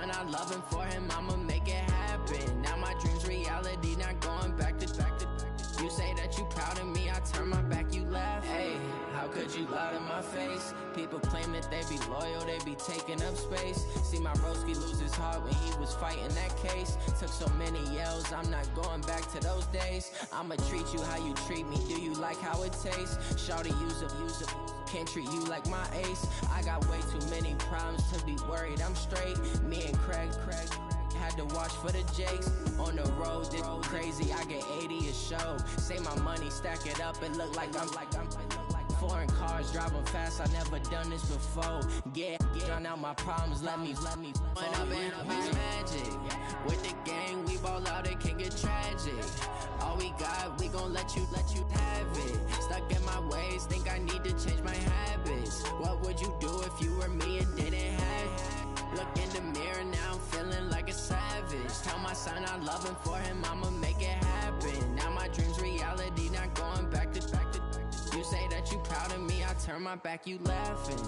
son, I love him, for him, I'ma make it happen. Now my dream's reality, not going back to. You say that you proud of me, I turn my back, you laugh. Hey, how could you lie to my face? People claim that they be loyal, they be taking up space. See my broski lose his heart when he was fighting that case. Took so many yells, I'm not going back to those days. I'ma treat you how you treat me, do you like how it tastes? Shawty, use up, can't treat you like my ace. I got way too many problems to be worried, I'm straight. Me and Craig had to watch for the Jakes. On the road, it's crazy, I get 80 a show. Say my money, stack it up, it look like I'm foreign cars, driving fast, I never done this before. Yeah, drown out my problems, let me When up and up is magic. With the gang, we ball out, it can get tragic. All we got, we gon' let you have it. Stuck in my ways, think I need to change my habits. What would you do if you were me and didn't have it? Look in the mirror, now I'm feeling like a savage. Tell my son I love him, for him, I'ma make it happen. Now my dream's reality, not going back to. You say that you proud of me, I turn my back, you laughing.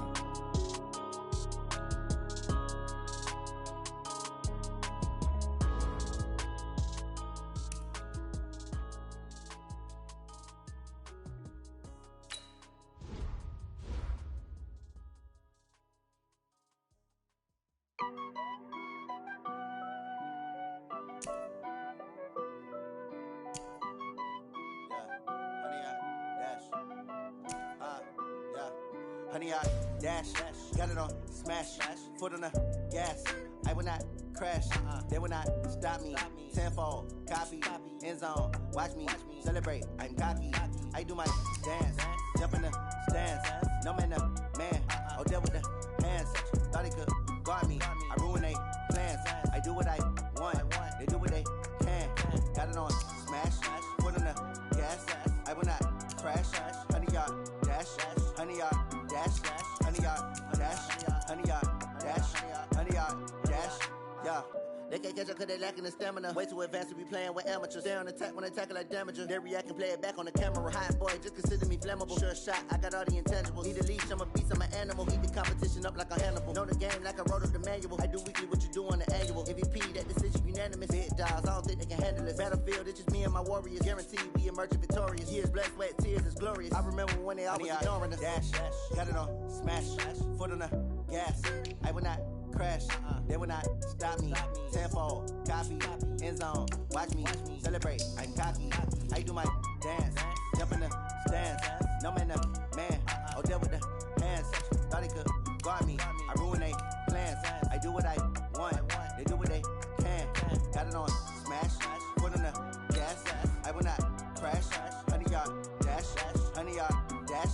Honey, I dash, got it on smash, foot on the gas. I will not crash, they will not stop me. Tenfold, copy, end zone, watch me celebrate. I'm cocky, I do my dance, jump in the stands. No man, the man, oh, deal with the hands. Thought he could guard me, I ruin they plans. I do what I want, they do what they can. Got it on smash, foot on the gas. I will not crash, honey, y'all dash, honey, y'all dash, honey, y'all dash, honey, y'all dash, honey, y'all dash, yeah. They can't catch up cause they lacking the stamina. Way too advanced to be playing with amateurs. Stay on attack when they tackle like damager. They react and play it back on the camera. Hot boy, just consider me flammable. Sure shot, I got all the intangibles. Need a leash, I'm a beast, I'm an animal. Heat the competition up like a Hannibal. Know the game like I wrote up the manual. I do weekly what you do on the annual. MVP, that decision unanimous. Big dogs, I don't think they can handle it. Battlefield, it's just me and my warriors. Guaranteed we emerging victorious. Years, blood, sweat, tears, it's glorious. I remember when they always ignoring us. Dash, got it on smash, foot on the gas. I will not crash, they will not stop me. Tenfold, copy, end zone, watch me celebrate. I'm cocky, I do my dance, jump in the stands. No man, the man, oh, deal with the hands. Thought he could guard me, I ruin they plans. I do what I want, they do what they can. Got it on smash, foot on the gas. I will not crash, honey, y'all dash, honey, y'all dash,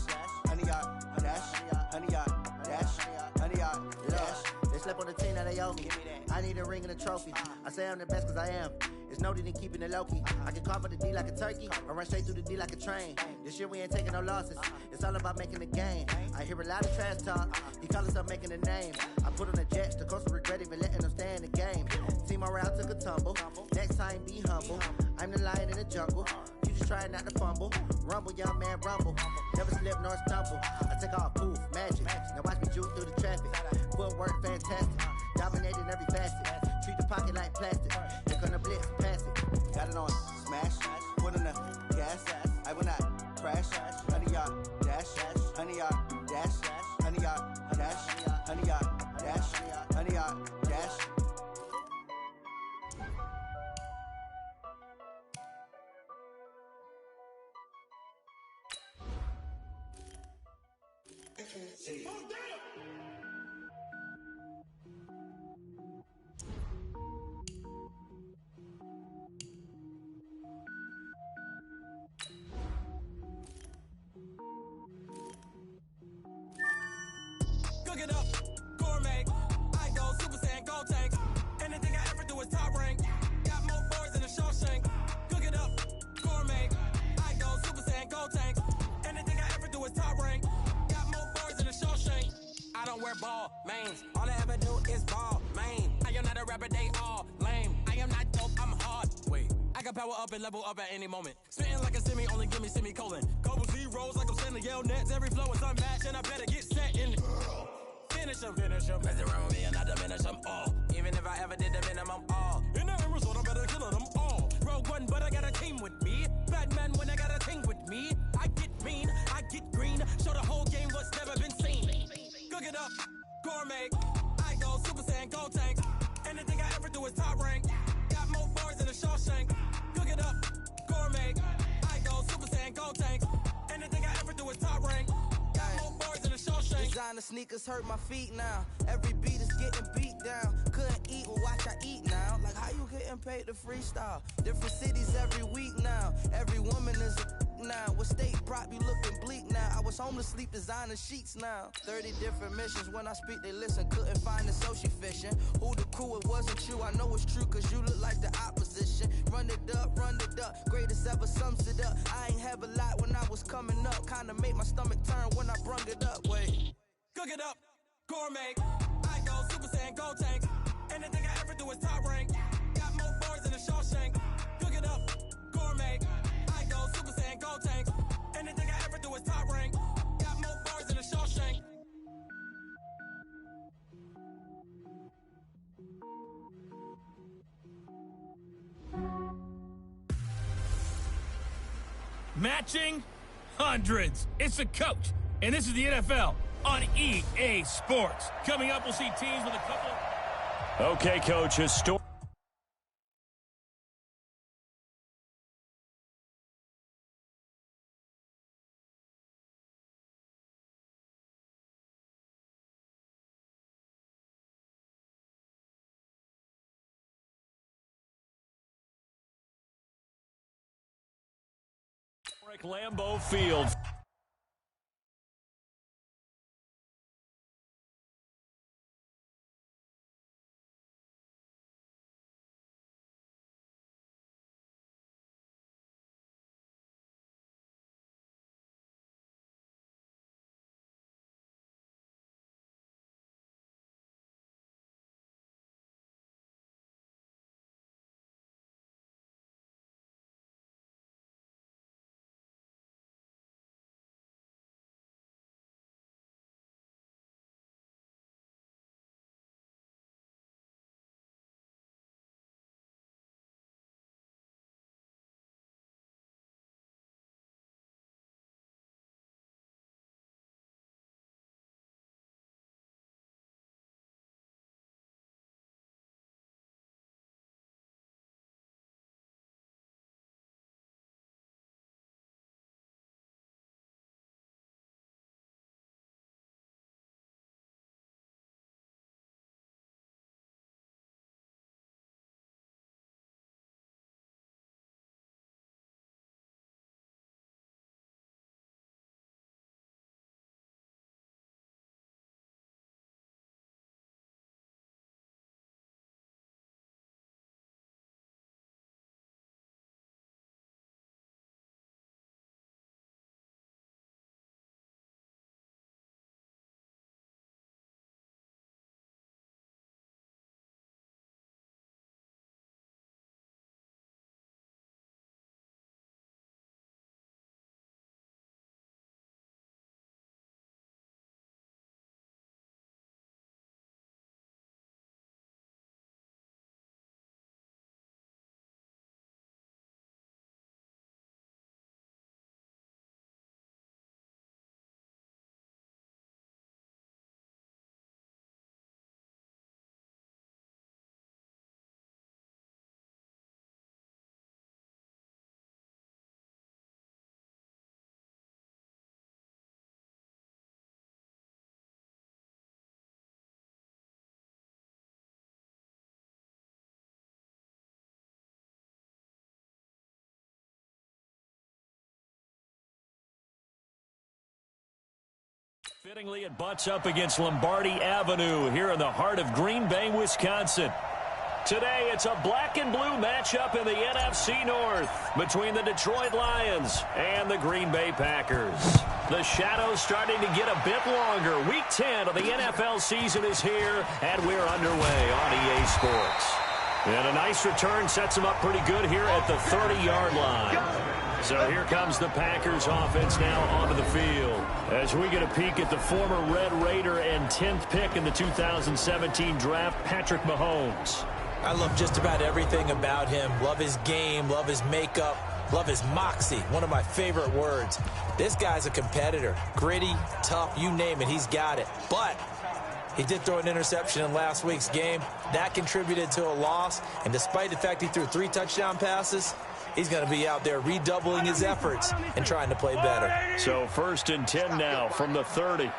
honey, y'all dash, honey, y'all dash, honey, y'all dash. They slept on the team, now they owe me. I need a ring and a trophy. I say I'm the best cause I am. It's no need in keeping it low-key. I can carve up the D like a turkey, or run straight through the D like a train. This year we ain't taking no losses. It's all about making the game. I hear a lot of trash talk. He call himself making a name. I put on the jets, the coach will regret even letting them stay in the game. Team around took a tumble. Next time be humble. I'm the lion in the jungle. You just try not to fumble. Rumble, young man, rumble. Never slip nor stumble. I take off, poof, magic. Now watch me juke through the traffic. Footwork fantastic. Dominating every facet. Treat the pocket like plastic. They're gonna blitz, pass it. Got it on smash, foot on the gas. I will not crash. Honey, y'all dash, honey, y'all dash, honey, y'all dash, honey, y'all dash, honey, y'all dash. See. Cook it up, gourmet. I go Super Saiyan, gold tanks. Anything I ever do is top rank. Got more boys than a Shawshank. Cook it up, gourmet. I go Super Saiyan, gold tanks. Anything I ever do is top rank. Got more boys than a Shawshank. I don't wear ball mains. All I ever do is ball main. I am not a rapper, they all lame. I am not dope, I'm hard. Wait, I can power up and level up at any moment. Spitting like a semi, only give me semicolon. Couple zeros like I'm sending yell nets. Every flow is unmatched and I better get set in. Finish them. Mess around with me and I diminish them all. Even if I designer sneakers hurt my feet now. Every beat is getting beat down. Couldn't eat, well watch I eat now. Like how you getting paid to freestyle? Different cities every week now. Every woman is a now. With state prop, you looking bleak now. I was home to sleep, designer sheets now. 30 different missions. When I speak, they listen. Couldn't find it, so she fishing. Who the crew? It wasn't you. I know it's true, cause you look like the opposition. Run it up, greatest ever sums it up. I ain't have a lot when I was coming up. Kinda made my stomach turn when I brung it up. Wait. Cook it up, gourmet. I go Super Saiyan, gold tanks. Anything I ever do is top rank. Got more boys than a Shawshank. Cook it up, gourmet. I go Super Saiyan, gold tanks. Anything I ever do is top rank. Got more boys than a Shawshank. Matching hundreds. It's the coach, and this is the NFL on EA Sports. Coming up, we'll see teams with a couple of... Okay, Coach, historic Lambeau Field. Fittingly, it butts up against Lombardi Avenue here in the heart of Green Bay, Wisconsin. Today, it's a black and blue matchup in the NFC North between the Detroit Lions and the Green Bay Packers. The shadow's starting to get a bit longer. Week 10 of the NFL season is here, and we're underway on EA Sports. And a nice return sets them up pretty good here at the 30-yard line. So here comes the Packers offense now onto the field as we get a peek at the former Red Raider and 10th pick in the 2017 draft, Patrick Mahomes. I love just about everything about him. Love his game, love his makeup, love his moxie, one of my favorite words. This guy's a competitor. Gritty, tough, you name it, he's got it. But he did throw an interception in last week's game. That contributed to a loss, and despite the fact he threw 3 touchdown passes, he's going to be out there redoubling his efforts and trying to play better. So 1st and 10 now from the 30.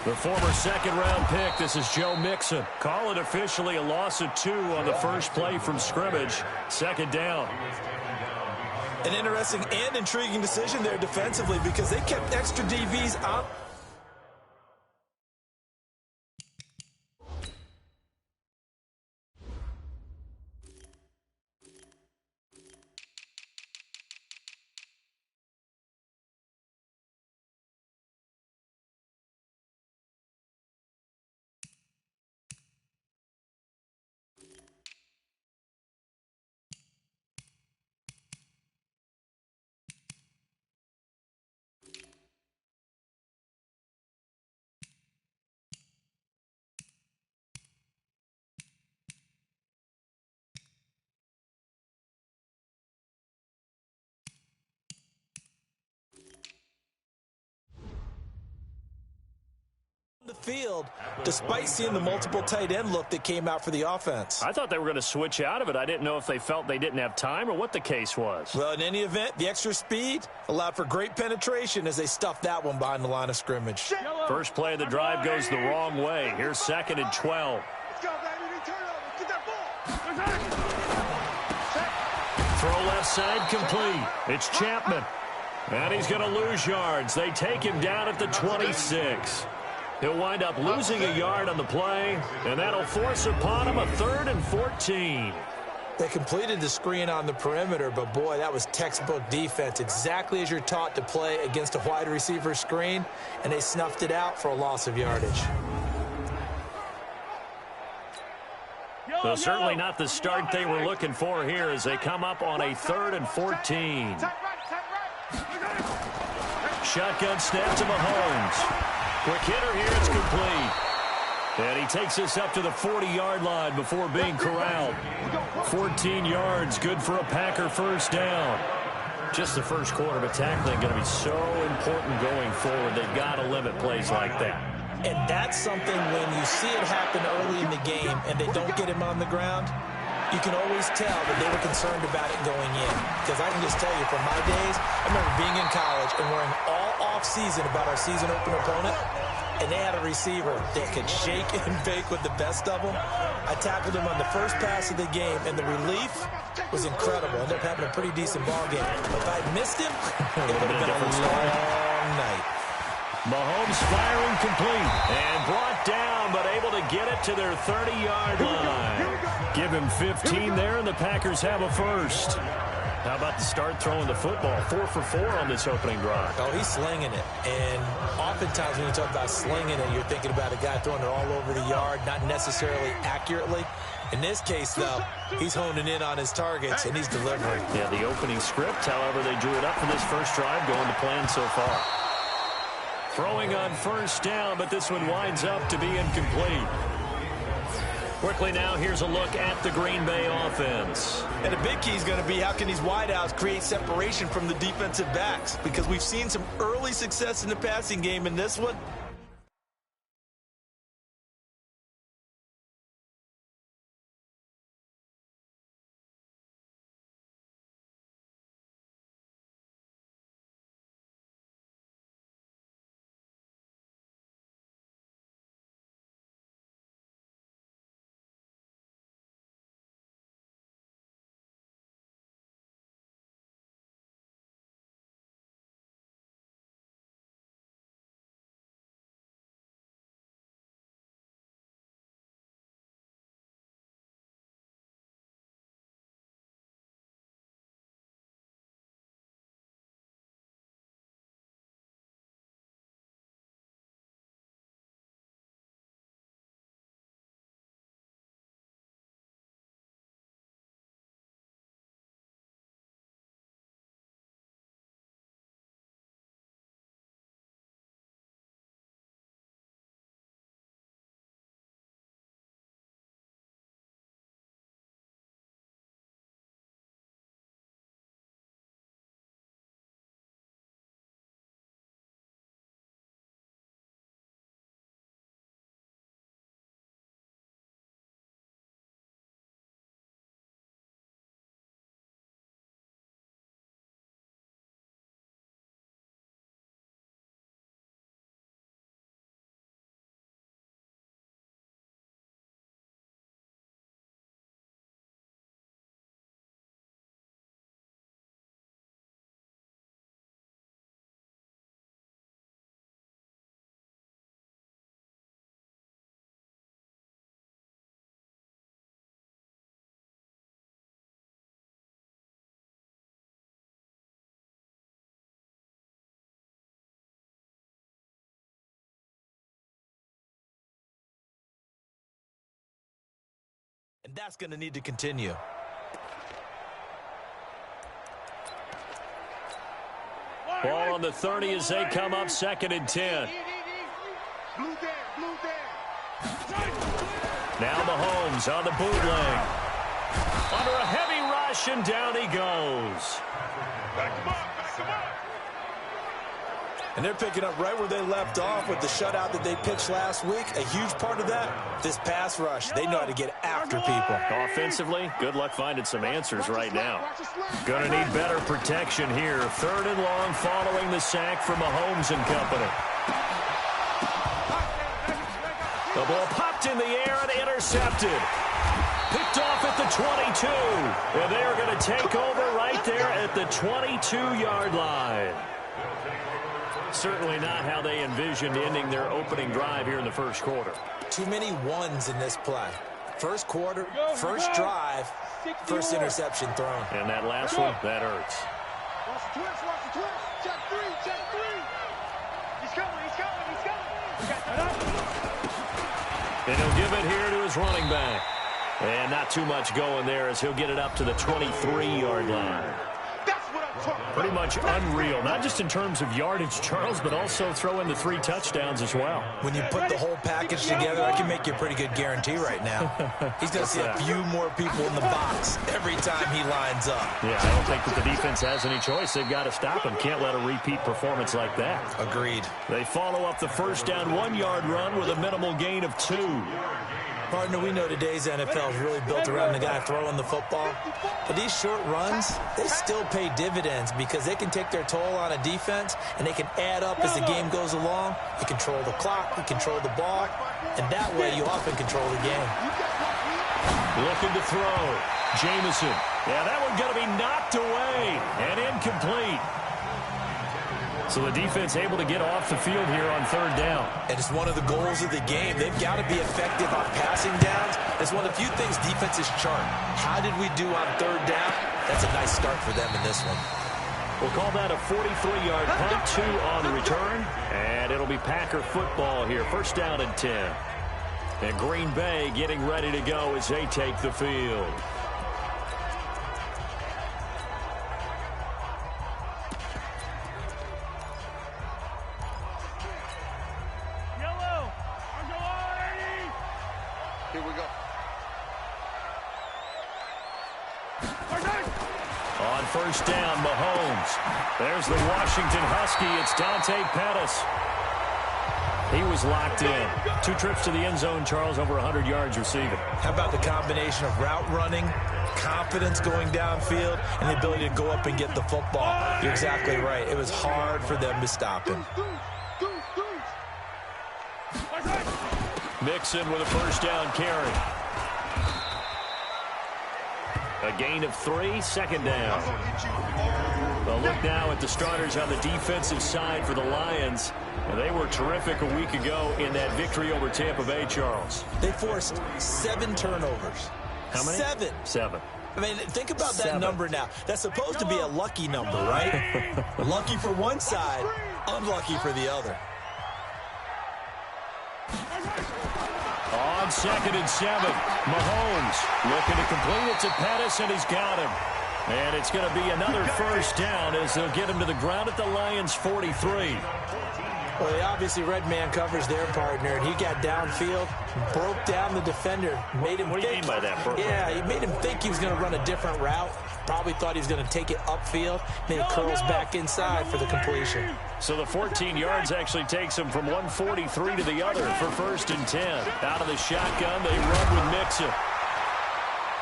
The former second-round pick, this is Joe Mixon. Call it officially a loss of 2 on the first play from scrimmage. Second down. An interesting and intriguing decision there defensively because they kept extra DBs out. The field, despite seeing the multiple tight end look that came out for the offense. I thought they were going to switch out of it. I didn't know if they felt they didn't have time or what the case was. Well, in any event, the extra speed allowed for great penetration as they stuffed that one behind the line of scrimmage. First play of the drive goes the wrong way. Here's 2nd and 12. Throw left side complete. It's Chapman. And he's going to lose yards. They take him down at the 26. He'll wind up losing a yard on the play, and that'll force upon him a 3rd and 14. They completed the screen on the perimeter, but boy, that was textbook defense, exactly as you're taught to play against a wide receiver screen, and they snuffed it out for a loss of yardage. So certainly not the start they were looking for here as they come up on a 3rd and 14. Shotgun snap to Mahomes. Quick hitter here, it's complete. And he takes us up to the 40-yard line before being corralled. 14 yards, good for a Packer first down. Just the first quarter, but tackling going to be so important going forward. They've got to limit plays like that. And that's something when you see it happen early in the game and they don't get him on the ground, you can always tell that they were concerned about it going in. Because I can just tell you from my days, I remember being in college and worrying all off-season about our season opener opponent, and they had a receiver that could shake and bake with the best of them. I tackled him on the first pass of the game, and the relief was incredible. Ended up having a pretty decent ball game. But if I'd missed him, it would have been a long night. Mahomes firing complete and brought down, but able to get it to their 30-yard line. Give him 15 there, and the Packers have a first. How about the start throwing the football? 4 for 4 on this opening drive. Oh, he's slinging it. And oftentimes when you talk about slinging it, you're thinking about a guy throwing it all over the yard, not necessarily accurately. In this case, though, he's honing in on his targets, and he's delivering. Yeah, the opening script, however, they drew it up for this first drive, going to plan so far. Throwing on first down, but this one winds up to be incomplete. Quickly now, here's a look at the Green Bay offense. And the big key is going to be how can these wideouts create separation from the defensive backs? Because we've seen some early success in the passing game in this one. that's going to need to continue. Ball on the 30 as they come up 2nd and 10. Now Mahomes on the bootleg. Under a heavy rush, and down he goes. And they're picking up right where they left off with the shutout that they pitched last week. A huge part of that, this pass rush. They know how to get after people. Offensively, good luck finding some answers right now. Gonna need better protection here. 3rd and long following the sack from Mahomes and company. The ball popped in the air and intercepted. Picked off at the 22. And they are going to take over right there at the 22-yard line. Certainly not how they envisioned ending their opening drive here in the first quarter. Too many ones in this play. First quarter, first drive, first interception thrown. And that last one, that hurts. Watch the twist. Check three. He's coming. And he'll give it here to his running back. And not too much going there as he'll get it up to the 23-yard line. Pretty much unreal, not just in terms of yardage, Charles, but also throw in the 3 touchdowns as well. When you put the whole package together, I can make you a pretty good guarantee right now. He's going to see a few more people in the box every time he lines up. Yeah, I don't think that the defense has any choice. They've got to stop him. Can't let a repeat performance like that. Agreed. They follow up the first down 1-yard run with a minimal gain of 2. Partner, we know today's NFL is really built around the guy throwing the football. But these short runs, they still pay dividends because they can take their toll on a defense and they can add up as the game goes along. You control the clock, you control the ball, and that way you often control the game. Looking to throw. Jameson. Yeah, that one going to be knocked away and incomplete. So the defense able to get off the field here on 3rd down. And it's one of the goals of the game. They've got to be effective on passing downs. It's one of the few things defenses chart. How did we do on 3rd down? That's a nice start for them in this one. We'll call that a 43-yard punt, 2 on the return. And it'll be Packer football here. 1st down and 10. And Green Bay getting ready to go as they take the field. Here we go. On 1st down, Mahomes. There's the Washington Husky. It's Dante Pettis. He was locked in. 2 trips to the end zone, Charles, over 100 yards receiving. How about the combination of route running, confidence going downfield, and the ability to go up and get the football? You're exactly right. It was hard for them to stop him. Mixon with a 1st down carry. A gain of 3, 2nd down. Well, look now at the starters on the defensive side for the Lions. They were terrific a week ago in that victory over Tampa Bay, Charles. They forced 7 turnovers. How many? 7. 7. I mean, think about that number now. That's supposed to be a lucky number, right? Lucky for one side, unlucky for the other. On 2nd and 7, Mahomes looking to complete it to Pettis, and he's got him. And it's going to be another 1st down as they'll get him to the ground at the Lions' 43. Well, they obviously red man covers their partner, and he got downfield, broke down the defender, made him What do you mean by that, bro? Yeah, he made him think he was going to run a different route. Probably thought he was going to take it upfield. Then he curls back inside for the completion. So the 14 yards actually takes him from 143 to the other for 1st and 10. Out of the shotgun, they run with Mixon.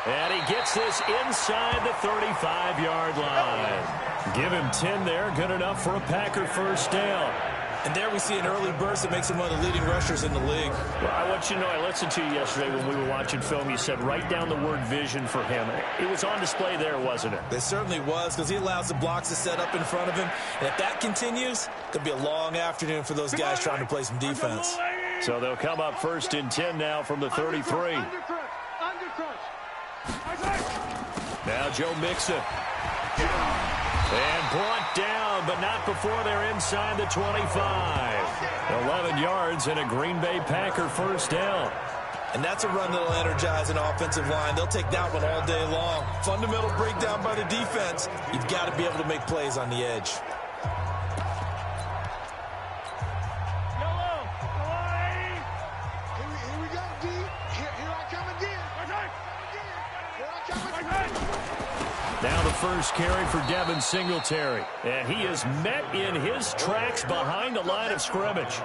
And he gets this inside the 35-yard line. Give him 10 there, good enough for a Packer 1st down. And there we see an early burst that makes him one of the leading rushers in the league. Well, I want you to know, I listened to you yesterday when we were watching film. You said write down the word vision for him. It was on display there, wasn't it? It certainly was, because he allows the blocks to set up in front of him. And if that continues, it's going to be a long afternoon for those guys trying to play some defense. So they'll come up 1st and 10 now from the 33. Now Joe Mixon. And brought down, but not before they're inside the 25. 11 yards and a Green Bay Packer 1st down. And that's a run that'll energize an offensive line. They'll take that one all day long. Fundamental breakdown by the defense. You've got to be able to make plays on the edge. Here we go, D. Here I come again. Here I come again. Now the first carry for Devin Singletary. And he is met in his tracks behind the line of scrimmage.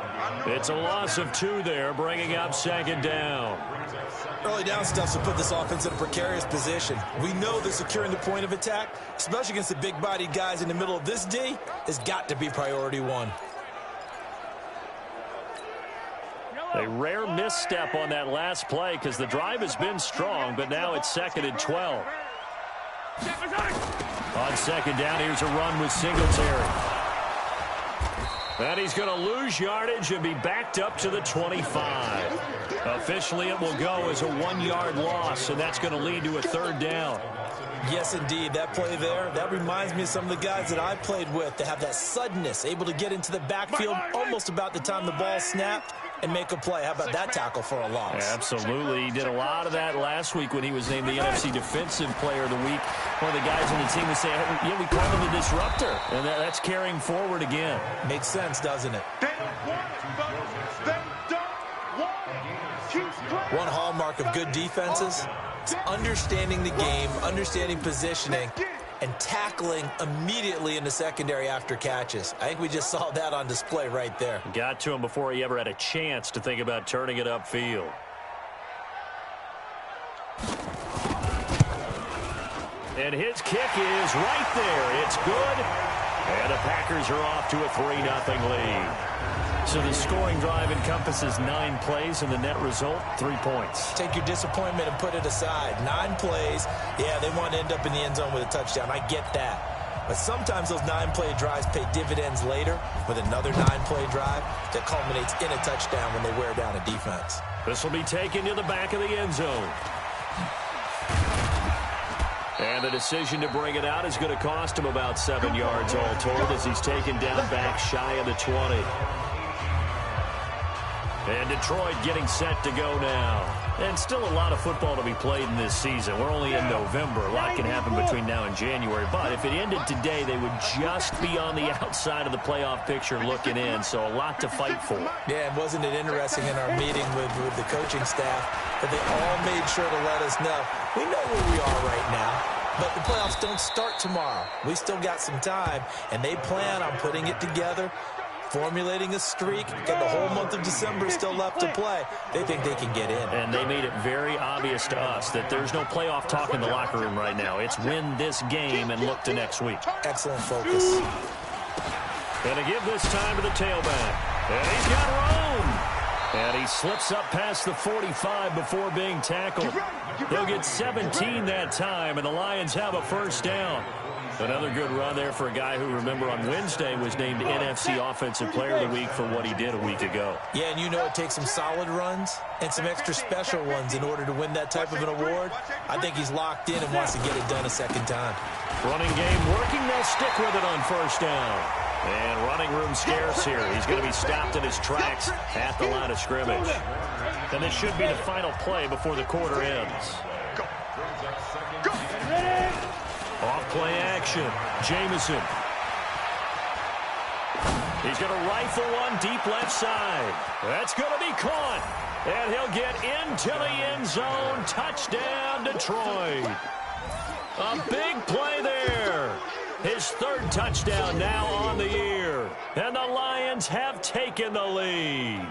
It's a loss of 2 there, bringing up 2nd down. Early down stuff to put this offense in a precarious position. We know that securing the point of attack, especially against the big-bodied guys in the middle of this D, has got to be priority 1. A rare misstep on that last play because the drive has been strong, but now it's 2nd and 12. On 2nd down, here's a run with Singletary. And he's going to lose yardage and be backed up to the 25. Officially, it will go as a 1-yard loss, and that's going to lead to a 3rd down. Yes, indeed. That play there, that reminds me of some of the guys that I played with. They have that suddenness, able to get into the backfield almost about the time the ball snapped and make a play. How about that tackle for a loss? Absolutely. He did a lot of that last week when he was named the NFC Defensive Player of the Week. One of the guys on the team would say, yeah, we call him the disruptor. And that's carrying forward again. Makes sense, doesn't it? One hallmark of good defenses is understanding the game, understanding positioning, and tackling immediately in the secondary after catches. I think we just saw that on display right there. Got to him before he ever had a chance to think about turning it upfield. And his kick is right there. It's good. And the Packers are off to a 3-0 lead. So the scoring drive encompasses 9 plays, and the net result, 3 points. Take your disappointment and put it aside. 9 plays, yeah, they want to end up in the end zone with a touchdown. I get that. But sometimes those 9-play drives pay dividends later with another 9-play drive that culminates in a touchdown when they wear down a defense. This will be taken to the back of the end zone. And the decision to bring it out is going to cost him about 7 yards all told as he's taken down back shy of the 20. And Detroit getting set to go now. And still a lot of football to be played in this season. We're only in November. A lot can happen between now and January. But if it ended today, they would just be on the outside of the playoff picture looking in. So a lot to fight for. Yeah, and wasn't it interesting in our meeting with the coaching staff that they all made sure to let us know, we know where we are right now, but the playoffs don't start tomorrow. We still got some time, and they plan on putting it together, formulating a streak. Got the whole month of December still left to play. They think they can get in. And they made it very obvious to us that there's no playoff talk in the locker room right now. It's win this game and look to next week. Excellent focus. And to give this time to the tailback. And he's got room. And he slips up past the 45 before being tackled. He'll get 17 that time, and the Lions have a first down. Another good run there for a guy who, remember, on Wednesday was named NFC Offensive Player of the Week for what he did a week ago. Yeah, and you know it takes some solid runs and some extra special ones in order to win that type of an award. I think he's locked in and wants to get it done a second time. Running game working. They'll stick with it on first down. And running room scarce here. He's going to be stopped in his tracks at the line of scrimmage. And this should be the final play before the quarter ends. Off play action. Jameson. He's going to rifle one deep left side. That's going to be caught. And he'll get into the end zone. Touchdown, Detroit. A big play there. His 3rd touchdown now on the year. And the Lions have taken the lead.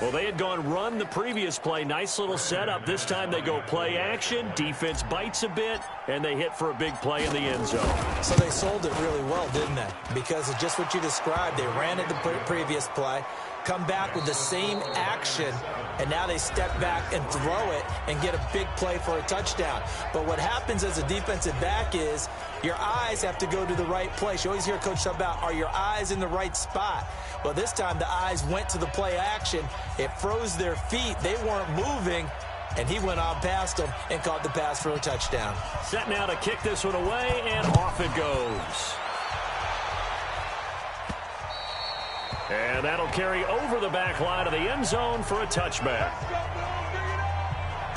Well, they had gone run the previous play. Nice little setup. This time they go play action. Defense bites a bit, and they hit for a big play in the end zone. So they sold it really well, didn't they? Because of just what you described. They ran it the previous play, come back with the same action, and now they step back and throw it and get a big play for a touchdown. But what happens as a defensive back is your eyes have to go to the right place. You always hear Coach talk about, are your eyes in the right spot? Well, this time the eyes went to the play action. It froze their feet. They weren't moving, and he went on past them and caught the pass for a touchdown. Set now to kick this one away, and off it goes. And that'll carry over the back line of the end zone for a touchback.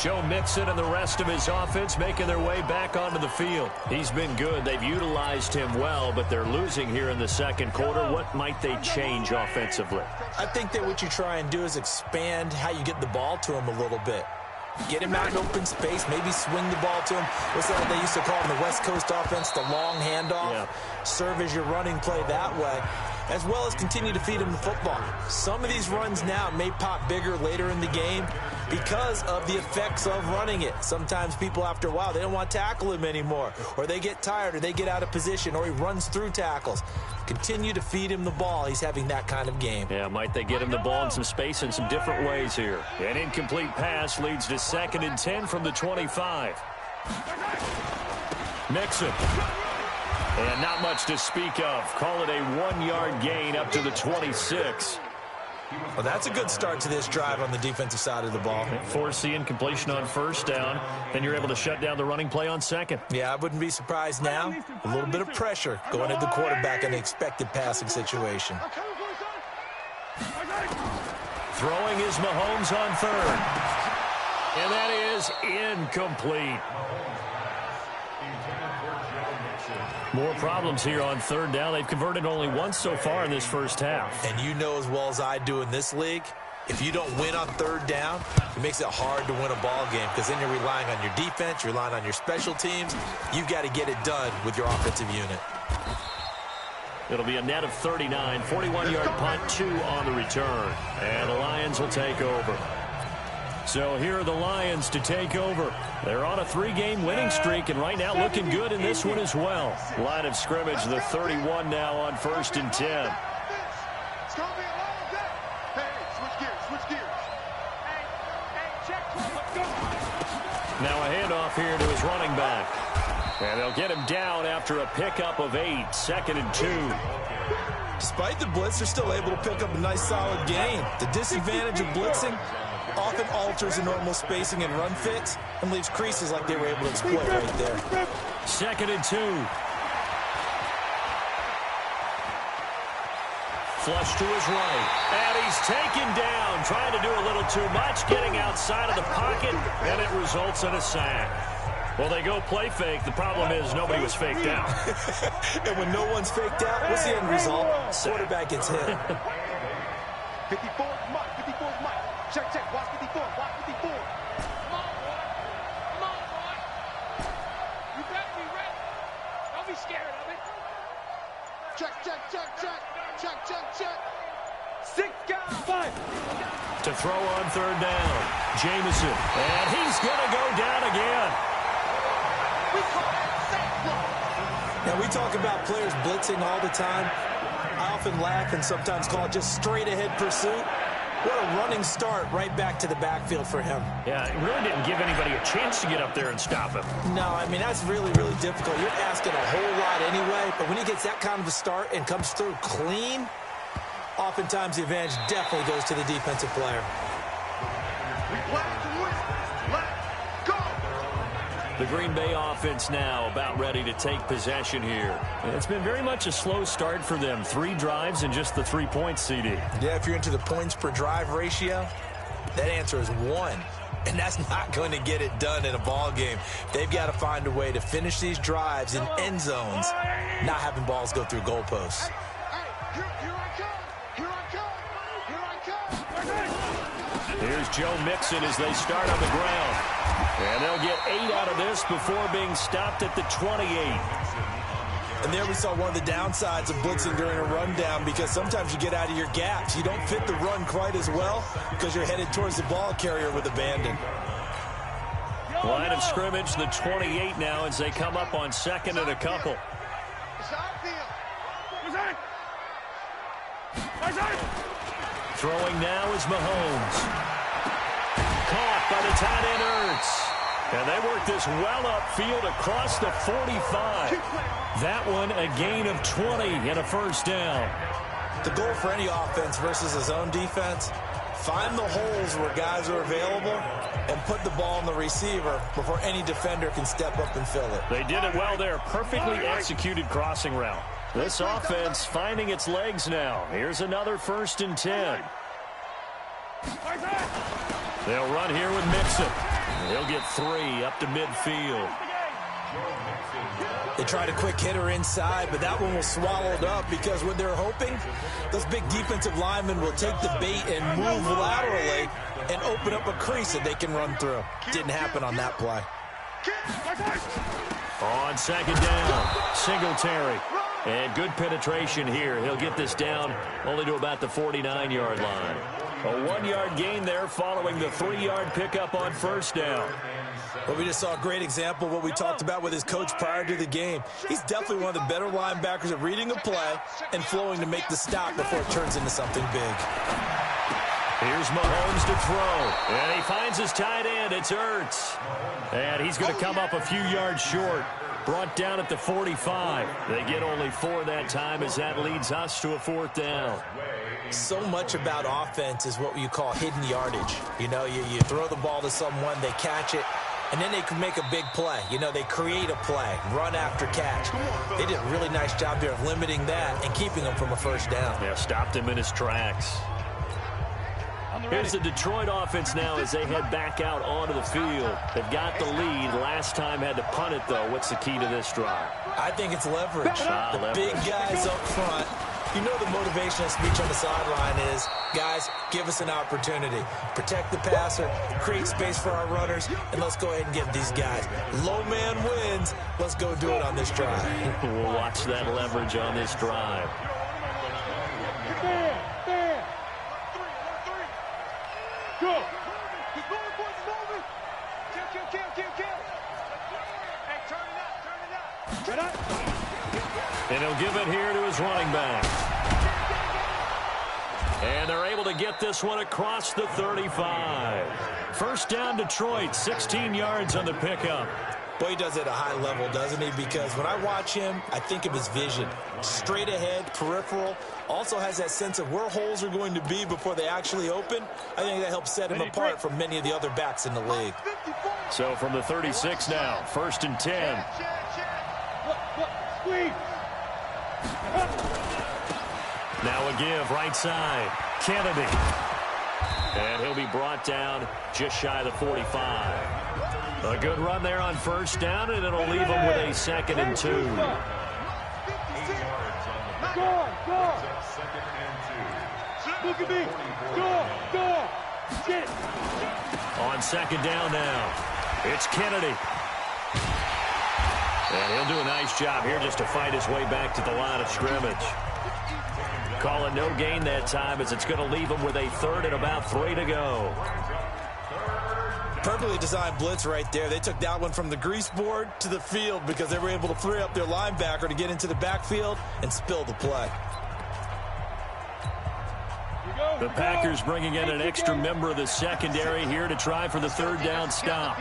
Joe Mixon and the rest of his offense making their way back onto the field. He's been good. They've utilized him well, but they're losing here in the second quarter. What might they change offensively? I think that what you try and do is expand how you get the ball to him a little bit. Get him out in open space, maybe swing the ball to him. What's that they used to call in the West Coast offense, the long handoff? Yeah. Serve as your running play that way, as well as continue to feed him the football. Some of these runs now may pop bigger later in the game because of the effects of running it. Sometimes people, after a while, they don't want to tackle him anymore, or they get tired, or they get out of position, or he runs through tackles. Continue to feed him the ball. He's having that kind of game. Yeah, might they get him the ball in some space in some different ways here. An incomplete pass leads to 2nd and 10 from the 25. Mixon. And not much to speak of. Call it a 1-yard gain up to the 26. Well, that's a good start to this drive on the defensive side of the ball. Force the incompletion on 1st down. Then you're able to shut down the running play on 2nd. Yeah, I wouldn't be surprised now. A little bit of pressure going at the quarterback in an expected passing situation. Throwing is Mahomes on 3rd. And that is incomplete. More problems here on 3rd down. They've converted only once so far in this first half. And you know as well as I do in this league, if you don't win on 3rd down, it makes it hard to win a ball game because then you're relying on your defense, you're relying on your special teams. You've got to get it done with your offensive unit. It'll be a net of 39, 41-yard punt, 2 on the return. And the Lions will take over. So here are the Lions to take over. They're on a 3-game winning streak, and right now looking good in this one as well. Line of scrimmage, the 31 now on 1st and 10. It's going to be a long day. Hey, switch gears. Hey, check. Now a handoff here to his running back. And they'll get him down after a pickup of 8, 2nd and 2. Despite the blitz, they're still able to pick up a nice solid gain. The disadvantage of blitzing often alters the normal spacing and run fits and leaves creases like they were able to exploit right there. 2nd and 2. Flush to his right. And he's taken down, trying to do a little too much, getting outside of the pocket, and it results in a sack. Well, they go play fake. The problem is nobody was faked out. And when no one's faked out, what's the end result? Quarterback gets hit. 54 is Mike. Check. Watch 54. Watch 54. Come on, boy. You better be ready. Don't be scared of it. Check. 6 guys. 5. To throw on 3rd down. Jameson. And he's going to go down again. We call that sack block. Now, we talk about players blitzing all the time. I often laugh and sometimes call it just straight-ahead pursuit. What a running start right back to the backfield for him. Yeah, it really didn't give anybody a chance to get up there and stop him. No, I mean, that's really, really difficult. You're asking a whole lot anyway, but when he gets that kind of a start and comes through clean, oftentimes the advantage definitely goes to the defensive player. We play to win. Let's go. The Green Bay offense now about ready to take possession here. It's been very much a slow start for them. 3 drives and just the 3 points, CD. Yeah, if you're into the points per drive ratio, that answer is 1. And that's not going to get it done in a ball game. They've got to find a way to finish these drives in end zones, not having balls go through goalposts. Here I come. Here's Joe Mixon as they start on the ground. And they'll get 8 out of this before being stopped at the 28. And there we saw one of the downsides of blitzing during a rundown, because sometimes you get out of your gaps. You don't fit the run quite as well because you're headed towards the ball carrier with abandon. Line of scrimmage, the 28 now as they come up on 2nd and a couple. Throwing now is Mahomes. Caught by the tight end Ertz. And they work this well upfield across the 45. That one a gain of 20 and a 1st down. The goal for any offense versus his own defense, find the holes where guys are available and put the ball in the receiver before any defender can step up and fill it. They did it well there. Perfectly executed crossing route. This offense finding its legs now. Here's another 1st and 10. They'll run here with Mixon. He'll get 3 up to midfield. They tried a quick hitter inside, but that one was swallowed up because what they're hoping, those big defensive linemen will take the bait and move laterally and open up a crease that they can run through. Didn't happen on that play. On second down, Singletary. And good penetration here. He'll get this down only to about the 49-yard line. A 1-yard gain there following the 3-yard pickup on first down. Well, we just saw a great example of what we talked about with his coach prior to the game. He's definitely one of the better linebackers at reading a play and flowing to make the stop before it turns into something big. Here's Mahomes to throw. And he finds his tight end. It's Ertz. And he's going to come up a few yards short. Brought down at the 45. They get only 4 that time as that leads us to a 4th down. So much about offense is what you call hidden yardage. You know, you throw the ball to someone, they catch it, and then they can make a big play. You know, they create a play, run after catch. They did a really nice job there of limiting that and keeping him from a first down. Yeah, stopped him in his tracks. Here's the Detroit offense now as they head back out onto the field. They've got the lead. Last time had to punt it, though. What's the key to this drive? I think it's leverage. Leverage. Big guys up front. You know the motivational speech on the sideline is, guys, give us an opportunity. Protect the passer, create space for our runners, and let's go ahead and get these guys. Low man wins. Let's go do it on this drive. We'll watch that leverage on this drive. Go. Keep going, boys. Moving. Kill. Hey, turn it up. And he'll give it here to his running back. And they're able to get this one across the 35. First down, Detroit, 16 yards on the pickup. Boy, he does it at a high level, doesn't he? Because when I watch him, I think of his vision. Straight ahead, peripheral. Also has that sense of where holes are going to be before they actually open. I think that helps set him apart from many of the other backs in the league. So from the 36 now, 1st and 10. Now a give, right side. Kennedy. And he'll be brought down just shy of the 45. A good run there on first down, and it'll leave him with a 2nd and 2. Go. Look at me. Go. Get. On second down now, it's Kennedy. And he'll do a nice job here just to fight his way back to the line of scrimmage. Calling no gain that time as it's going to leave him with a 3rd and about 3 to go. Perfectly designed blitz right there. They took that one from the grease board to the field because they were able to free up their linebacker to get into the backfield and spill the play. The Packers bringing in an extra member of the secondary here to try for the 3rd down stop.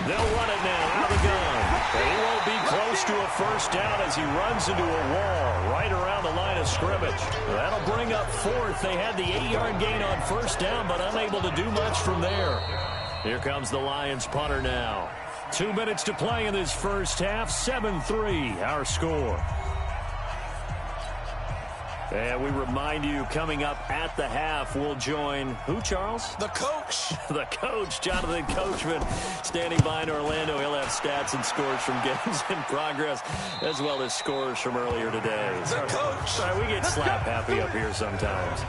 They'll run it now out of the gun. But he won't be close to a first down as he runs into a wall right around the line of scrimmage. That'll bring up 4th. They had the 8-yard gain on first down, but unable to do much from there. Here comes the Lions punter now. 2 minutes to play in this first half. 7-3 our score. And we remind you, coming up at the half, we'll join who, Charles? The coach. The coach, Jonathan Coachman, standing by in Orlando. He'll have stats and scores from games in progress, as well as scores from earlier today. The coach. Sorry, we get slap happy up here sometimes.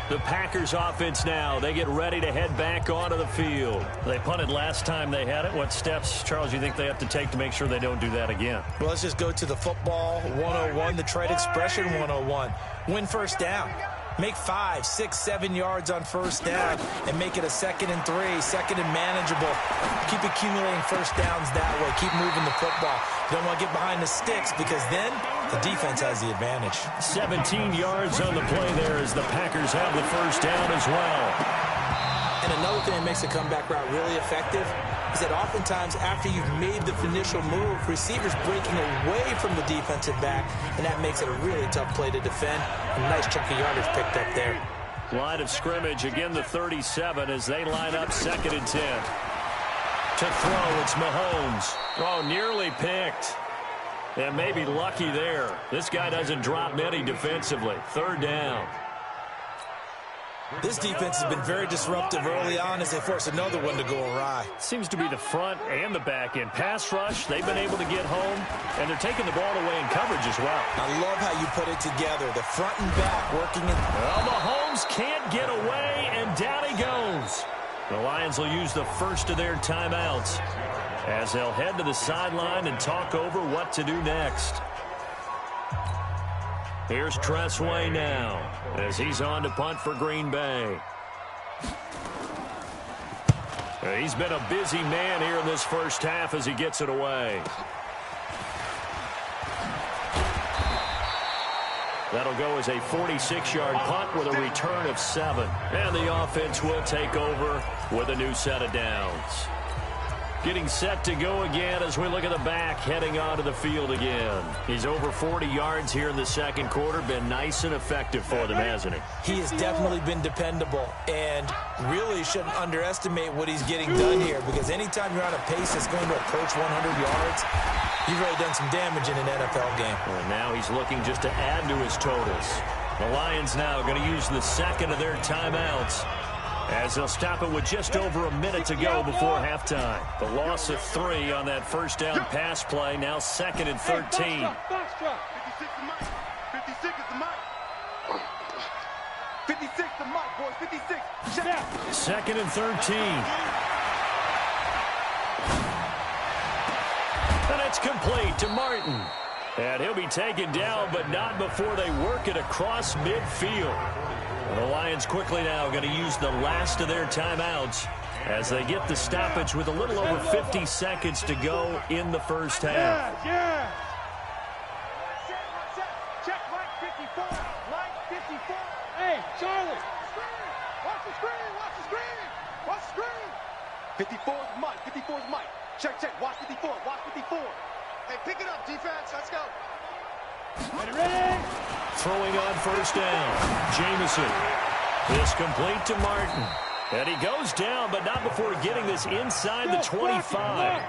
The Packers offense now. They get ready to head back onto the field. They punted last time they had it. What steps, Charles, do you think they have to take to make sure they don't do that again? Well, let's just go to the football 101, the trade expression 101. Win first down. Make 5, 6, 7 yards on first down and make it a 2nd and 3, 2nd and manageable. Keep accumulating first downs that way. Keep moving the football. You don't want to get behind the sticks because then the defense has the advantage. 17 yards on the play there as the Packers have the first down as well. And another thing that makes the comeback route really effective is that oftentimes after you've made the initial move, receivers breaking away from the defensive back, and that makes it a really tough play to defend. A nice chunk of yardage picked up there. Line of scrimmage, again the 37 as they line up 2nd and 10. To throw, it's Mahomes. Oh, nearly picked. And maybe lucky there. This guy doesn't drop many defensively. 3rd down. This defense has been very disruptive early on as they force another one to go awry. Seems to be the front and the back end. Pass rush, they've been able to get home, and they're taking the ball away in coverage as well. I love how you put it together. The front and back working in. Well, Mahomes can't get away, and down he goes. The Lions will use the first of their timeouts as they'll head to the sideline and talk over what to do next. Here's Tressway now as he's on to punt for Green Bay. He's been a busy man here in this first half as he gets it away. That'll go as a 46-yard punt with a return of 7. And the offense will take over with a new set of downs. Getting set to go again as we look at the back heading onto the field again. He's over 40 yards here in the second quarter. Been nice and effective for them, hasn't he? He has definitely been dependable, and really shouldn't underestimate what he's getting done here, because anytime you're on a pace that's going to approach 100 yards, you've really done some damage in an NFL game. And now he's looking just to add to his totals. The Lions now going to use the second of their timeouts as they'll stop it with just over a minute to go before halftime. The loss of 3 on that first down pass play, now 2nd and 13. 56 is the mic. 56 is the mic. 56 the mic, boys. 56. Check. 2nd and 13. And it's complete to Martin. And he'll be taken down, but not before they work it across midfield. The Lions quickly now going to use the last of their timeouts as they get the stoppage with a little over 50 seconds to go in the first half. Yeah. Check Mike 54. Mike 54. Hey, Charlie. Watch the screen. Watch the screen. Watch the screen. 54 is Mike. 54 is Mike. Check. Watch 54. Watch 54. Hey, pick it up, defense. Let's go. Ready? Throwing on first down. Jamison. This complete to Martin. And he goes down, but not before getting this inside the 25.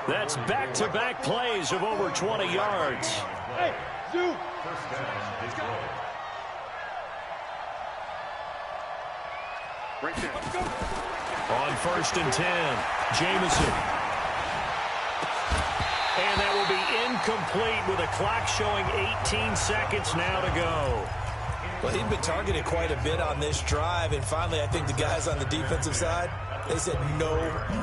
That's back-to-back plays of over 20 yards. Hey, Zoo. Right there. Let's go. On 1st and 10, Jamison. And that will be incomplete with a clock showing 18 seconds now to go. Well, he'd been targeted quite a bit on this drive, and finally I think the guys on the defensive side, they said no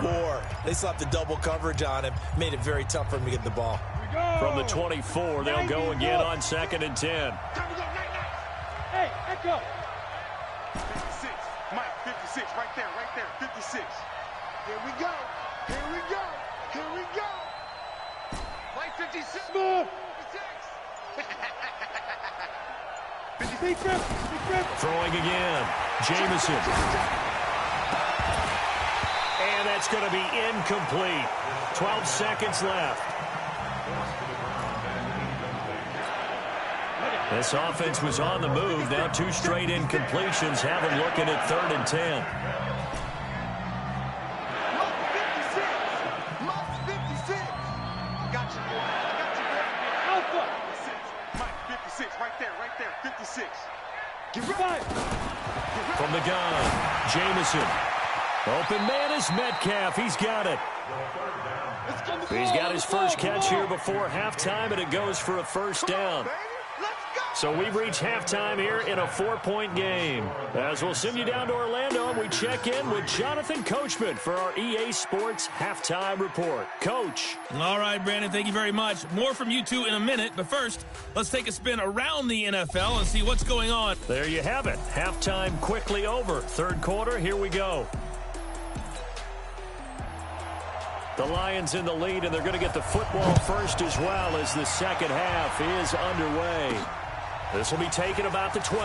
more. They slapped the double coverage on him, made it very tough for him to get the ball. From the 24, they'll go again on 2nd and 10. Hey, echo. 56. Mike, 56, right there, 56. Here we go. Mike, 56. Move. 56. Throwing again. Jamison. And that's going to be incomplete. 12 seconds left. This offense was on the move. Now 2 straight incompletions have them looking at 3rd and 10. From the gun, Jamison. Open man is Metcalf. He's got it. He's got his first catch here before halftime, and it goes for a first down. So we've reached halftime here in a 4-point game. As we'll send you down to Orlando, we check in with Jonathan Coachman for our EA Sports Halftime Report. Coach. All right, Brandon, thank you very much. More from you two in a minute, but first, let's take a spin around the NFL and see what's going on. There you have it. Halftime quickly over. 3rd quarter, here we go. The Lions in the lead, and they're going to get the football first as well as the second half is underway. This will be taken about the 12.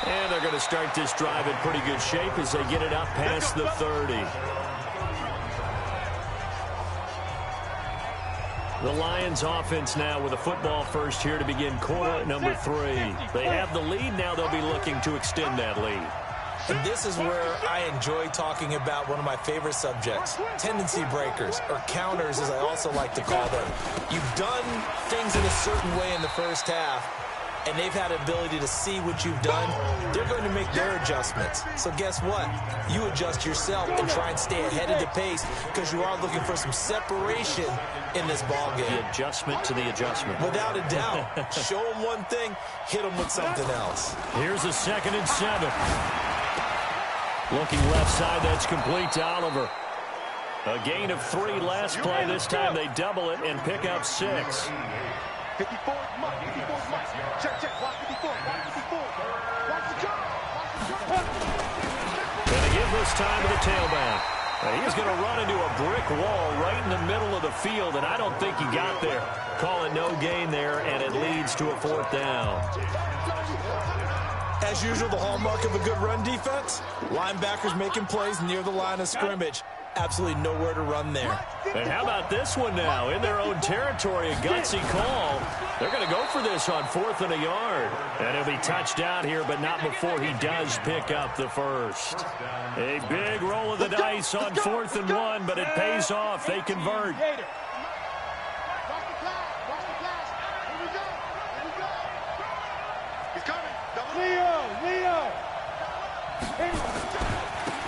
And they're going to start this drive in pretty good shape as they get it up past the 30. The Lions offense now with the football first here to begin quarter number 3. They have the lead. Now they'll be looking to extend that lead. And this is where I enjoy talking about one of my favorite subjects, tendency breakers, or counters as I also like to call them. You've done things in a certain way in the first half, and they've had the ability to see what you've done, they're going to make their adjustments. So guess what? You adjust yourself and try and stay ahead of the pace because you are looking for some separation in this ball game. The adjustment to the adjustment. Without a doubt. Show them one thing, hit them with something else. Here's a 2nd and 7. Looking left side, that's complete to Oliver. A gain of 3 last play. This time they double it and pick up 6. 54 Mike. 54 Mike. Check. Watch 54. Watch 54. Watch the jump. Gonna give this time to the tailback. He's going to run into a brick wall right in the middle of the field, and I don't think he got there. Calling no gain there, and it leads to a 4th down. As usual, the hallmark of a good run defense, linebackers making plays near the line of scrimmage. Absolutely nowhere to run there. And how about this one now? In their own territory, a gutsy call. They're going to go for this on 4th and a yard. And he'll be touchdown here, but not before he does pick up the first. A big roll of the dice on 4th and 1, but it pays off. They convert. Leo.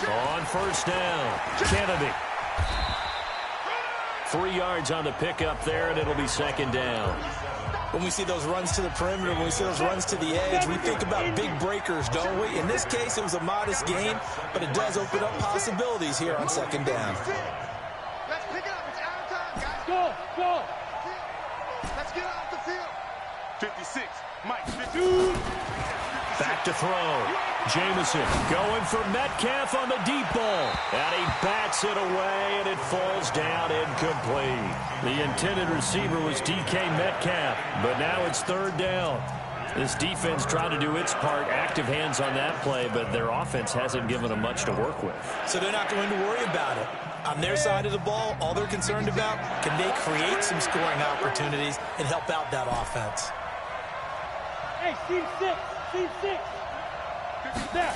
On 1st down, Kennedy. 3 yards on the pickup there, and it'll be 2nd down. When we see those runs to the perimeter, when we see those runs to the edge, we think about big breakers, don't we? In this case, it was a modest gain, but it does open up possibilities here on 2nd down. Let's pick it up. It's our time, guys. Go. Let's get off the field. 56. Mike. 52. Back to throw. Jameson going for Metcalf on the deep ball. And he bats it away, and it falls down incomplete. The intended receiver was DK Metcalf, but now it's 3rd down. This defense tried to do its part, active hands on that play, but their offense hasn't given them much to work with. So they're not going to worry about it. On their side of the ball, all they're concerned about, can they create some scoring opportunities and help out that offense? Hey, C6. There.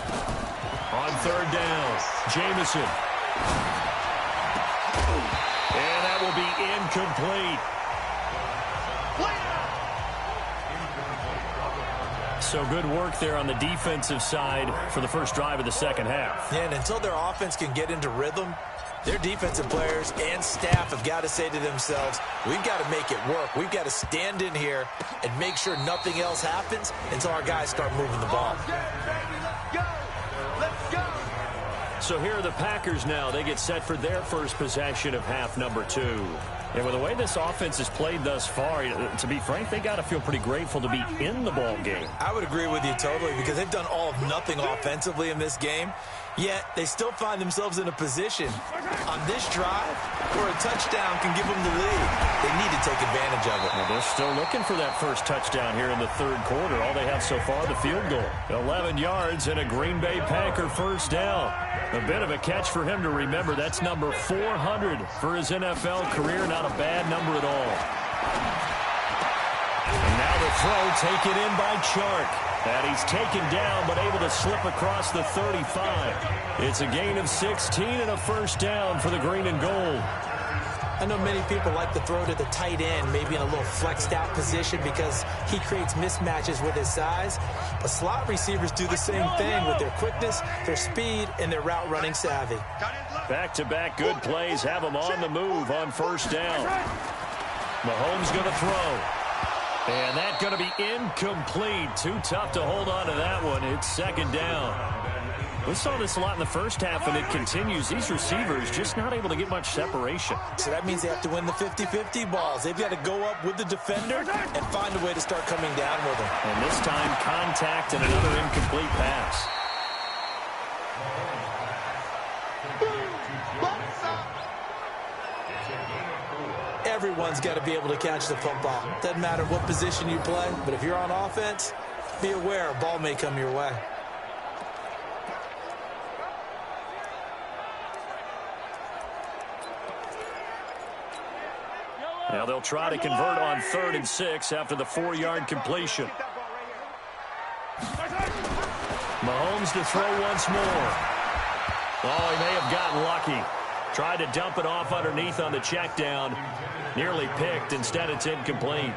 On 3rd down, Jameson. And that will be incomplete. So good work there on the defensive side for the first drive of the 2nd half. Yeah, and until their offense can get into rhythm, their defensive players and staff have got to say to themselves, we've got to make it work. We've got to stand in here and make sure nothing else happens until our guys start moving the ball. Let's go. So here are the Packers now. They get set for their first possession of half number 2. And with the way this offense has played thus far, to be frank, they got to feel pretty grateful to be in the ball game. I would agree with you totally because they've done all of nothing offensively in this game. Yet they still find themselves in a position on this drive where a touchdown can give them the lead. They need to take advantage of it. Well, they're still looking for that first touchdown here in the 3rd quarter. All they have so far, the field goal. 11 yards and a Green Bay Packer first down. A bit of a catch for him to remember. That's number 400 for his NFL career. Not a bad number at all. And now the throw taken in by Chark. And he's taken down, but able to slip across the 35. It's a gain of 16 and a first down for the green and gold. I know many people like to throw to the tight end, maybe in a little flexed out position because he creates mismatches with his size. But slot receivers do the same thing with their quickness, their speed, and their route running savvy. Back-to-back good plays have them on the move on first down. Mahomes going to throw. And that's going to be incomplete. Too tough to hold on to that one. It's 2nd down. We saw this a lot in the first half, and it continues. These receivers just not able to get much separation. So that means they have to win the 50-50 balls. They've got to go up with the defender and find a way to start coming down with them. And this time, contact and another incomplete pass. Everyone's got to be able to catch the football. Doesn't matter what position you play, but if you're on offense, be aware a ball may come your way. Now they'll try to convert on 3rd and 6 after the 4-yard completion. Mahomes to throw once more. Oh, he may have gotten lucky. Tried to dump it off underneath on the check down. Nearly picked. Instead, it's incomplete.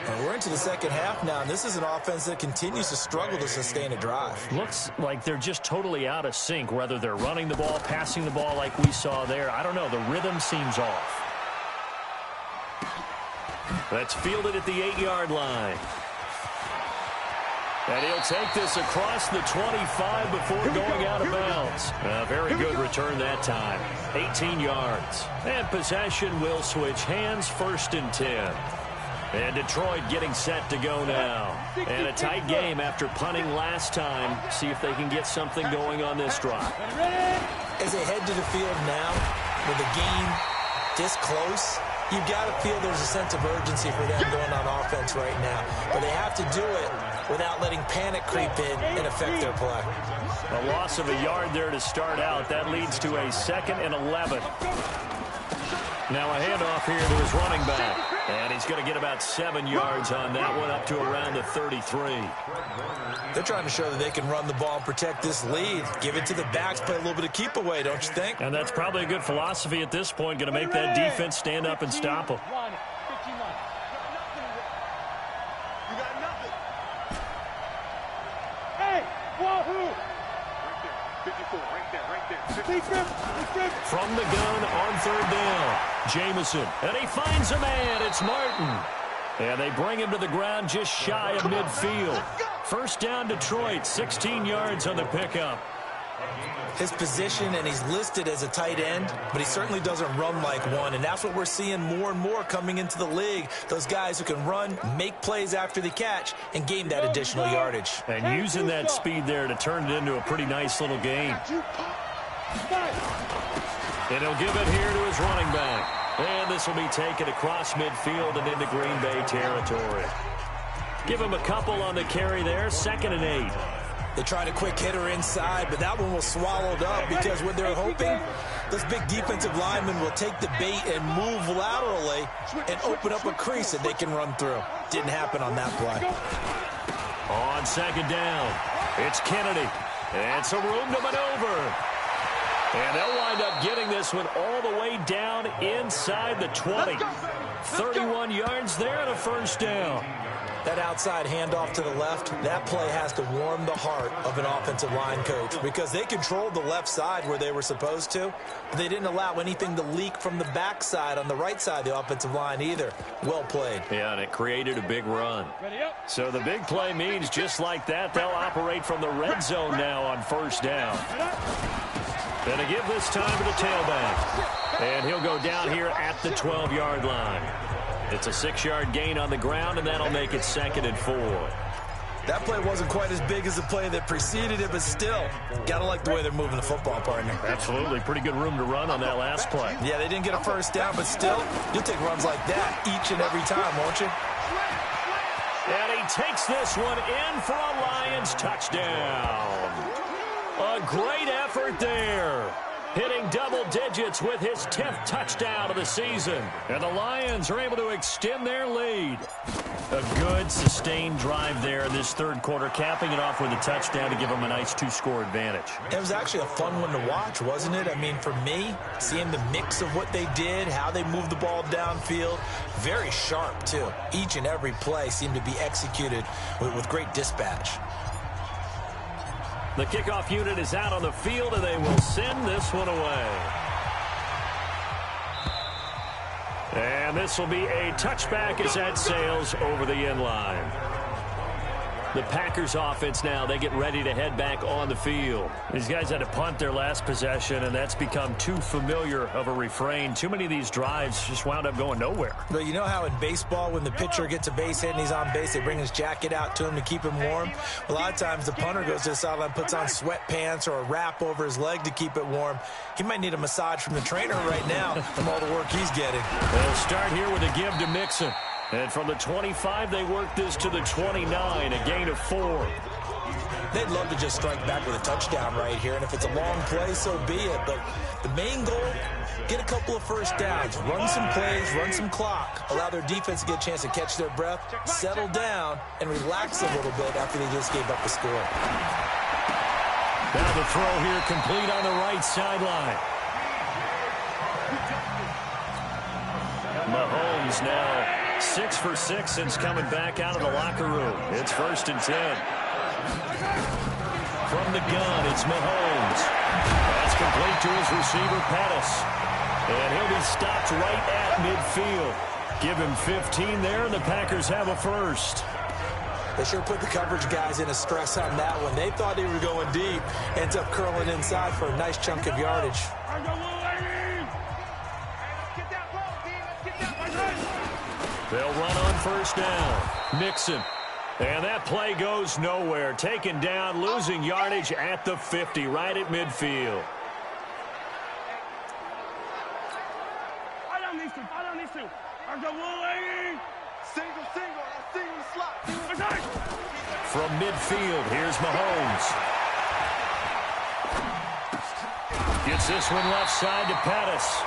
And we're into the second half now, and this is an offense that continues to struggle to sustain a drive. Looks like they're just totally out of sync, whether they're running the ball, passing the ball like we saw there. I don't know. The rhythm seems off. That's fielded at the 8-yard line. And he'll take this across the 25 before going out of bounds. A very good return that time. 18 yards. And possession will switch hands, 1st and 10. And Detroit getting set to go now. And a tight game after punting last time. See if they can get something going on this drive. As they head to the field now, with the game this close, you've got to feel there's a sense of urgency for them going on offense right now. But they have to do it without letting panic creep in and affect their play. A loss of a yard there to start out. That leads to a 2nd and 11. Now a handoff here to his running back. And he's going to get about 7 yards on that one, up to around the 33. They're trying to show that they can run the ball and protect this lead. Give it to the backs, play a little bit of keep away, don't you think? And that's probably a good philosophy at this point, going to make that defense stand up and stop them. From the gun on 3rd down, Jameson, and he finds a man. It's Martin. And they bring him to the ground just shy of midfield. 1st down, Detroit, 16 yards on the pickup. His position, and he's listed as a tight end, but he certainly doesn't run like one, and that's what we're seeing more and more coming into the league. Those guys who can run, make plays after the catch, and gain that additional yardage. And using that speed there to turn it into a pretty nice little game. And he'll give it here to his running back. And this will be taken across midfield and into Green Bay territory. Give him a couple on the carry there, 2nd and 8. They tried a quick hitter inside, but that one was swallowed up because what they're hoping, this big defensive lineman will take the bait and move laterally and open up a crease that they can run through. Didn't happen on that play. On 2nd down, it's Kennedy. And some room to maneuver. And they'll wind up getting this one all the way down inside the 20. 31 yards there and a 1st down. That outside handoff to the left, that play has to warm the heart of an offensive line coach because they controlled the left side where they were supposed to, but they didn't allow anything to leak from the backside on the right side of the offensive line either. Well played. Yeah, and it created a big run. So the big play means just like that, they'll operate from the red zone now on 1st down. And to give this time to the tailback. And he'll go down here at the 12-yard line. It's a 6-yard gain on the ground, and that'll make it 2nd and 4. That play wasn't quite as big as the play that preceded it, but still, got to like the way they're moving the football, partner. Absolutely. Pretty good room to run on that last play. Yeah, they didn't get a 1st down, but still, you'll take runs like that each and every time, won't you? And he takes this one in for a Lions touchdown. A great effort there. Hitting double digits with his 10th touchdown of the season. And the Lions are able to extend their lead. A good, sustained drive there in this 3rd quarter, capping it off with a touchdown to give them a nice 2-score advantage. It was actually a fun one to watch, wasn't it? I mean, for me, seeing the mix of what they did, how they moved the ball downfield, very sharp, too. Each and every play seemed to be executed with great dispatch. The kickoff unit is out on the field, and they will send this one away. And this will be a touchback as that sails over the end line. The Packers offense now, they get ready to head back on the field. These guys had to punt their last possession, and that's become too familiar of a refrain. Too many of these drives just wound up going nowhere. But you know how in baseball, when the pitcher gets a base hit and he's on base, they bring his jacket out to him to keep him warm? A lot of times the punter goes to the sideline, puts on sweatpants or a wrap over his leg to keep it warm. He might need a massage from the trainer right now from all the work he's getting. They'll start here with a give to Mixon. And from the 25, they work this to the 29, a gain of 4. They'd love to just strike back with a touchdown right here, and if it's a long play, so be it. But the main goal, get a couple of 1st downs, run some plays, run some clock, allow their defense to get a chance to catch their breath, settle down, and relax a little bit after they just gave up a score. Now the throw here complete on the right sideline. Mahomes now 6 for 6 since coming back out of the locker room. It's 1st and 10. From the gun, it's Mahomes. That's complete to his receiver, Pettis. And he'll be stopped right at midfield. Give him 15 there, and the Packers have a first. They sure put the coverage guys in a stress on that one. They thought they were going deep. Ends up curling inside for a nice chunk of yardage. They'll run on 1st down. Mixon. And that play goes nowhere. Taken down, losing yardage at the 50, right at midfield. From midfield, here's Mahomes. Gets this one left side to Pettis.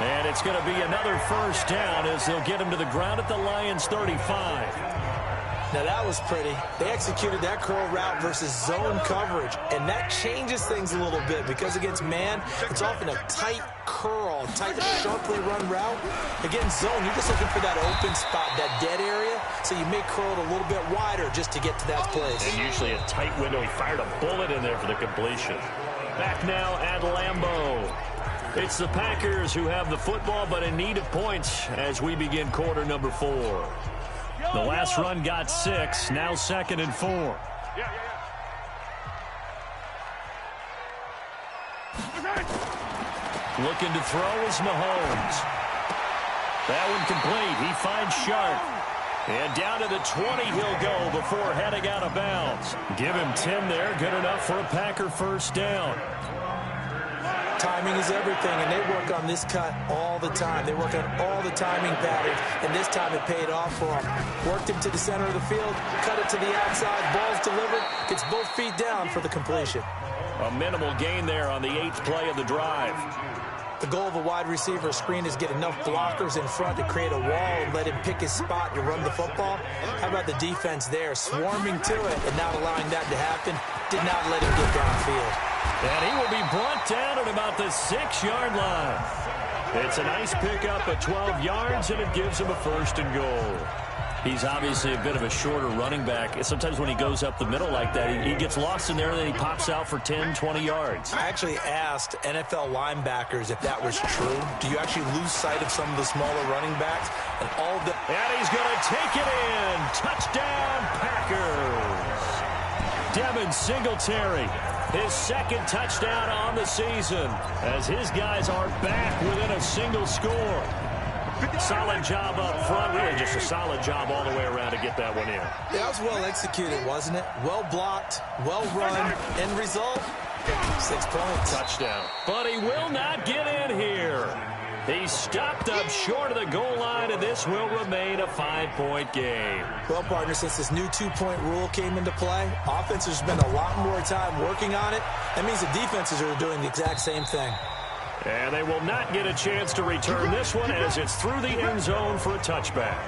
And it's going to be another 1st down as they'll get him to the ground at the Lions' 35. Now, that was pretty. They executed that curl route versus zone coverage, and that changes things a little bit because against man, it's often a tight curl, tight, sharply run route. Against zone, you're just looking for that open spot, that dead area, so you may curl it a little bit wider just to get to that place. And usually a tight window. He fired a bullet in there for the completion. Back now at Lambeau. It's the Packers who have the football, but in need of points as we begin quarter number 4. The last run got 6, now 2nd and 4. Looking to throw is Mahomes. That one complete. He finds Sharp. And down to the 20 he'll go before heading out of bounds. Give him 10 there. Good enough for a Packer 1st down. Timing is everything, and they work on this cut all the time. They work on all the timing patterns, and this time it paid off for them. Worked him to the center of the field, cut it to the outside, ball's delivered, gets both feet down for the completion. A minimal gain there on the 8th play of the drive. The goal of a wide receiver screen is get enough blockers in front to create a wall and let him pick his spot to run the football. How about the defense there, swarming to it and not allowing that to happen? Did not let him get downfield. And he will be brought down at about the 6-yard line. It's a nice pickup at 12 yards, and it gives him a 1st and goal. He's obviously a bit of a shorter running back. Sometimes when he goes up the middle like that, he gets lost in there, and then he pops out for 10, 20 yards. I actually asked NFL linebackers if that was true. Do you actually lose sight of some of the smaller running backs? And he's going to take it in. Touchdown, Packers. Devin Singletary, his 2nd touchdown on the season, as his guys are back within a single score. Solid job up front, really just a solid job all the way around to get that one in. That was well executed, wasn't it? Well blocked, well run, end result, 6 points. Touchdown. But he will not get in here. He stopped up short of the goal line, and this will remain a 5-point game. Well, partner, since this new 2-point rule came into play, offenses spend a lot more time working on it. That means the defenses are doing the exact same thing. And they will not get a chance to return this one as it's through the end zone for a touchback.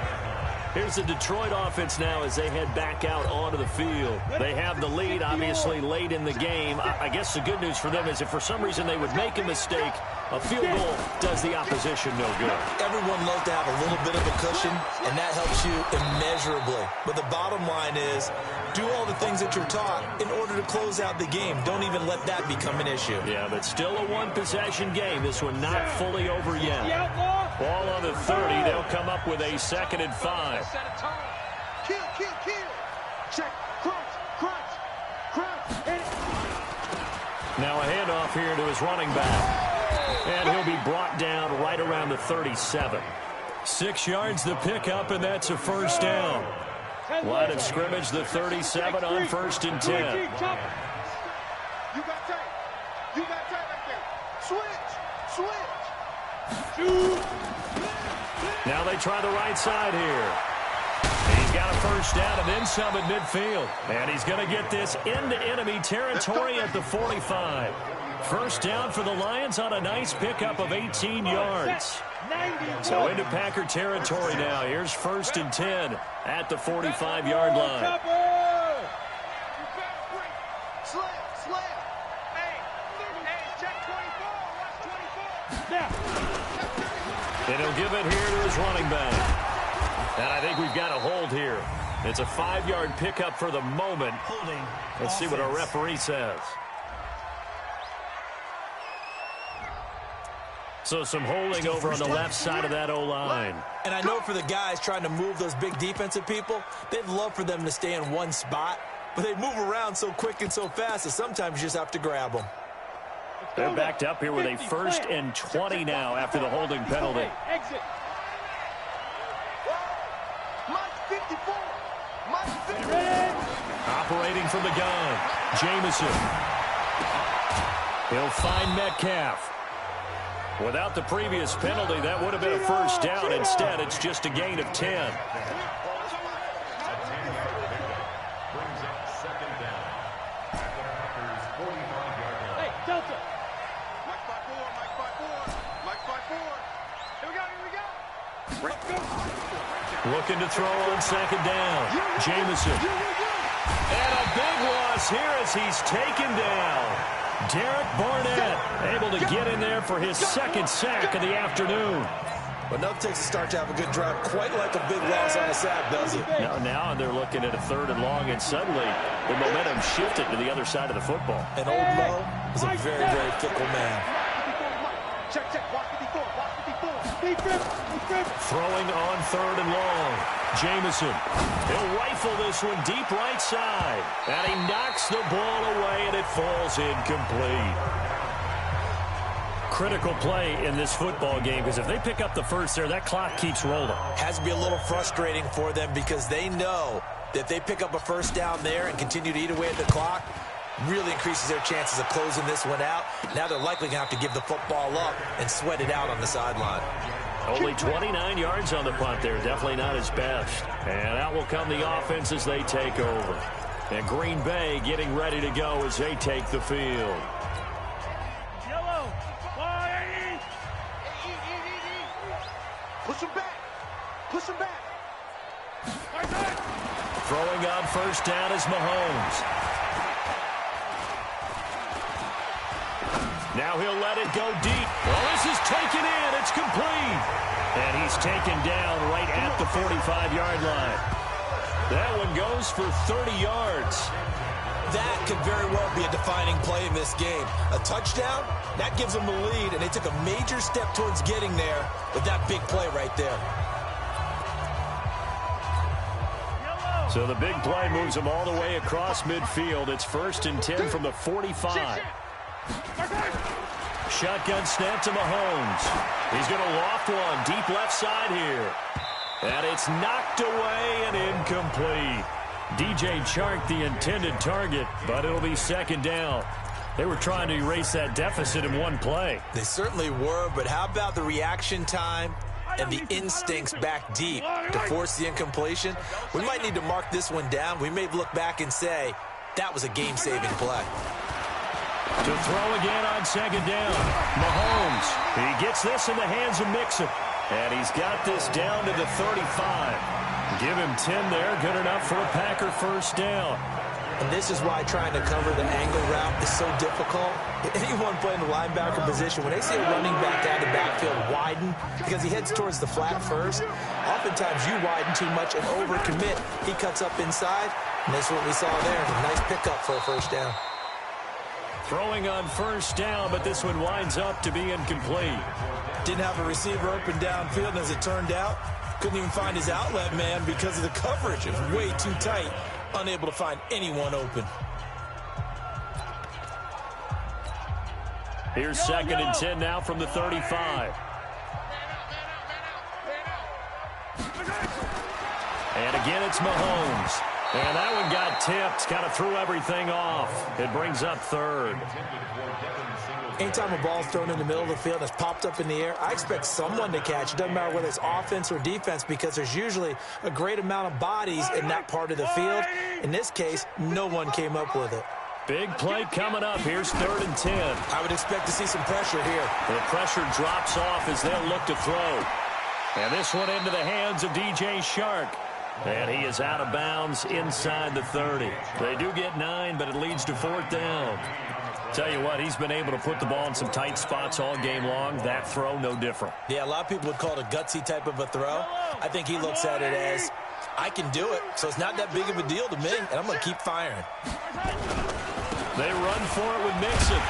Here's the Detroit offense now as they head back out onto the field. They have the lead, obviously, late in the game. I guess the good news for them is if for some reason they would make a mistake, a field goal does the opposition no good. Everyone loves to have a little bit of a cushion, and that helps you immeasurably. But the bottom line is, do all the things that you're taught in order to close out the game. Don't even let that become an issue. Yeah, but still a one-possession game. This one not fully over yet. Ball on the 30. They'll come up with a 2nd and 5. Kill. Check. Crunch. Now a handoff here to his running back. And he'll be brought down right around the 37. 6 yards the pickup, and that's a 1st down. Line of scrimmage, the 37 on 1st and 10. You got tight right there. Switch. Now they try the right side here. He's got a 1st down and then some at midfield. And he's going to get this into enemy territory at the 45. 1st down for the Lions on a nice pickup of 18 yards. So into Packer territory now. Here's 1st and 10 at the 45-yard line. Slam. Hey, check 24. Watch 24. And he'll give it here to his running back. And I think we've got a hold here. It's a 5-yard pickup for the moment. Let's see what our referee says. So some holding over on the left side of that O-line. And I know for the guys trying to move those big defensive people, they'd love for them to stay in one spot. But they move around so quick and so fast that sometimes you just have to grab them. They're backed up here with a 1st and 20 now after the holding penalty. Exit. Operating from the gun, Jamison. He'll find Metcalf. Without the previous penalty, that would have been a 1st down. Instead, it's just a gain of 10. Hey, Delta. Mike 5-4. Mike 5-4. Here we go. Looking to throw on 2nd down. Jamison. And a big loss here as he's taken down. Derek Barnett able to get in there for his 2nd sack of the afternoon. But nothing takes a start to have a good drive quite like a big loss on a sack, does it? Now they're looking at a 3rd and long, and suddenly the momentum shifted to the other side of the football. And old Mo is a very, very fickle man. Check. Watch 54. Throwing on 3rd and long. Jamison. He'll rifle this one deep right side. And he knocks the ball away, and it falls incomplete. Critical play in this football game, because if they pick up the 1st there, that clock keeps rolling. Has to be a little frustrating for them because they know that if they pick up a 1st down there and continue to eat away at the clock, really increases their chances of closing this one out. Now they're likely going to have to give the football up and sweat it out on the sideline. Only 29 yards on the punt there. Definitely not his best. And out will come the offense as they take over. And Green Bay getting ready to go as they take the field. Yellow. Push him back. Throwing on 1st down is Mahomes. Now he'll let it go deep. Well, this is taken in. It's complete. And he's taken down right at the 45-yard line. That one goes for 30 yards. That could very well be a defining play in this game. A touchdown, that gives them the lead, and they took a major step towards getting there with that big play right there. So the big play moves them all the way across midfield. It's 1st and 10 from the 45. Shotgun snap to Mahomes. He's going to loft one deep left side here. And it's knocked away and incomplete. DJ Chark the intended target, but it'll be 2nd down. They were trying to erase that deficit in one play. They certainly were, but how about the reaction time and the instincts back deep to force the incompletion? We might need to mark this one down. We may look back and say that was a game-saving play. To throw again on 2nd down. Mahomes. He gets this in the hands of Mixon. And he's got this down to the 35. Give him 10 there. Good enough for a Packer 1st down. And this is why trying to cover the angle route is so difficult. Anyone playing the linebacker position, when they see a running back out of the backfield widen because he heads towards the flat first, oftentimes you widen too much and overcommit. He cuts up inside, and that's what we saw there. A nice pickup for a 1st down. Throwing on 1st down, but this one winds up to be incomplete. Didn't have a receiver open downfield, and as it turned out, couldn't even find his outlet man because of the coverage. It was way too tight, unable to find anyone open. Here's 2nd and 10 now from the 35. And again, it's Mahomes. And that one got tipped, kind of threw everything off. It brings up 3rd. Anytime a ball's thrown in the middle of the field and it's popped up in the air, I expect someone to catch. It doesn't matter whether it's offense or defense because there's usually a great amount of bodies in that part of the field. In this case, no one came up with it. Big play coming up. Here's 3rd and 10. I would expect to see some pressure here. The pressure drops off as they'll look to throw. And this one into the hands of DJ Chark. And he is out of bounds inside the 30. They do get 9, but it leads to 4th down. Tell you what, he's been able to put the ball in some tight spots all game long. That throw, no different. Yeah, a lot of people would call it a gutsy type of a throw. I think he looks at it as, I can do it, so it's not that big of a deal to me, and I'm going to keep firing. They run for it with Mixon.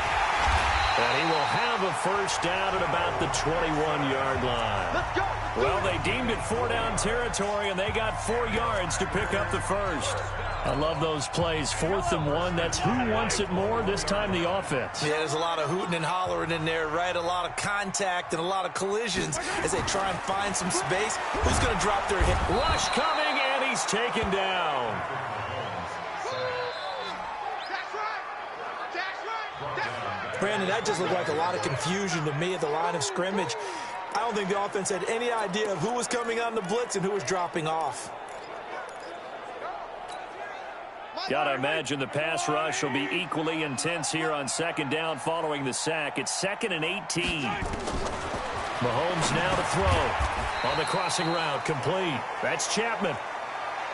And he will have a first down at about the 21-yard line. Let's go. Well, they deemed it 4-down territory, and they got 4 yards to pick up the first. I love those plays. 4th and 1. That's who wants it more, this time the offense. Yeah, there's a lot of hooting and hollering in there, right? A lot of contact and a lot of collisions as they try and find some space. Who's going to drop their hit? Rush coming, and he's taken down. Brandon, that just looked like a lot of confusion to me at the line of scrimmage. I don't think the offense had any idea of who was coming on the blitz and who was dropping off. Got to imagine the pass rush will be equally intense here on 2nd down following the sack. It's 2nd and 18. Mahomes now to throw on the crossing route, complete. That's Chapman.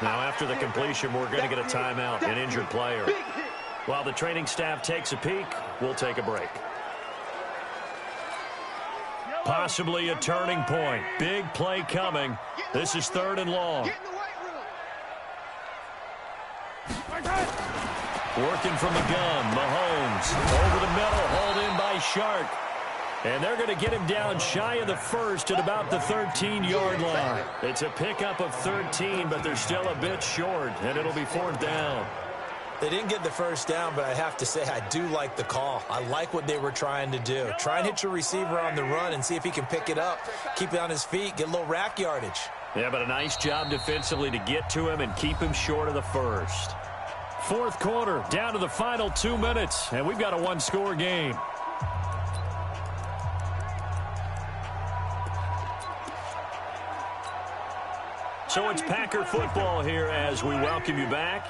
Now after the completion, we're going to get a timeout, an injured player. While the training staff takes a peek, we'll take a break. Possibly a turning point. Big play coming. This is 3rd and long. Working from the gun, Mahomes over the middle, hauled in by Shark. And they're going to get him down shy of the first at about the 13-yard line. It's a pickup of 13, but they're still a bit short, and it'll be 4th down. They didn't get the first down, but I have to say I do like the call. I like what they were trying to do. Try and hit your receiver on the run and see if he can pick it up, keep it on his feet, get a little rack yardage. Yeah, but a nice job defensively to get to him and keep him short of the first. 4th quarter, down to the final 2 minutes, and we've got a one-score game. So it's Packer football here as we welcome you back.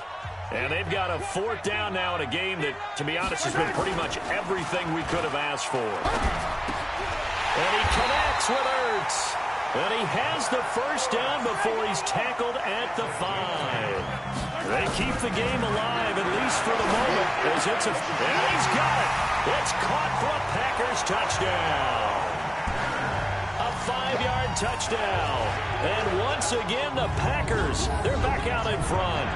And they've got a 4th down now in a game that, to be honest, has been pretty much everything we could have asked for. And he connects with Ertz. And he has the first down before he's tackled at the 5. They keep the game alive, at least for the moment, as it's a... And he's got it. It's caught for a Packers touchdown. A 5-yard touchdown. And once again, the Packers, they're back out in front.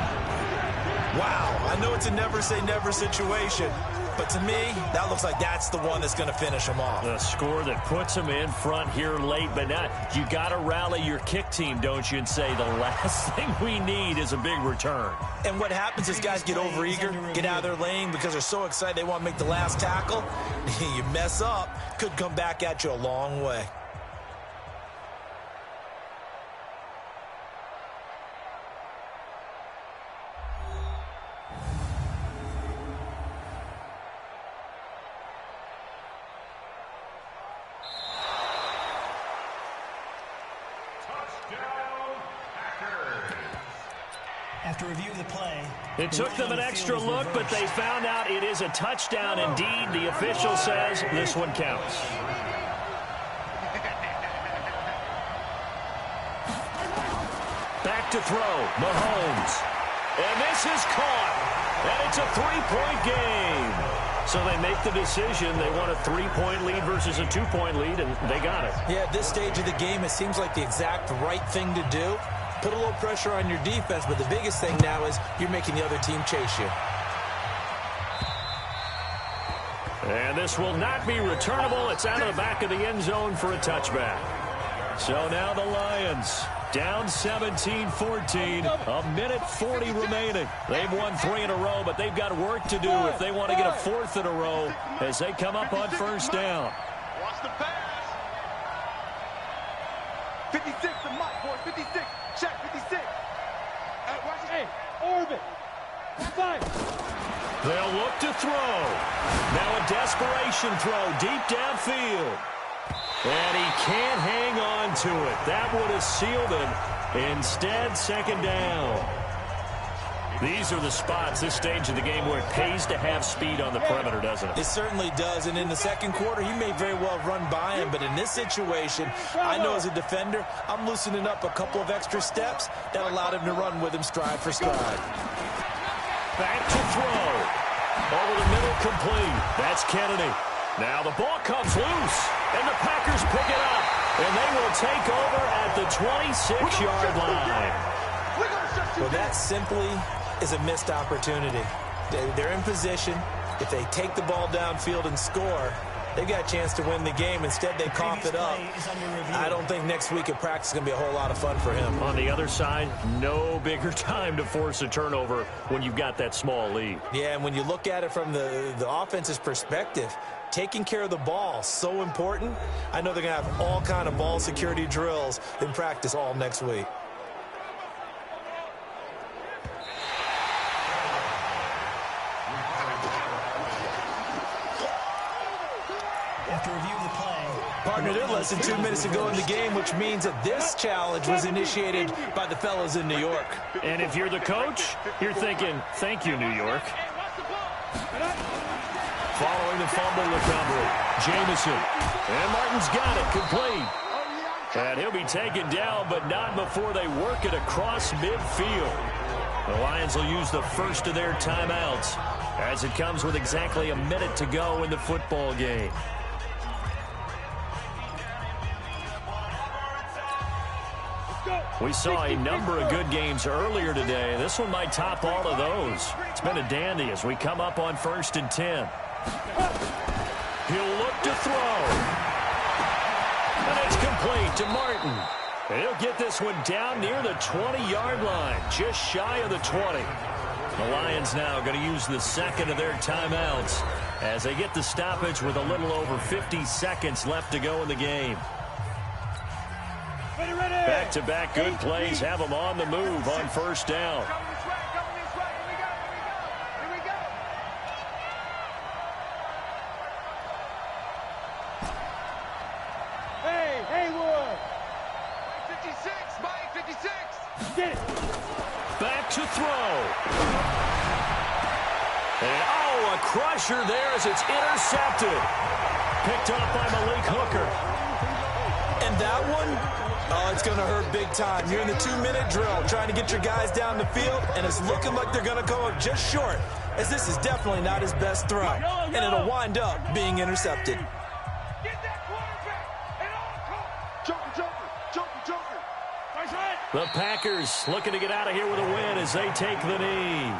Wow, I know it's a never-say-never situation, but to me, that looks like that's the one that's going to finish them off. The score that puts them in front here late, but now you got to rally your kick team, don't you, and say the last thing we need is a big return. And what happens is guys get overeager, get out of their lane because they're so excited they want to make the last tackle. You mess up, could come back at you a long way. After review of the play, it took them an extra look, but they found out it is a touchdown indeed. The official says this one counts. Back to throw, Mahomes. And this is caught. And it's a 3-point game. So they make the decision. They want a 3-point lead versus a 2-point lead, and they got it. Yeah, at this stage of the game, it seems like the exact right thing to do. Put a little pressure on your defense, but the biggest thing now is you're making the other team chase you. And this will not be returnable. It's out of the back of the end zone for a touchback. So now the Lions down 17-14, a minute 40 remaining. They've won 3 in a row, but they've got work to do if they want to get a 4th in a row as they come up on first down. Watch the pass. 56 to Mike, boys. 56. Check 56. Watch it. Hey, orbit. Fine. They'll look to throw. Now a desperation throw deep downfield. And he can't hang on to it. That would have sealed him. Instead, 2nd down. These are the spots, this stage of the game, where it pays to have speed on the perimeter, doesn't it? It certainly does, and in the 2nd quarter, he may very well run by him, but in this situation, I know as a defender, I'm loosening up a couple of extra steps that allowed him to run with him stride for stride. Back to throw. Over the middle, complete. That's Kennedy. Now the ball comes loose, and the Packers pick it up, and they will take over at the 26-yard line. Well, that simply is a missed opportunity. They're in position. If they take the ball downfield and score, they've got a chance to win the game. Instead, they cough it up. I don't think next week at practice is going to be a whole lot of fun for him. On the other side, no bigger time to force a turnover when you've got that small lead. Yeah, and when you look at it from the offense's perspective, taking care of the ball, so important. I know they're going to have all kind of ball security drills in practice all next week. After review of the play. Partner, they're less than 2 minutes to go in the game, which means that this challenge was initiated by the fellas in New York. And if you're the coach, you're thinking, thank you, New York. Following the fumble recovery, Jamison. And Martin's got it, complete. And he'll be taken down, but not before they work it across midfield. The Lions will use the first of their timeouts as it comes with exactly a minute to go in the football game. We saw a number of good games earlier today. This one might top all of those. It's been a dandy as we come up on 1st and 10. He'll look to throw. And it's complete to Martin. And he'll get this one down near the 20-yard line, just shy of the 20. The Lions now going to use the second of their timeouts as they get the stoppage with a little over 50 seconds left to go in the game. Back-to-back good plays have them on the move on 1st down. Hey, Haywood! 56, Mike, 56! Get it! Back to throw. And, oh, a crusher there as it's intercepted. Picked up by Malik Hooker. And that one... oh, it's going to hurt big time. You're in the 2-minute drill trying to get your guys down the field, and it's looking like they're going to come up just short, as this is definitely not his best throw, and it'll wind up being intercepted. Get that quarterback! And all Joker! Nice right! The Packers looking to get out of here with a win as they take the knee.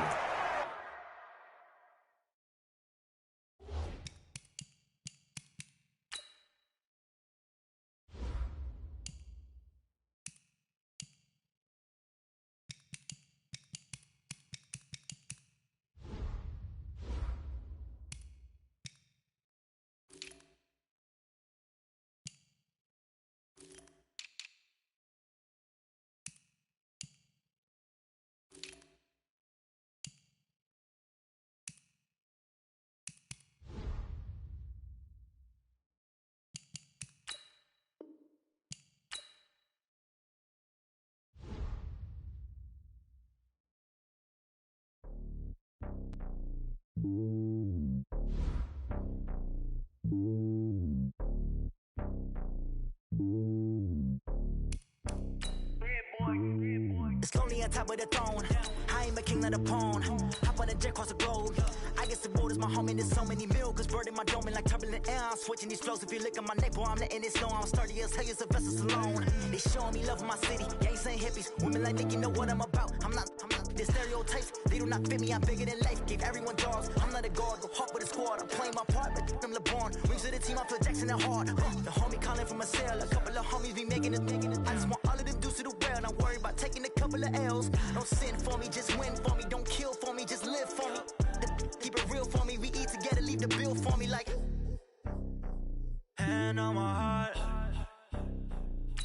It's lonely on top of the throne. I ain't a king of the pawn. Hop on a jet across the globe. I guess the road is my home and there's so many milk. Bird in my dome and like turbulent air. I'm switching these flows. If you look at my neck, boy, I'm letting it snow. I'm sturdy as hell, as a vessel alone. They showing me love in my city. Gangs and hippies. Women like Nick, you know what I'm about. I'm not the stereotypes. They do not fit me. I'm bigger than life. Gave everyone dogs. I'm not a guard. Go hard with a squad. I'm playing my part, but I'm LeBron. Rings to the team. I feel Jackson and hard. The homie calling from a cell. A couple of homies be making it. I just want all of them dudes to the well. Not worry about taking a couple of L's. Don't sin for me, just win for me. Don't kill for me, just live for me. Keep it real for me. We eat together, leave the bill for me like. Hand on my heart,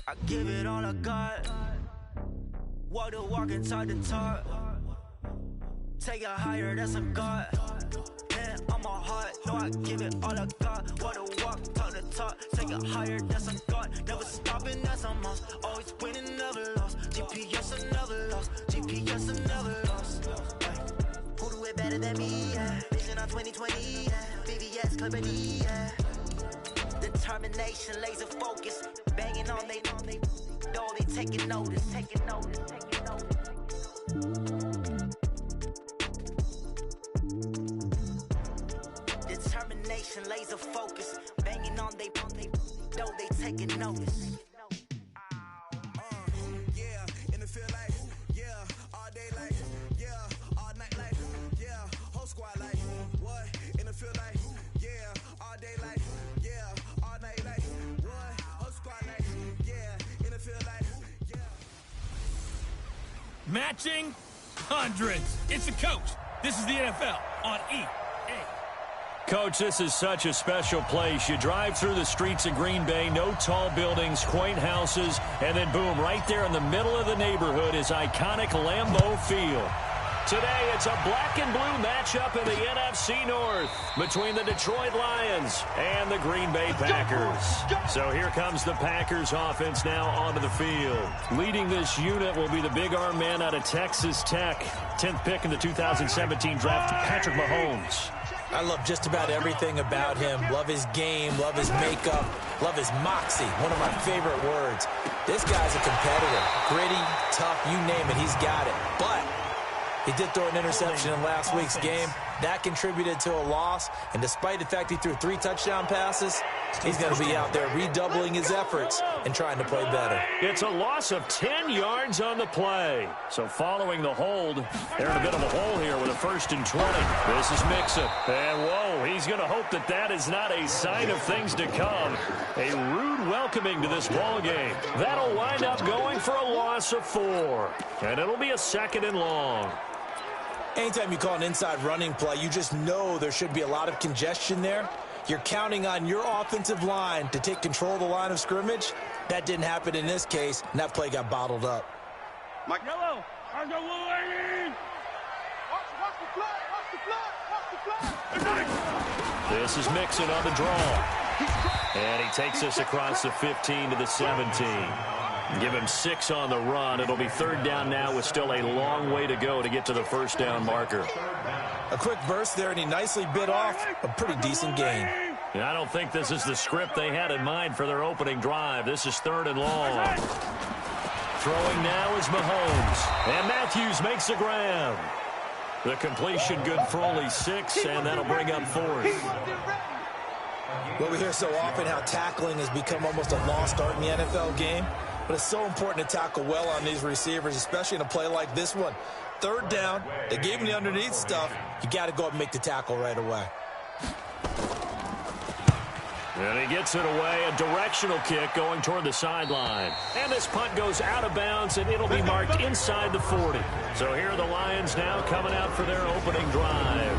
I give it all I got. Walk the walk and talk the talk. Take it higher, that's a God. Hand on my heart, no, I give it all I got. Walk the walk, talk the talk. Take it higher, that's a God. Never stopping, that's a must. Always winning, never lost. GPS, I never lost. GPS, I never lost. Who do it better than me? Yeah. Vision on 2020. Yeah. BVS, Clippity. Yeah. Determination, laser focus. Banging on they door, they taking notice. Taking notice, taking notice. laser focus. Banging on they though they taking notice. Yeah, and it feel like, yeah, all day like, yeah, all night like, yeah, whole squad like, what? And it feel like, yeah, all day like, yeah, all night like, what? Whole squad like, yeah, and it feel like, yeah. Matching hundreds. It's the coach. This is the NFL on EA. Coach, this is such a special place. You drive through the streets of Green Bay, no tall buildings, quaint houses, and then boom, right there in the middle of the neighborhood is iconic Lambeau Field. Today, it's a black and blue matchup in the NFC North between the Detroit Lions and the Green Bay Packers. So here comes the Packers offense now onto the field. Leading this unit will be the big arm man out of Texas Tech. 10th pick in the 2017 draft, Patrick Mahomes. I love just about everything about him. Love his game, love his makeup, love his moxie. One of my favorite words. This guy's a competitor. Gritty, tough, you name it, he's got it. But he did throw an interception in last week's game. That contributed to a loss. And despite the fact he threw 3 touchdown passes, he's going to be out there redoubling his efforts and trying to play better. It's a loss of 10 yards on the play. So following the hold, they're in a bit of a hole here with a 1st and 20. This is Mixon. And whoa, he's going to hope that that is not a sign of things to come. A rude welcoming to this ball game. That'll wind up going for a loss of 4. And it'll be a 2nd and long. Anytime you call an inside running play, you just know there should be a lot of congestion there. You're counting on your offensive line to take control of the line of scrimmage. That didn't happen in this case, and that play got bottled up. Mike. Yellow. Watch the flag. This is Mixon on the draw. And he takes us across the 15 to the 17. Give him 6 on the run. It'll be 3rd down now with still a long way to go to get to the 1st down marker. A quick burst there, and he nicely bit off a pretty decent gain. And I don't think this is the script they had in mind for their opening drive. This is 3rd and long. Throwing now is Mahomes. And Matthews makes the grab. The completion good for only 6, and that'll bring up 4th. Well, we hear so often how tackling has become almost a lost art in the NFL game. But it's so important to tackle well on these receivers, especially in a play like this one. 3rd down, they gave him the underneath stuff. You got to go up and make the tackle right away. And he gets it away, a directional kick going toward the sideline. And this punt goes out of bounds, and it'll be marked inside the 40. So here are the Lions now coming out for their opening drive.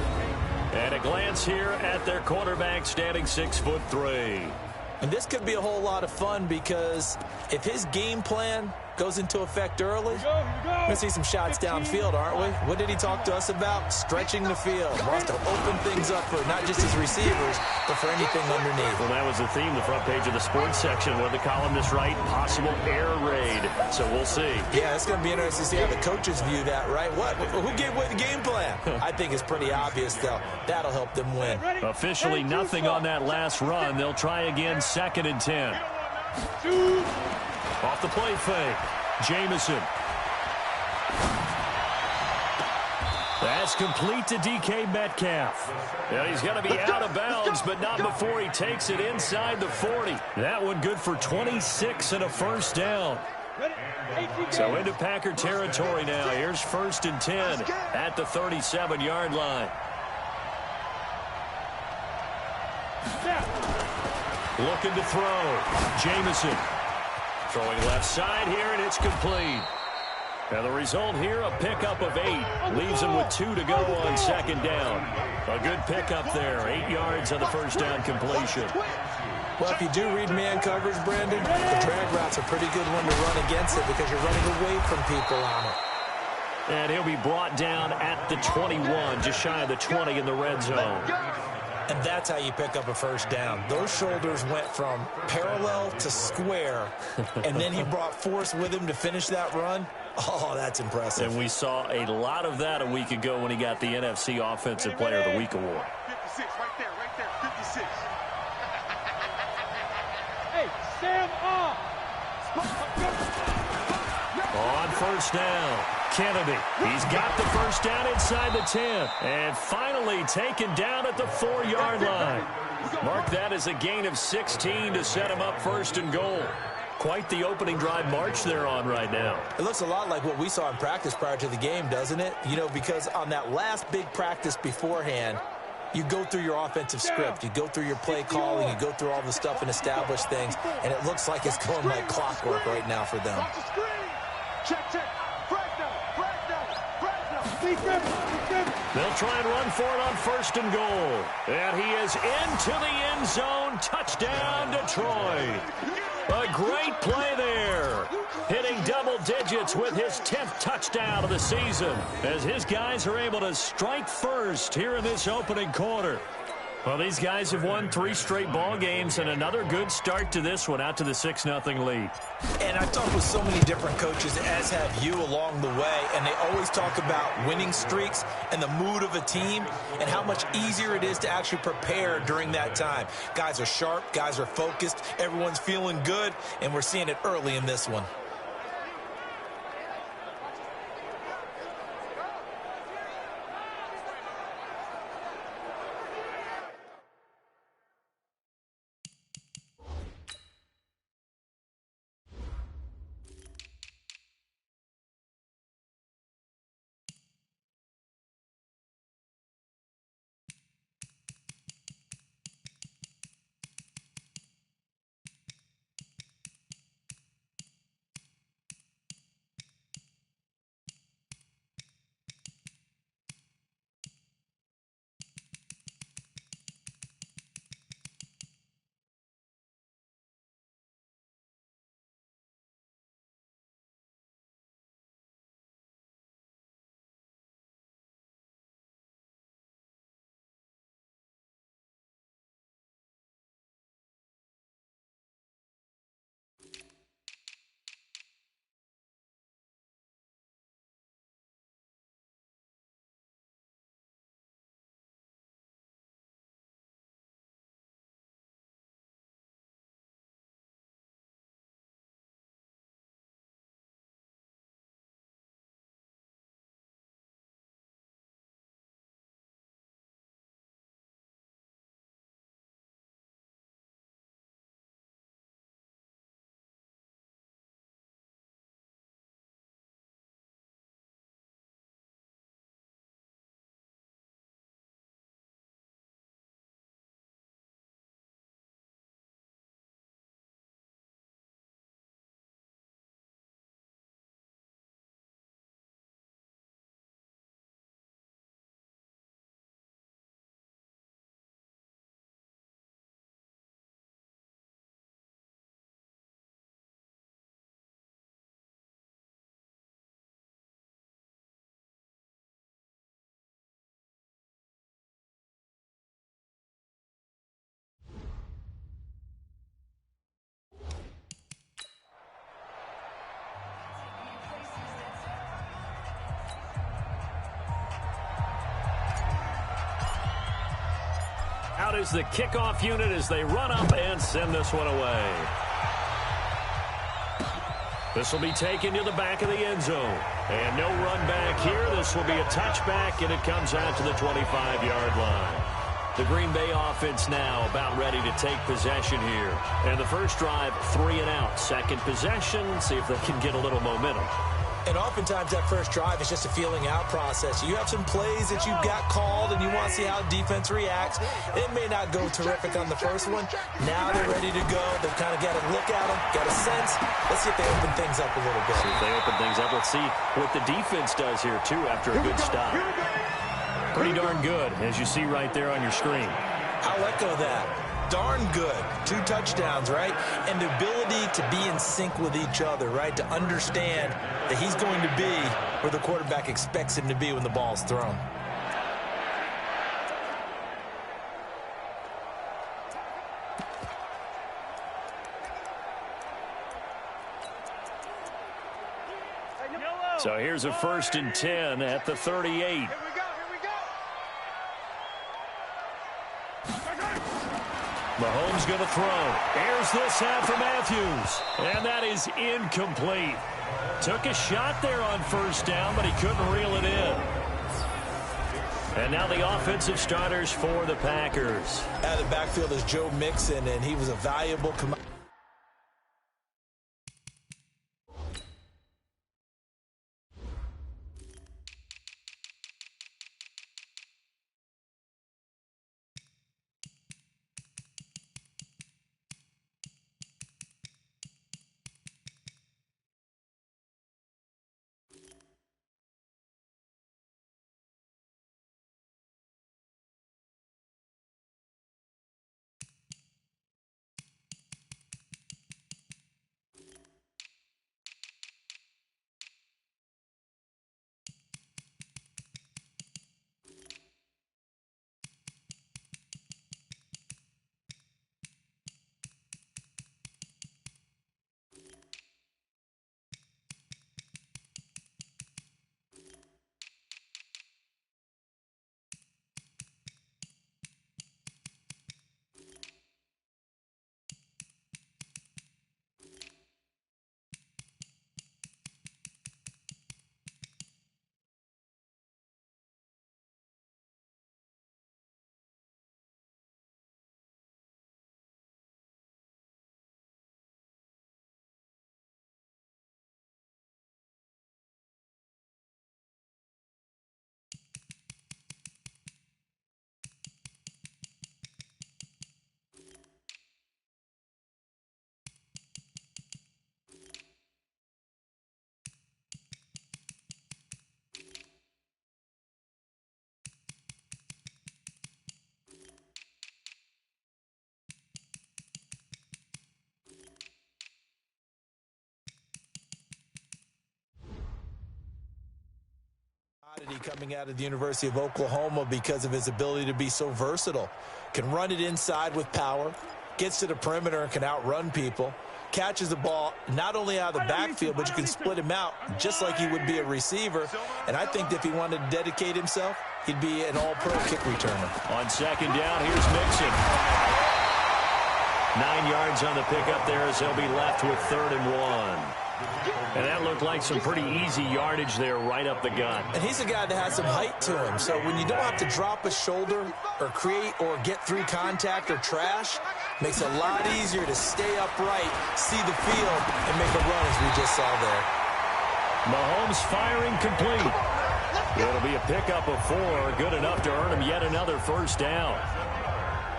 And a glance here at their quarterback standing 6'3". And this could be a whole lot of fun because if his game plan goes into effect early, we're going to see some shots downfield, aren't we? What did he talk to us about? Stretching the field. Wants to open things up for not just his receivers, but for anything underneath. Well, that was the theme, the front page of the sports section, where the columnists write possible air raid. So we'll see. Yeah, it's going to be interesting to see how the coaches view that, right? What? Who gave away the game plan? I think it's pretty obvious, though. That'll help them win. Officially nothing on that last run. They'll try again, 2nd and 10. Off the play fake, Jamison. That's complete to DK Metcalf. Yeah, he's going to be out of bounds, but not before he takes it inside the 40. That one good for 26 and a 1st down. So into Packer territory now. Here's 1st and 10 at the 37-yard line. Looking to throw. Jamison. Throwing left side here, and it's complete. And the result here, a pickup of 8. Leaves him with 2 to go on 2nd down. A good pickup there. 8 yards on the 1st down completion. Well, if you do read man coverage, Brandon, the drag route's a pretty good one to run against it because you're running away from people on it. And he'll be brought down at the 21, just shy of the 20 in the red zone. And that's how you pick up a 1st down. Those shoulders went from parallel to square, and then he brought force with him to finish that run. Oh, that's impressive. And we saw a lot of that a week ago when he got the NFC Offensive Player of the Week award. 56, right there, 56. Hey, stand up. On first down, Kennedy. He's got the first down inside the 10. And finally taken down at the 4-yard line. Mark that as a gain of 16 to set him up first and goal. Quite the opening drive march they're on right now. It looks a lot like what we saw in practice prior to the game, doesn't it? You know, because on that last big practice beforehand, you go through your offensive script. You go through your play calling. You go through all the stuff and establish things. And it looks like it's going like clockwork right now for them. Check. Fresno. They'll try and run for it on first and goal. And he is into the end zone. Touchdown, Detroit. A great play there. Hitting double digits with his 10th touchdown of the season as his guys are able to strike first here in this opening quarter. Well, these guys have won 3 straight ball games and another good start to this one out to the 6-0 lead. And I've talked with so many different coaches, as have you, along the way, and they always talk about winning streaks and the mood of a team and how much easier it is to actually prepare during that time. Guys are sharp, guys are focused, everyone's feeling good, and we're seeing it early in this one. Out is the kickoff unit as they run up and send this one away. This will be taken to the back of the end zone. And no run back here. This will be a touchback, and it comes out to the 25-yard line. The Green Bay offense now about ready to take possession here. And the first drive, 3 and out. Second possession, see if they can get a little momentum. And oftentimes that first drive is just a feeling out process. You have some plays that you've got called and you want to see how defense reacts. It may not go terrific on the first one. Now they're ready to go. They've kind of got a look at them, got a sense. Let's see if they open things up a little bit. See if they open things up. Let's see what the defense does here, too, after a good stop. Pretty darn good, as you see right there on your screen. I'll echo that. Darn good. 2 touchdowns, right? And the ability to be in sync with each other, right? To understand that he's going to be where the quarterback expects him to be when the ball's thrown. So here's a 1st and 10 at the 38. Mahomes going to throw. Here's this out for Matthews. And that is incomplete. Took a shot there on first down, but he couldn't reel it in. And now the offensive starters for the Packers. Out of the backfield is Joe Mixon, and he was a valuable commodity. Coming out of the University of Oklahoma because of his ability to be so versatile. Can run it inside with power, gets to the perimeter and can outrun people, catches the ball not only out of the backfield, but you can split him out just like he would be a receiver. And I think that if he wanted to dedicate himself, he'd be an all-pro kick returner. On second down, here's Mixon. 9 yards on the pickup there as he'll be left with 3rd and 1. And that looked like some pretty easy yardage there right up the gut. And he's a guy that has some height to him. So when you don't have to drop a shoulder or create or get through contact or trash, makes it a lot easier to stay upright, see the field, and make a run as we just saw there. Mahomes firing complete. It'll be a pickup of 4, good enough to earn him yet another first down.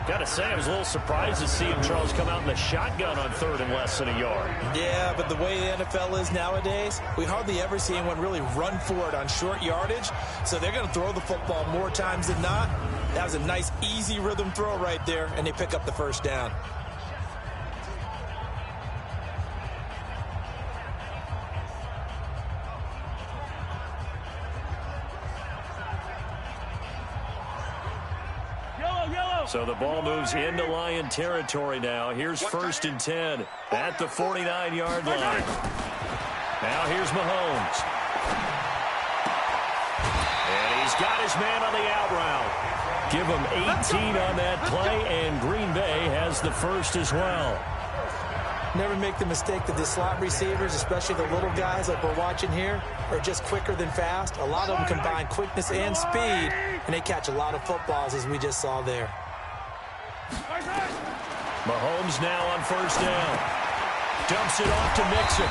Got to say, I was a little surprised to see him, Charles, come out in the shotgun on 3rd and less than a yard. Yeah, but the way the NFL is nowadays, we hardly ever see anyone really run for it on short yardage. So they're going to throw the football more times than not. That was a nice, easy rhythm throw right there, and they pick up the first down. So the ball moves into Lion territory now. Here's 1st and 10 at the 49-yard line. Now here's Mahomes. And he's got his man on the out route. Give him 18 on that play, and Green Bay has the first as well. Never make the mistake that the slot receivers, especially the little guys like we're watching here, are just quicker than fast. A lot of them combine quickness and speed, and they catch a lot of footballs, as we just saw there. Mahomes now on first down. Dumps it off to Mixon.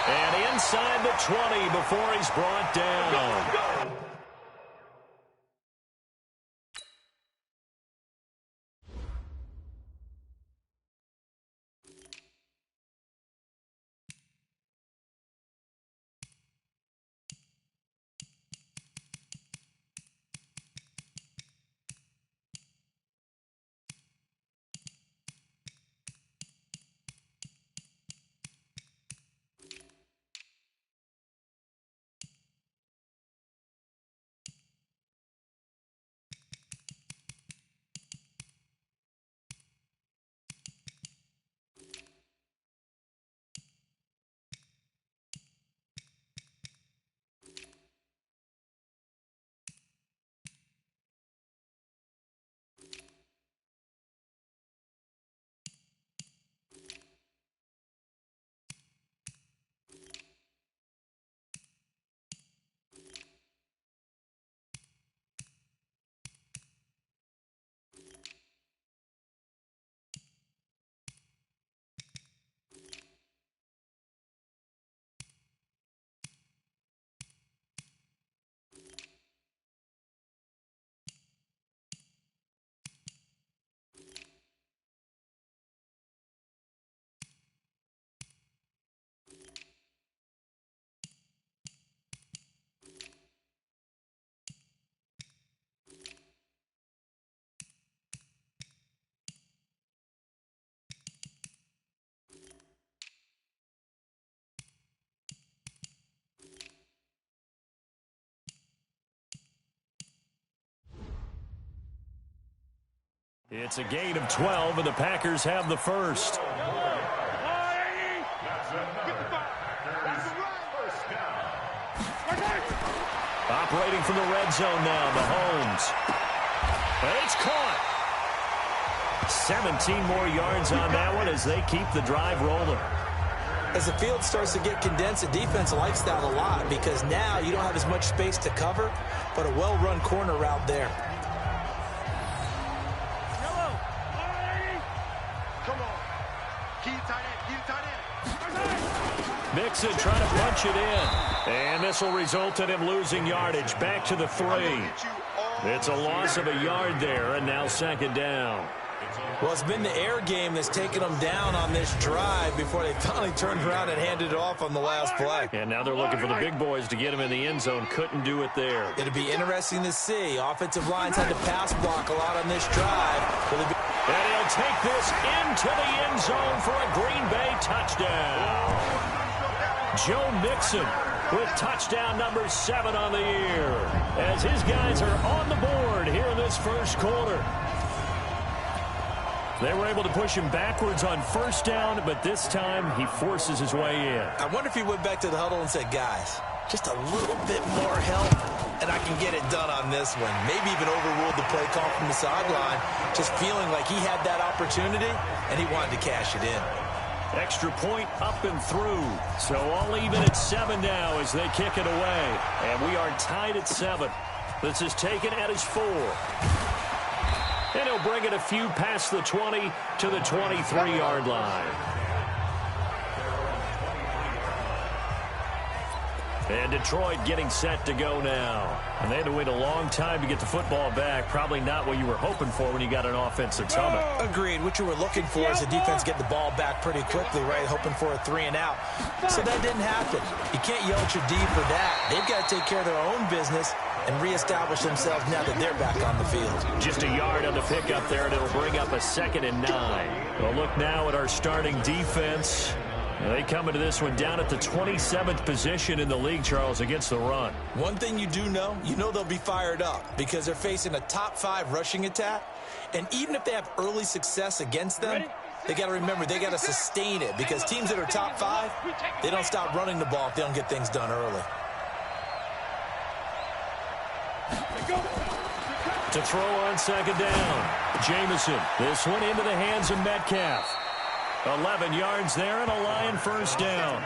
And inside the 20 before he's brought down. It's a gain of 12, and the Packers have the first. Operating from the red zone now, Mahomes. And it's caught. 17 more yards on that one as they keep the drive rolling. As the field starts to get condensed, the defense likes that a lot because now you don't have as much space to cover, but a well-run corner route there. Mixon trying to punch it in. And this will result in him losing yardage. Back to the 3. It's a loss of a yard there, and now second down. Well, it's been the air game that's taken them down on this drive before they finally turned around and handed it off on the last play. And now they're looking for the big boys to get him in the end zone. Couldn't do it there. It'll be interesting to see. Offensive lines had to pass block a lot on this drive. And he'll take this into the end zone for a Green Bay touchdown. Joe Mixon with touchdown number 7 on the year as his guys are on the board here in this first quarter. They were able to push him backwards on first down, but this time he forces his way in. I wonder if he went back to the huddle and said, guys, just a little bit more help, and I can get it done on this one. Maybe even overruled the play call from the sideline, just feeling like he had that opportunity, and he wanted to cash it in. Extra point up and through. So all even at 7 now as they kick it away. And we are tied at 7. This is taken at his 4. And he'll bring it a few past the 20 to the 23-yard line. And Detroit getting set to go now. And they had to wait a long time to get the football back. Probably not what you were hoping for when you got an offense that's humming. Agreed. What you were looking for is the defense get the ball back pretty quickly, right? Hoping for a 3 and out. So that didn't happen. You can't yell at your D for that. They've got to take care of their own business and reestablish themselves now that they're back on the field. Just a yard on the pickup there, and it'll bring up a 2nd and 9. We'll look now at our starting defense. They come into this one down at the 27th position in the league, Charles, against the run. One thing you do know, they'll be fired up because they're facing a top 5 rushing attack. And even if they have early success against them, they got to remember they got to sustain it because teams that are top 5, they don't stop running the ball if they don't get things done early. To throw on 2nd down, Jamison. This one into the hands of Metcalf. 11 yards there and a Lion first down.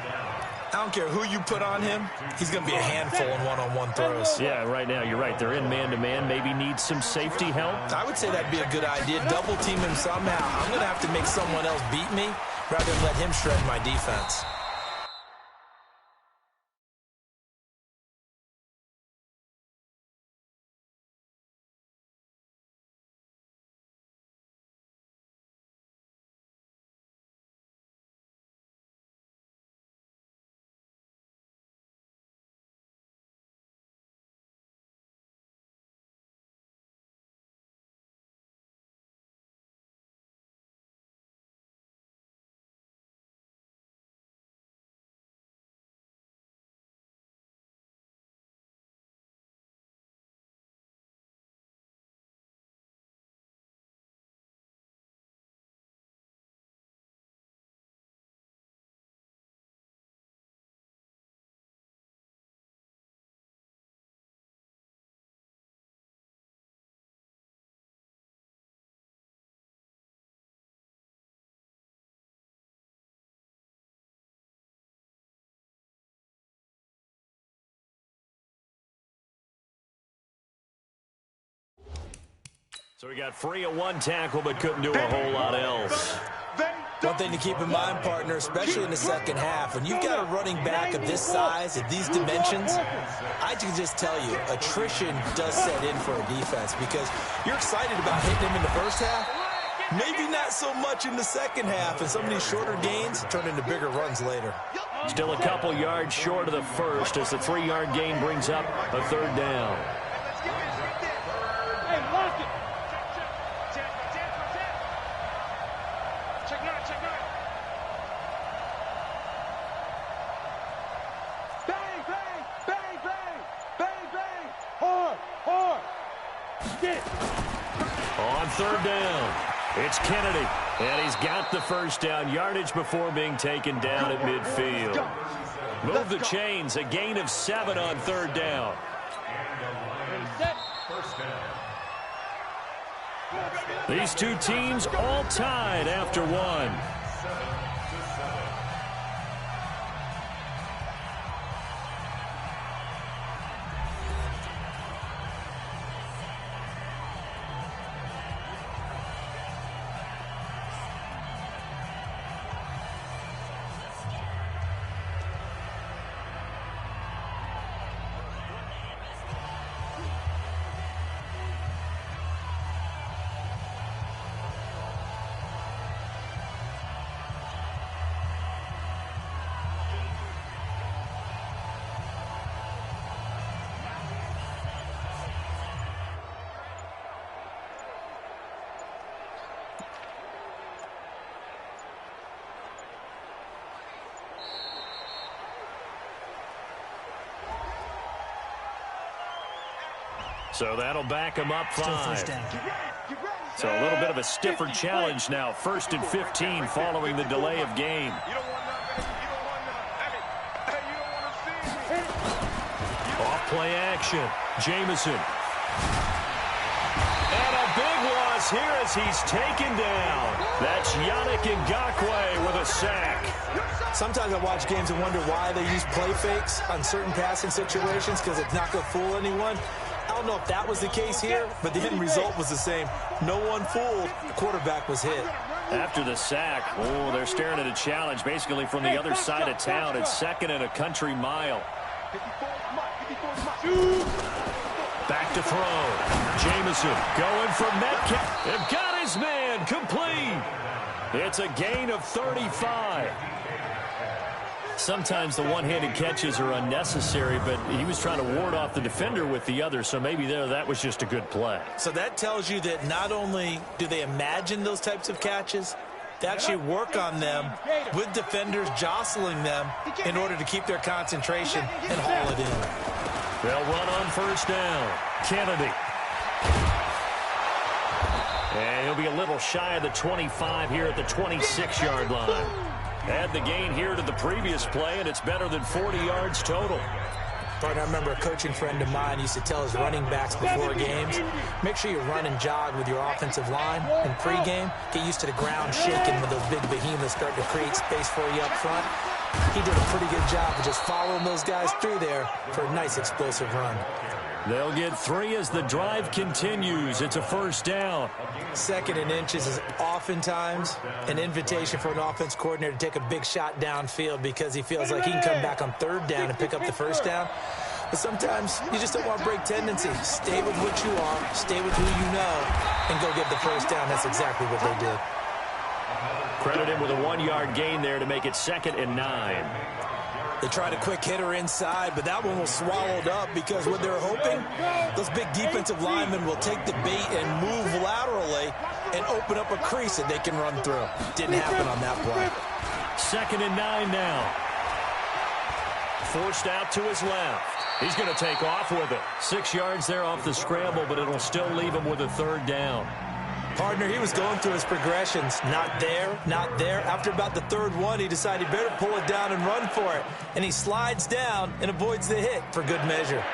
I don't care who you put on him. He's going to be a handful in one-on-one throws. Yeah, right now, you're right. They're in man-to-man. Maybe need some safety help. I would say that'd be a good idea. Double team him somehow. I'm going to have to make someone else beat me rather than let him shred my defense. So he got free of one tackle but couldn't do a whole lot else. One thing to keep in mind, partner, especially in the second half, when you've got a running back of this size, of these dimensions, I can just tell you, attrition does set in for a defense because you're excited about hitting him in the first half, maybe not so much in the second half, and some of these shorter gains turn into bigger runs later. Still a couple yards short of the first as the 3-yard gain brings up a 3rd down. On third down, it's Kennedy. And he's got the first down yardage before being taken down at midfield. Move the chains, a gain of 7 on third down. These two teams all tied after one. So that'll back him up 5. So a little bit of a stiffer challenge now. 1st and 15 following the delay of game. Off play action. Jamison. And a big loss here as he's taken down. That's Yannick Ngakoue with a sack. Sometimes I watch games and wonder why they use play fakes on certain passing situations because it's not going to fool anyone. I don't know if that was the case here, but the end result was the same. No one fooled. The quarterback was hit. After the sack, they're staring at a challenge basically from the other side of town. It's 2nd and a country mile. Back to throw. Jamison going for Metcalf. They've got his man complete. It's a gain of 35. Sometimes the one-handed catches are unnecessary, but he was trying to ward off the defender with the other, so maybe that was just a good play. So that tells you that not only do they imagine those types of catches, they actually work on them with defenders jostling them in order to keep their concentration and haul it in. They'll run on first down. Kennedy. And he'll be a little shy of the 25 here at the 26-yard line. Add the gain here to the previous play, and it's better than 40 yards total. Partner, I remember a coaching friend of mine used to tell his running backs before games, make sure you run and jog with your offensive line in pregame. Get used to the ground shaking when those big behemoths start to create space for you up front. He did a pretty good job of just following those guys through there for a nice explosive run. They'll get 3 as the drive continues. It's a first down. 2nd and inches is oftentimes an invitation for an offense coordinator to take a big shot downfield because he feels like he can come back on 3rd down and pick up the first down. But sometimes you just don't want to break tendency. Stay with what you are, stay with who you know, and go get the first down. That's exactly what they did. Credit him with a 1-yard gain there to make it 2nd and 9. They tried a quick hitter inside, but that one was swallowed up because what they're hoping, those big defensive linemen will take the bait and move laterally and open up a crease that they can run through. Didn't happen on that play. 2nd and 9 now. Forced out to his left. He's going to take off with it. 6 yards there off the scramble, but it'll still leave him with a 3rd down. Partner, he was going through his progressions. Not there, not there. After about the 3rd one, he decided he better pull it down and run for it. And he slides down and avoids the hit for good measure.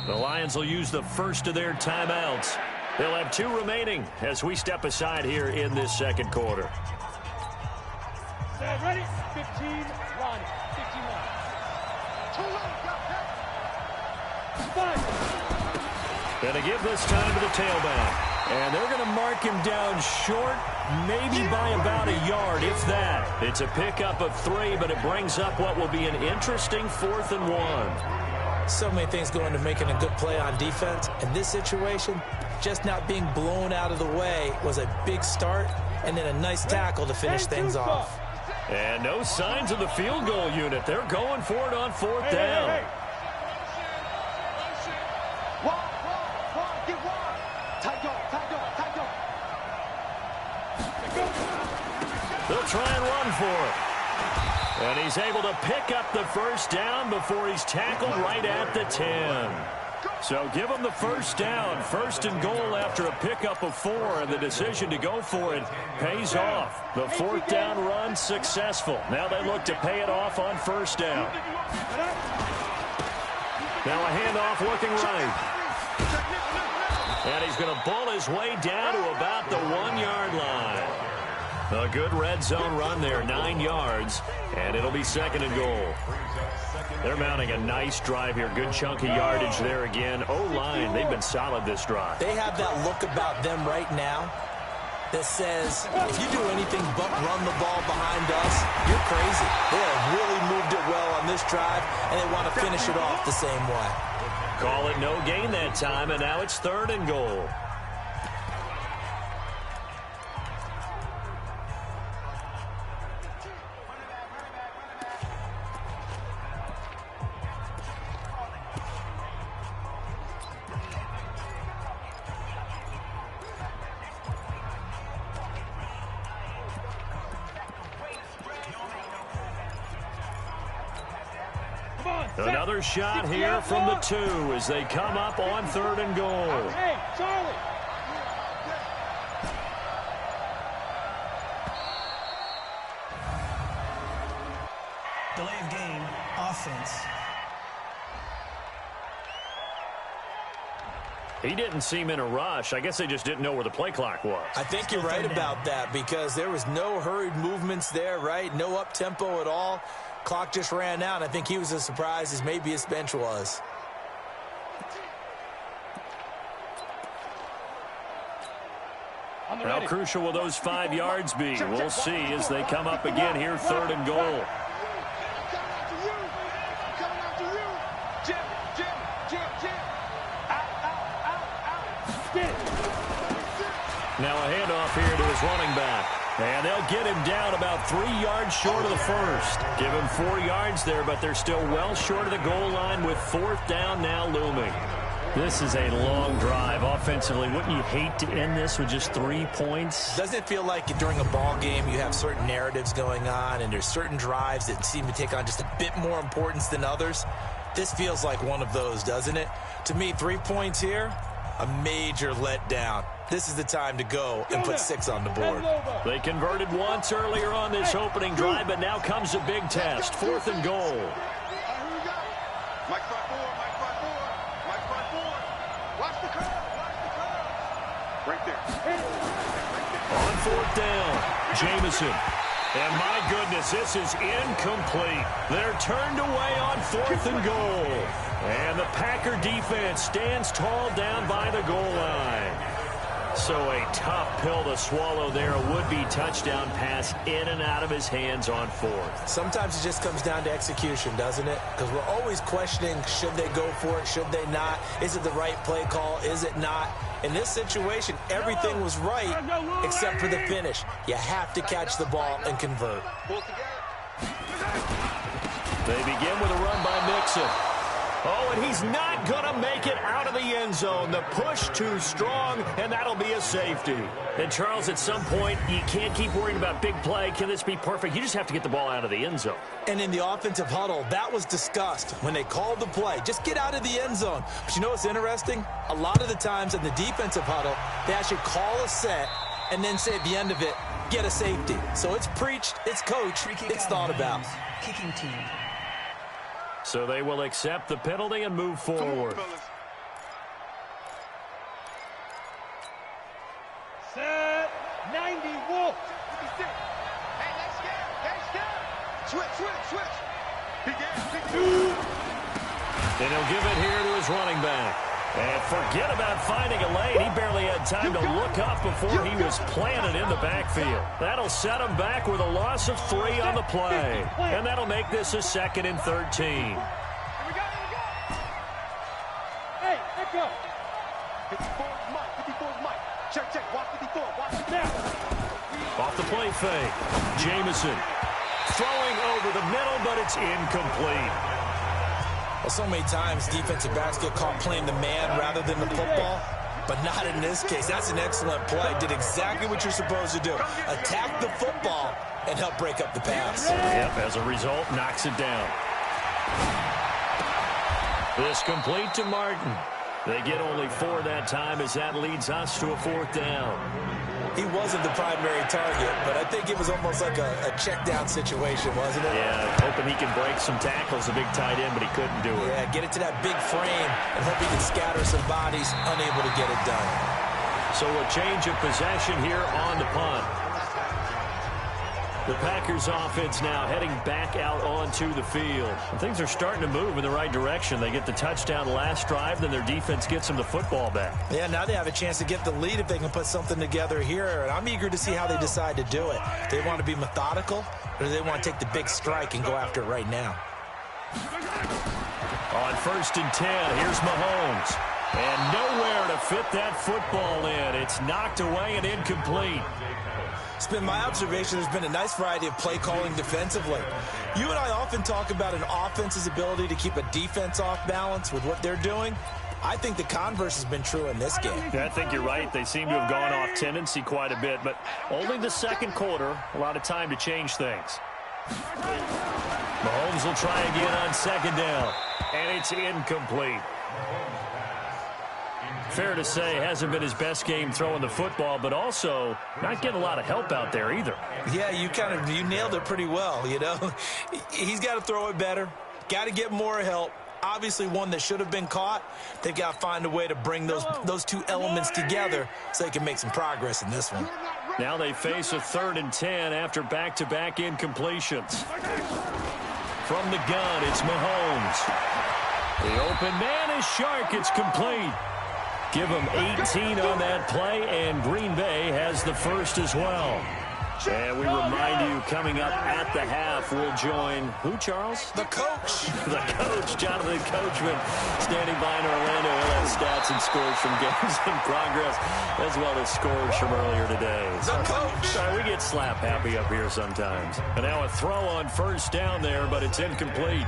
The Lions will use the first of their timeouts. They'll have 2 remaining as we step aside here in this 2nd quarter. Ready? 15, run. 51. Going to give this time to the tailback. And they're going to mark him down short, maybe by about a yard, if that. It's a pickup of 3, but it brings up what will be an interesting 4th and 1. So many things go into making a good play on defense. In this situation, just not being blown out of the way was a big start, and then a nice tackle to finish things off. And no signs of the field goal unit. They're going for it on 4th down. They'll try and run for it. And he's able to pick up the first down before he's tackled right at the 10. So give them the first down. First and goal after a pickup of 4, and the decision to go for it pays off. The fourth down run successful. Now they look to pay it off on first down. Now a handoff looking right. And he's going to bull his way down to about the 1-yard line. A good red zone run there, 9 yards, and it'll be second and goal. They're mounting a nice drive here. Good chunky yardage there again. O-line, they've been solid this drive. They have that look about them right now that says, if you do anything but run the ball behind us, you're crazy. They have really moved it well on this drive, and they want to finish it off the same way. Call it no gain that time, and now it's third and goal. Another shot here from the 2 as they come up on third and goal. Hey, Charlie. Delay of game, offense. He didn't seem in a rush. I guess they just didn't know where the play clock was. I think you're right about that because there was no hurried movements there, right? No up-tempo at all. Clock just ran out. I think he was as surprised as maybe his bench was. How crucial will those 5 yards be? We'll see as they come up again here, third and goal. Now a handoff here to his running back. And they'll get him down about 3 yards short of the first. Give him 4 yards there, but they're still well short of the goal line with fourth down now looming. This is a long drive offensively. Wouldn't you hate to end this with just 3 points? Doesn't it feel like during a ball game you have certain narratives going on and there's certain drives that seem to take on just a bit more importance than others? This feels like one of those, doesn't it? To me, 3 points here, a major letdown. This is the time to go and put 6 on the board. They converted once earlier on this opening drive, but now comes a big test. Fourth and goal. Mike 5-4, Mike 5-4, Mike 5-4. Watch the curve, watch the curve. Right there. On fourth down, Jamison. And my goodness, this is incomplete. They're turned away on fourth and goal. And the Packer defense stands tall down by the goal line. So a tough pill to swallow there. A would-be touchdown pass in and out of his hands on fourth. Sometimes it just comes down to execution, doesn't it? Because we're always questioning, should they go for it, should they not? Is it the right play call, is it not? In this situation, everything was right except for the finish. You have to catch the ball and convert. They begin with a run by Mixon. Oh, and he's not going to make it out of the end zone. The push too strong, and that'll be a safety. And, Charles, at some point, you can't keep worrying about big play. Can this be perfect? You just have to get the ball out of the end zone. And in the offensive huddle, that was discussed when they called the play. Just get out of the end zone. But you know what's interesting? A lot of the times in the defensive huddle, they actually call a set and then say at the end of it, get a safety. So it's preached, it's coached, it's thought about. Kicking team. So they will accept the penalty and move forward. Set 90 Wolf. Hey, let's get. Switch. And he'll give it here to his running back. And forget about finding a lane. He barely had time to look up before he was planted in the backfield. That'll set him back with a loss of 3 on the play. And that'll make this a 2nd and 13. Here we go. Hey, let's go. 54's Mike. Check. Watch 54. Watch it now. Off the play fake. Jamison throwing over the middle, but it's incomplete. Well, so many times defensive backs get caught playing the man rather than the football, but not in this case. That's an excellent play. Did exactly what you're supposed to do. Attack the football and help break up the pass. Yep, as a result, knocks it down. This complete to Martin. They get only 4 that time as that leads us to a 4th down. He wasn't the primary target, but I think it was almost like a check down situation, wasn't it? Yeah, hoping he can break some tackles, a big tight end, but he couldn't do it. Yeah, get it to that big frame and hope he can scatter some bodies, unable to get it done. So a change of possession here on the punt. The Packers offense now heading back out onto the field. And things are starting to move in the right direction. They get the touchdown last drive, then their defense gets them the football back. Yeah, now they have a chance to get the lead if they can put something together here. And I'm eager to see how they decide to do it. Do they want to be methodical, or do they want to take the big strike and go after it right now? On 1st and 10, here's Mahomes. And nowhere to fit that football in. It's knocked away and incomplete. It's been my observation there's been a nice variety of play calling defensively. You and I often talk about an offense's ability to keep a defense off balance with what they're doing. I think the converse has been true in this game. Yeah, I think you're right. They seem to have gone off tendency quite a bit, but only the second quarter, a lot of time to change things. Mahomes will try again on 2nd down, and it's incomplete. Fair to say, hasn't been his best game throwing the football, but also not getting a lot of help out there either. Yeah, you nailed it pretty well, you know. He's got to throw it better, got to get more help. Obviously one that should have been caught. They've got to find a way to bring those two elements together so they can make some progress in this one. Now they face a 3rd and 10 after back-to-back incompletions. From the gun, it's Mahomes. The open man is Shark. It's complete. Give them 18 on that play, and Green Bay has the first as well. And we remind you, coming up at the half, we'll join who, Charles? The coach. The coach, Jonathan Coachman, standing by in Orlando. He'll have stats and scores from games in progress, as well as scores from earlier today. The coach. Sorry, we get slap happy up here sometimes. And now a throw on 1st down there, but it's incomplete.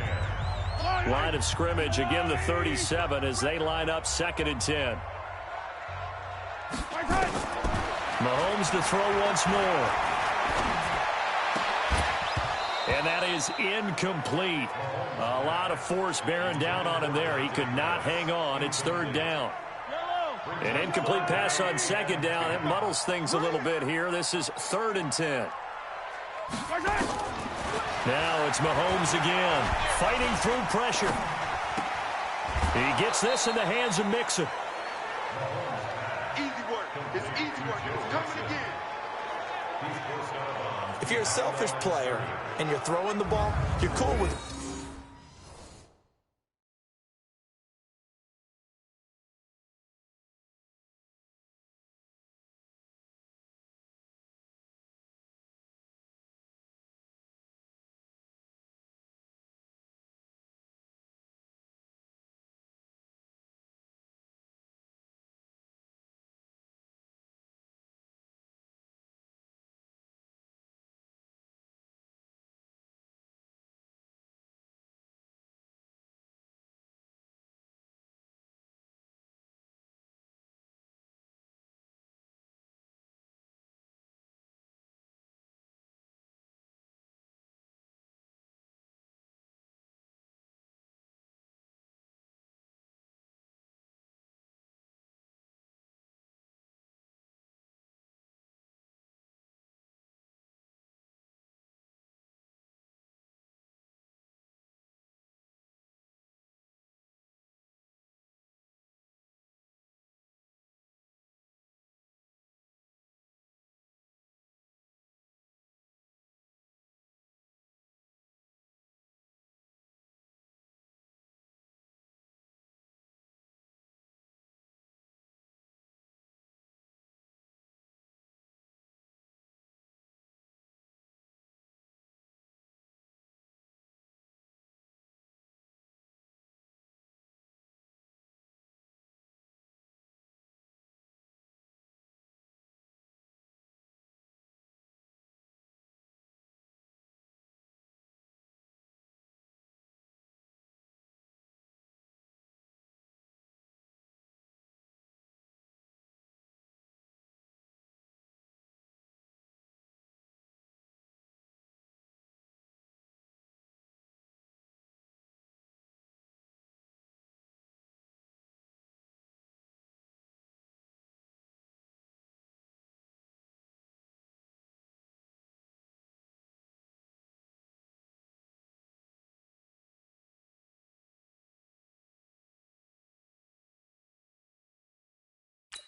Line of scrimmage, again the 37 as they line up 2nd and 10. Mahomes to throw once more. And that is incomplete. A lot of force bearing down on him there. He could not hang on. It's 3rd down. An incomplete pass on 2nd down. It muddles things a little bit here. This is 3rd and 10. Now it's Mahomes again, fighting through pressure. He gets this in the hands of Mixon. Easy work. It's easy work. It's coming again. If you're a selfish player and you're throwing the ball, you're cool with it.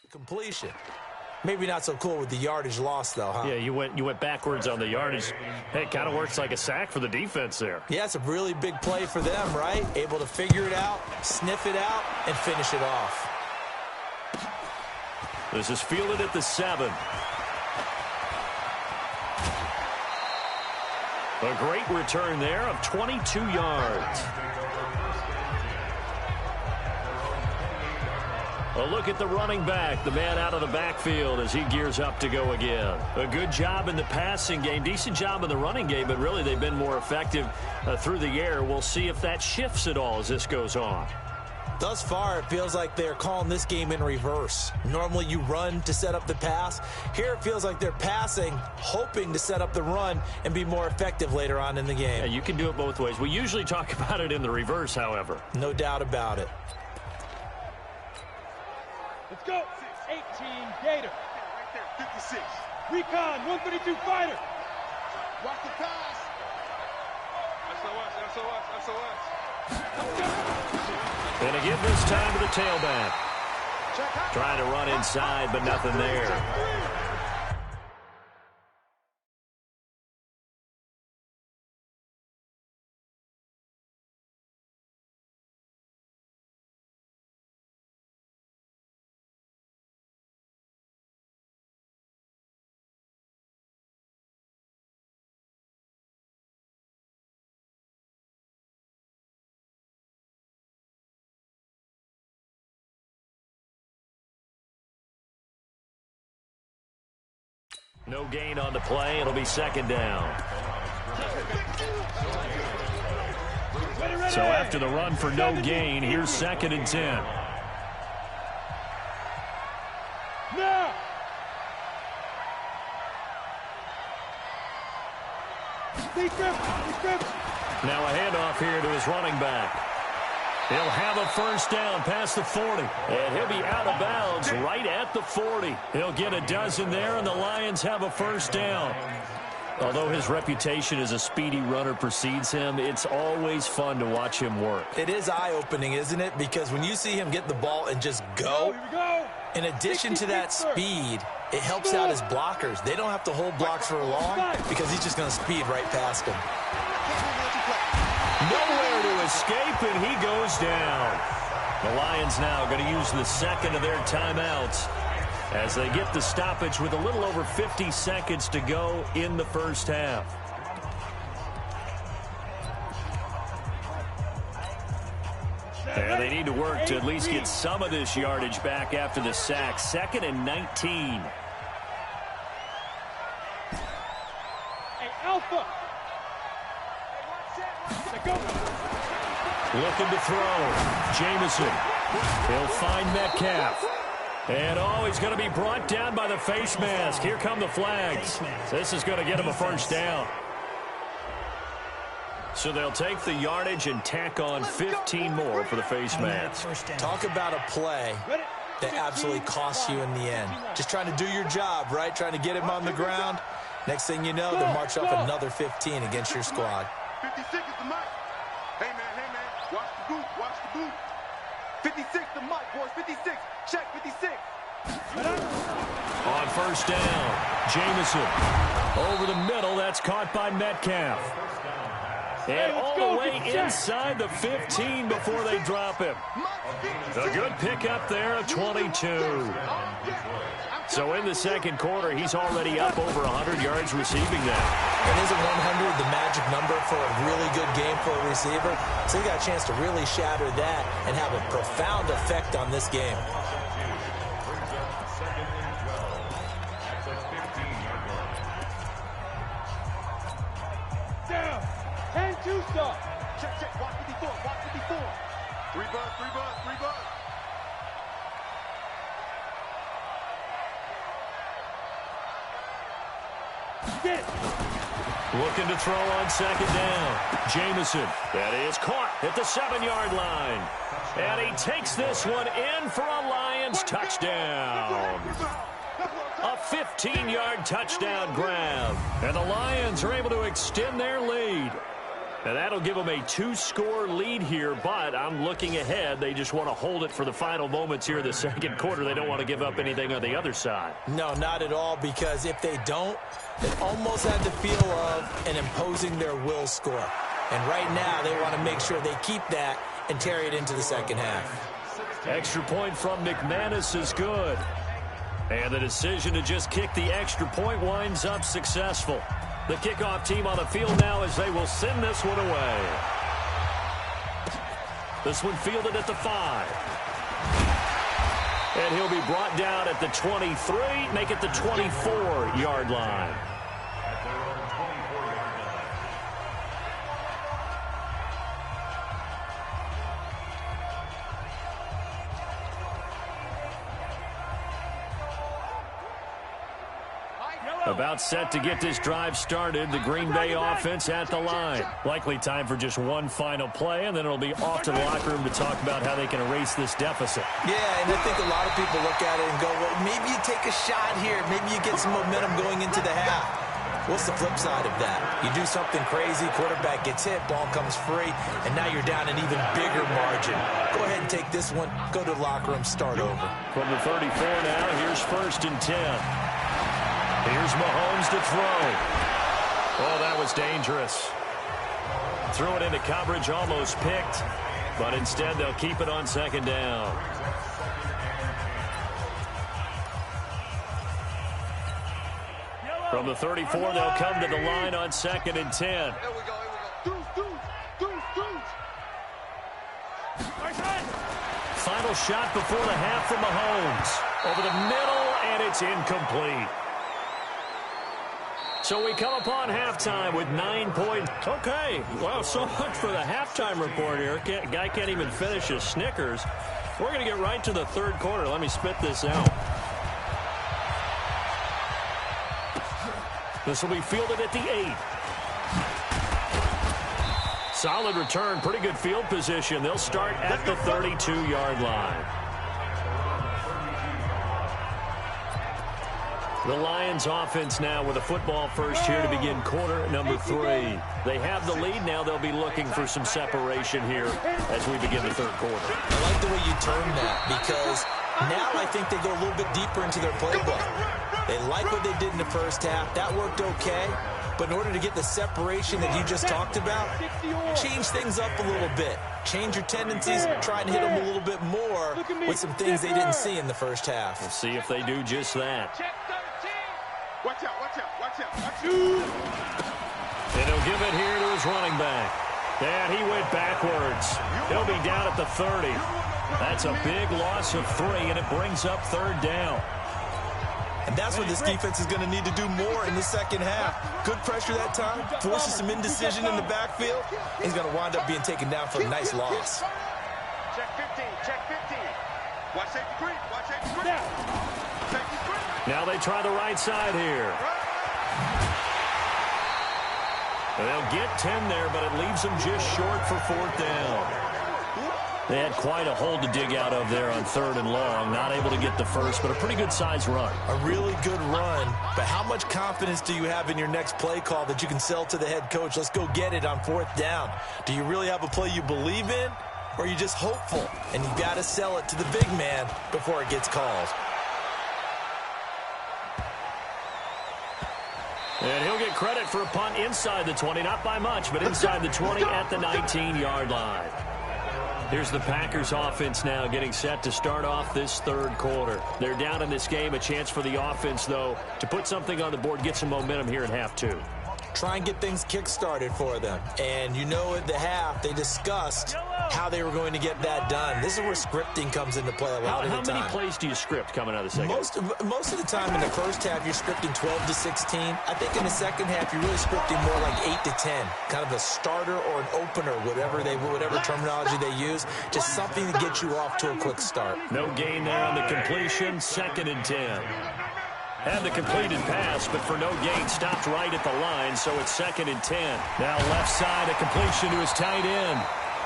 Completion. Maybe not so cool with the yardage loss, though, huh? Yeah, you went backwards on the yardage. Hey, it kind of works like a sack for the defense there. Yeah, it's a really big play for them, right? Able to figure it out, sniff it out, and finish it off. This is fielded at the 7. A great return there of 22 yards. A look at the running back, the man out of the backfield as he gears up to go again. A good job in the passing game, decent job in the running game, but really they've been more effective through the air. We'll see if that shifts at all as this goes on. Thus far, it feels like they're calling this game in reverse. Normally you run to set up the pass. Here it feels like they're passing, hoping to set up the run and be more effective later on in the game. Yeah, you can do it both ways. We usually talk about it in the reverse, however. No doubt about it. Let's go. 18 Gator. Right there, 56. Recon, 132 fighter. Watch the pass. SOS. And a give this time to the tailback. Trying to run inside, but nothing there. No gain on the play. It'll be second down. So after the run for no gain, here's 2nd and 10. Now. Now a handoff here to his running back. He'll have a first down past the 40. And he'll be out of bounds right at the 40. He'll get a dozen there, and the Lions have a first down. Although his reputation as a speedy runner precedes him, it's always fun to watch him work. It is eye-opening, isn't it? Because when you see him get the ball and just go, in addition to that speed, it helps out his blockers. They don't have to hold blocks for long because he's just going to speed right past them. Nowhere to escape, and he goes down. The Lions now going to use the second of their timeouts as they get the stoppage with a little over 50 seconds to go in the first half. And they need to work to at least get some of this yardage back after the sack. 2nd and 19. Hey, Alpha. Looking to throw. Jameson. He'll find Metcalf. And, he's going to be brought down by the face mask. Here come the flags. This is going to get him a first down. So they'll take the yardage and tack on 15 more for the face mask. Talk about a play that absolutely costs you in the end. Just trying to do your job, right? Trying to get him on the ground. Next thing you know, they'll march up another 15 against your squad. 56 is the mic. Hey, man. Watch the boot. 56 the mic, boys. 56. Check 56. On first down, Jameson. Over the middle, that's caught by Metcalf. And all the way inside the 15 before they drop him. A good pickup there of 22. So in the second quarter, he's already up over 100 yards receiving that. And isn't 100 the magic number for a really good game for a receiver? So he got a chance to really shatter that and have a profound effect on this game. Down. 10-2 stop. Check. Watch 54. 3 buzz. Looking to throw on second down. Jameson. That is caught at the 7-yard line. And he takes this one in for a Lions touchdown. A 15-yard touchdown grab. And the Lions are able to extend their lead. And that'll give them a 2-score lead here, but I'm looking ahead. They just want to hold it for the final moments here in the second quarter. They don't want to give up anything on the other side. No, not at all, because if they don't, it almost had the feel of an imposing their will score. And right now, they want to make sure they keep that and carry it into the second half. Extra point from McManus is good. And the decision to just kick the extra point winds up successful. The kickoff team on the field now as they will send this one away. This one fielded at the 5. And he'll be brought down at the 23, make it the 24-yard line. About set to get this drive started. The Green Bay offense at the line. Likely time for just one final play, and then it'll be off to the locker room to talk about how they can erase this deficit. Yeah, and I think a lot of people look at it and go, well, maybe you take a shot here. Maybe you get some momentum going into the half. What's the flip side of that? You do something crazy, quarterback gets hit, ball comes free, and now you're down an even bigger margin. Go ahead and take this one, go to the locker room, start over. From the 34 now, here's 1st and 10. Here's Mahomes to throw. Oh, that was dangerous. Threw it into coverage, almost picked, but instead they'll keep it on 2nd down. From the 34, they'll come to the line on 2nd and 10. Here we go. Final shot before the half from Mahomes. Over the middle, and it's incomplete. So we come upon halftime with 9 points. Okay, well, so much for the halftime report here. Guy can't even finish his Snickers. We're going to get right to the 3rd quarter. Let me spit this out. This will be fielded at the 8. Solid return, pretty good field position. They'll start at the 32-yard line. The Lions offense now with a football first here to begin quarter number 3. They have the lead now. They'll be looking for some separation here as we begin the 3rd quarter. I like the way you term that, because now I think they go a little bit deeper into their playbook. They like what they did in the first half. That worked okay. But in order to get the separation that you just talked about, change things up a little bit. Change your tendencies, try and hit them a little bit more with some things they didn't see in the first half. We'll see if they do just that. Watch out. And he'll give it here to his running back. And he went backwards. He'll be down at the 30. That's a big loss of 3, and it brings up 3rd down. And that's what this defense is going to need to do more in the second half. Good pressure that time, forces some indecision in the backfield. He's going to wind up being taken down for a nice loss. Check 15. Watch safety green. Safety green. Now they try the right side here. They'll get 10 there, but it leaves them just short for 4th down. They had quite a hole to dig out of there on 3rd and long. Not able to get the first, but a pretty good-sized run. A really good run, but how much confidence do you have in your next play call that you can sell to the head coach? Let's go get it on 4th down. Do you really have a play you believe in, or are you just hopeful? And you got to sell it to the big man before it gets called. And he'll get credit for a punt inside the 20, not by much, but inside the 20 at the 19-yard line. Here's the Packers offense now getting set to start off this 3rd quarter. They're down in this game. A chance for the offense, though, to put something on the board, get some momentum here in half 2. Try and get things kick-started for them. And you know at the half, they discussed how they were going to get that done. This is where scripting comes into play a lot of the time. How many plays do you script coming out of the second? Most of the time in the first half, you're scripting 12 to 16. I think in the second half, you're really scripting more like 8 to 10. Kind of a starter or an opener, whatever terminology they use. Just something to get you off to a quick start. No gain there on the completion. 2nd and 10. Had the completed pass, but for no gain, stopped right at the line, so it's 2nd and 10. Now left side, a completion to his tight end.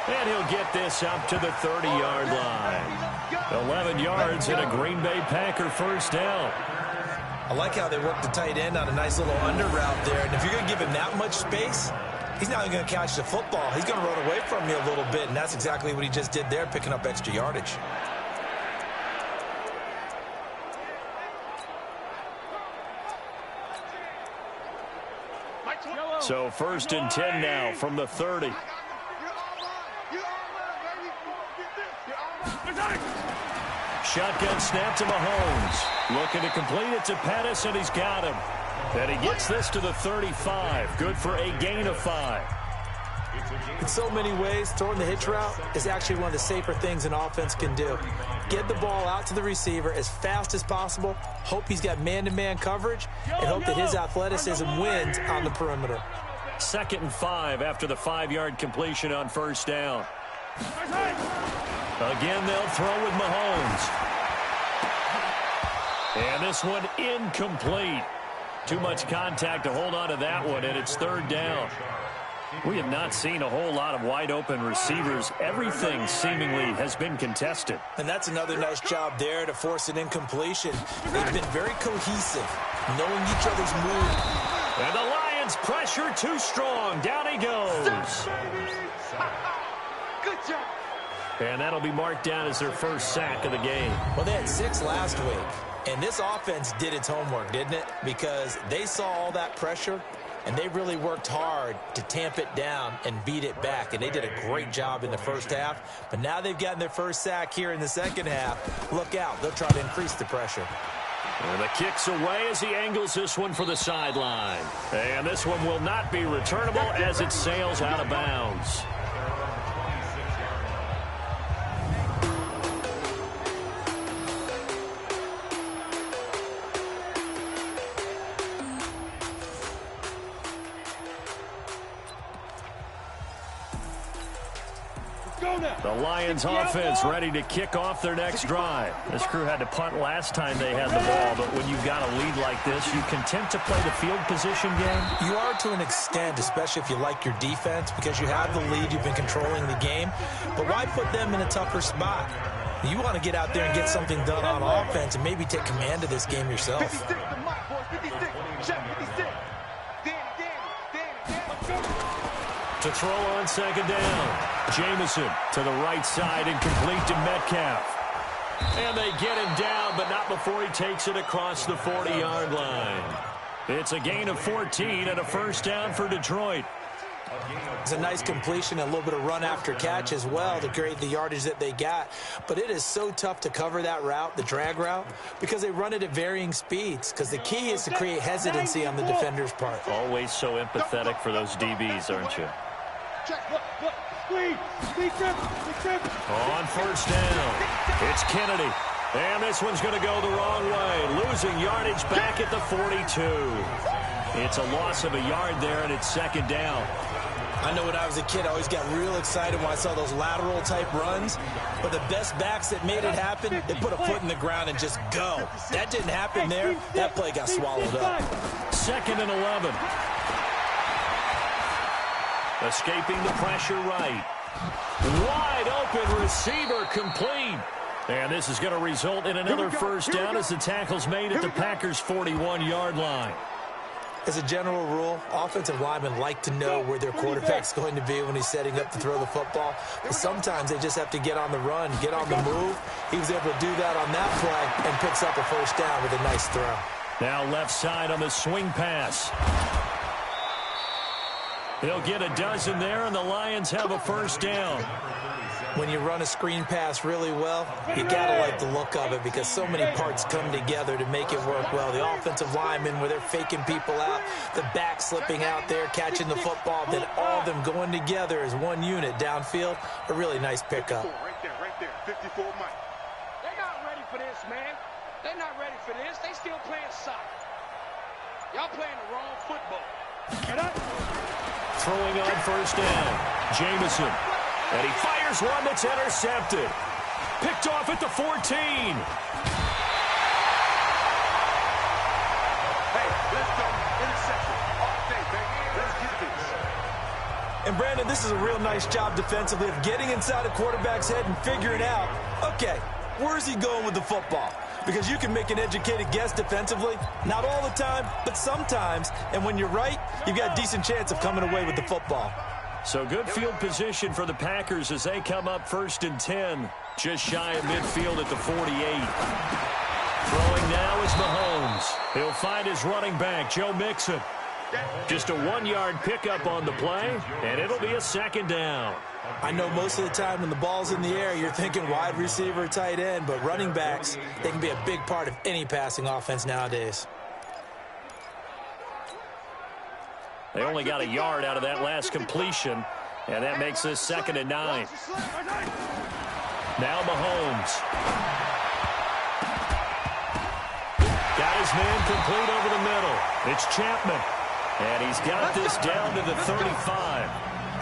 And he'll get this up to the 30-yard line. 11 yards and a Green Bay Packer first down. I like how they work the tight end on a nice little under route there. And if you're going to give him that much space, he's not even going to catch the football. He's going to run away from me a little bit, and that's exactly what he just did there, picking up extra yardage. So 1st and 10 now from the 30. Shotgun snap to Mahomes. Looking to complete it to Pettis, and he's got him. And he gets this to the 35. Good for a gain of 5. In so many ways, throwing the hitch route is actually one of the safer things an offense can do. Get the ball out to the receiver as fast as possible, hope he's got man-to-man coverage, and hope that his athleticism wins on the perimeter. 2nd and 5 after the 5-yard completion on 1st down. Again, they'll throw with Mahomes. And this one incomplete. Too much contact to hold on to that one, and it's 3rd down. We have not seen a whole lot of wide-open receivers. Everything seemingly has been contested. And that's another nice job there to force an incompletion. They've been very cohesive, knowing each other's move. And the Lions pressure too strong. Down he goes. Good job. And that'll be marked down as their first sack of the game. Well, they had 6 last week. And this offense did its homework, didn't it? Because they saw all that pressure, and they really worked hard to tamp it down and beat it back. And they did a great job in the first half. But now they've gotten their first sack here in the second half. Look out. They'll try to increase the pressure. And the kick's away as he angles this one for the sideline. And this one will not be returnable as it sails out of bounds. The Lions offense ready to kick off their next drive. This crew had to punt last time they had the ball, but when you've got a lead like this, you content to play the field position game? You are to an extent, especially if you like your defense, because you have the lead, you've been controlling the game. But why put them in a tougher spot? You want to get out there and get something done on offense and maybe take command of this game yourself. 56 to Mike, boys. 56. Check 56. To throw on 2nd down. Jameson to the right side and complete to Metcalf. And they get him down, but not before he takes it across the 40-yard line. It's a gain of 14 and a first down for Detroit. It's a nice completion, a little bit of run after catch as well to create the yardage that they got. But it is so tough to cover that route, the drag route, because they run it at varying speeds. Because the key is to create hesitancy on the defender's part. Always so empathetic for those DBs, aren't you? On 1st down, it's Kennedy. And this one's going to go the wrong way. Losing yardage back at the 42. It's a loss of a yard there, and it's 2nd down. I know when I was a kid, I always got real excited when I saw those lateral-type runs. But the best backs that made it happen, they put a foot in the ground and just go. That didn't happen there. That play got swallowed up. 2nd and 11. Escaping the pressure right. Wide open receiver complete. And this is going to result in another first down as the tackle's made at the Packers' 41-yard line. As a general rule, offensive linemen like to know where their quarterback's going to be when he's setting up to throw the football. But sometimes they just have to get on the run, get on the move. He was able to do that on that play and picks up a first down with a nice throw. Now left side on the swing pass. He'll get a dozen there, and the Lions have a first down. When you run a screen pass really well, you got to like the look of it because so many parts come together to make it work well. The offensive linemen, where they're faking people out, the back slipping out there, catching the football, then all of them going together as one unit downfield, a really nice pickup. Right there, 54 Mike. They're not ready for this, man. They're not ready for this. They still playing soccer. Y'all playing the wrong football. Get up. Throwing on first down, Jameson. And he fires one that's intercepted. Picked off at the 14. Hey, let's go. Interception. All day, baby. Let's get this. And, Brandon, this is a real nice job defensively of getting inside a quarterback's head and figuring out, okay, where's he going with the football? because you can make an educated guess defensively. Not all the time, but sometimes. And when you're right, you've got a decent chance of coming away with the football. So good field position for the Packers as they come up 1st and 10. Just shy of midfield at the 48. Throwing now is Mahomes. He'll find his running back, Joe Mixon. Just a 1-yard pickup on the play, and it'll be a 2nd down. I know most of the time when the ball's in the air, you're thinking wide receiver, tight end, but running backs, they can be a big part of any passing offense nowadays. They only got a yard out of that last completion, and that makes this 2nd and 9. Now Mahomes. Got his man complete over the middle. It's Chapman. And he's got this down to the 35.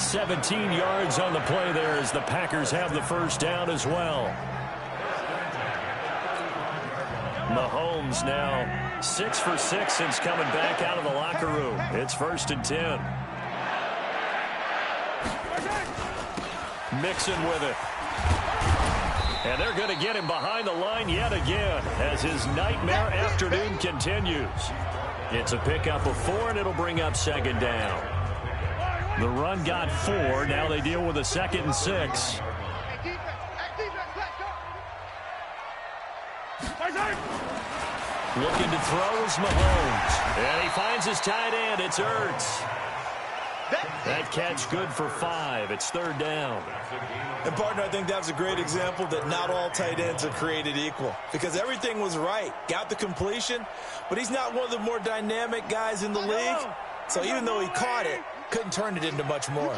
17 yards on the play there as the Packers have the 1st down as well. Mahomes now 6 for 6 since coming back out of the locker room. It's 1st and 10. Mixon with it. And they're going to get him behind the line yet again as his nightmare afternoon continues. It's a pickup of 4, and it'll bring up 2nd down. The run got 4. Now they deal with a 2nd and 6. Looking to throw is Mahomes. And he finds his tight end. It's Ertz. That catch good for 5. It's 3rd down. And, partner, I think that was a great example that not all tight ends are created equal. Because everything was right. Got the completion, but he's not one of the more dynamic guys in the league. So even though he caught it, couldn't turn it into much more.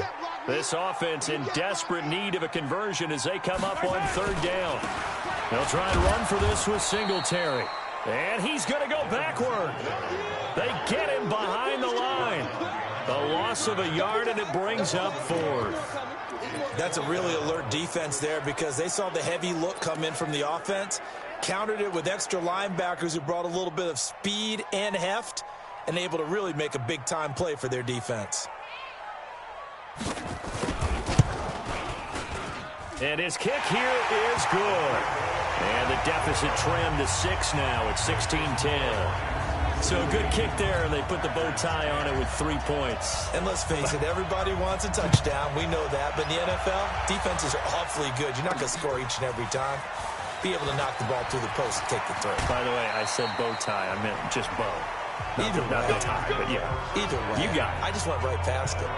This offense in desperate need of a conversion as they come up on 3rd down. They'll try and run for this with Singletary. And he's going to go backward. They get him behind the line. The loss of a yard, and it brings up 4th. That's a really alert defense there because they saw the heavy look come in from the offense, countered it with extra linebackers who brought a little bit of speed and heft, and able to really make a big-time play for their defense. And his kick here is good. And the deficit trimmed to 6 now at 16-10. So a good kick there, and they put the bow tie on it with 3 points. And let's face it, everybody wants a touchdown. We know that. But in the NFL, defenses are awfully good. You're not going to score each and every time. Be able to knock the ball through the post and take the throw. By the way, I said bow tie. I meant just bow. Either way. Not the tie, but yeah. Either way. You got it. I just went right past it.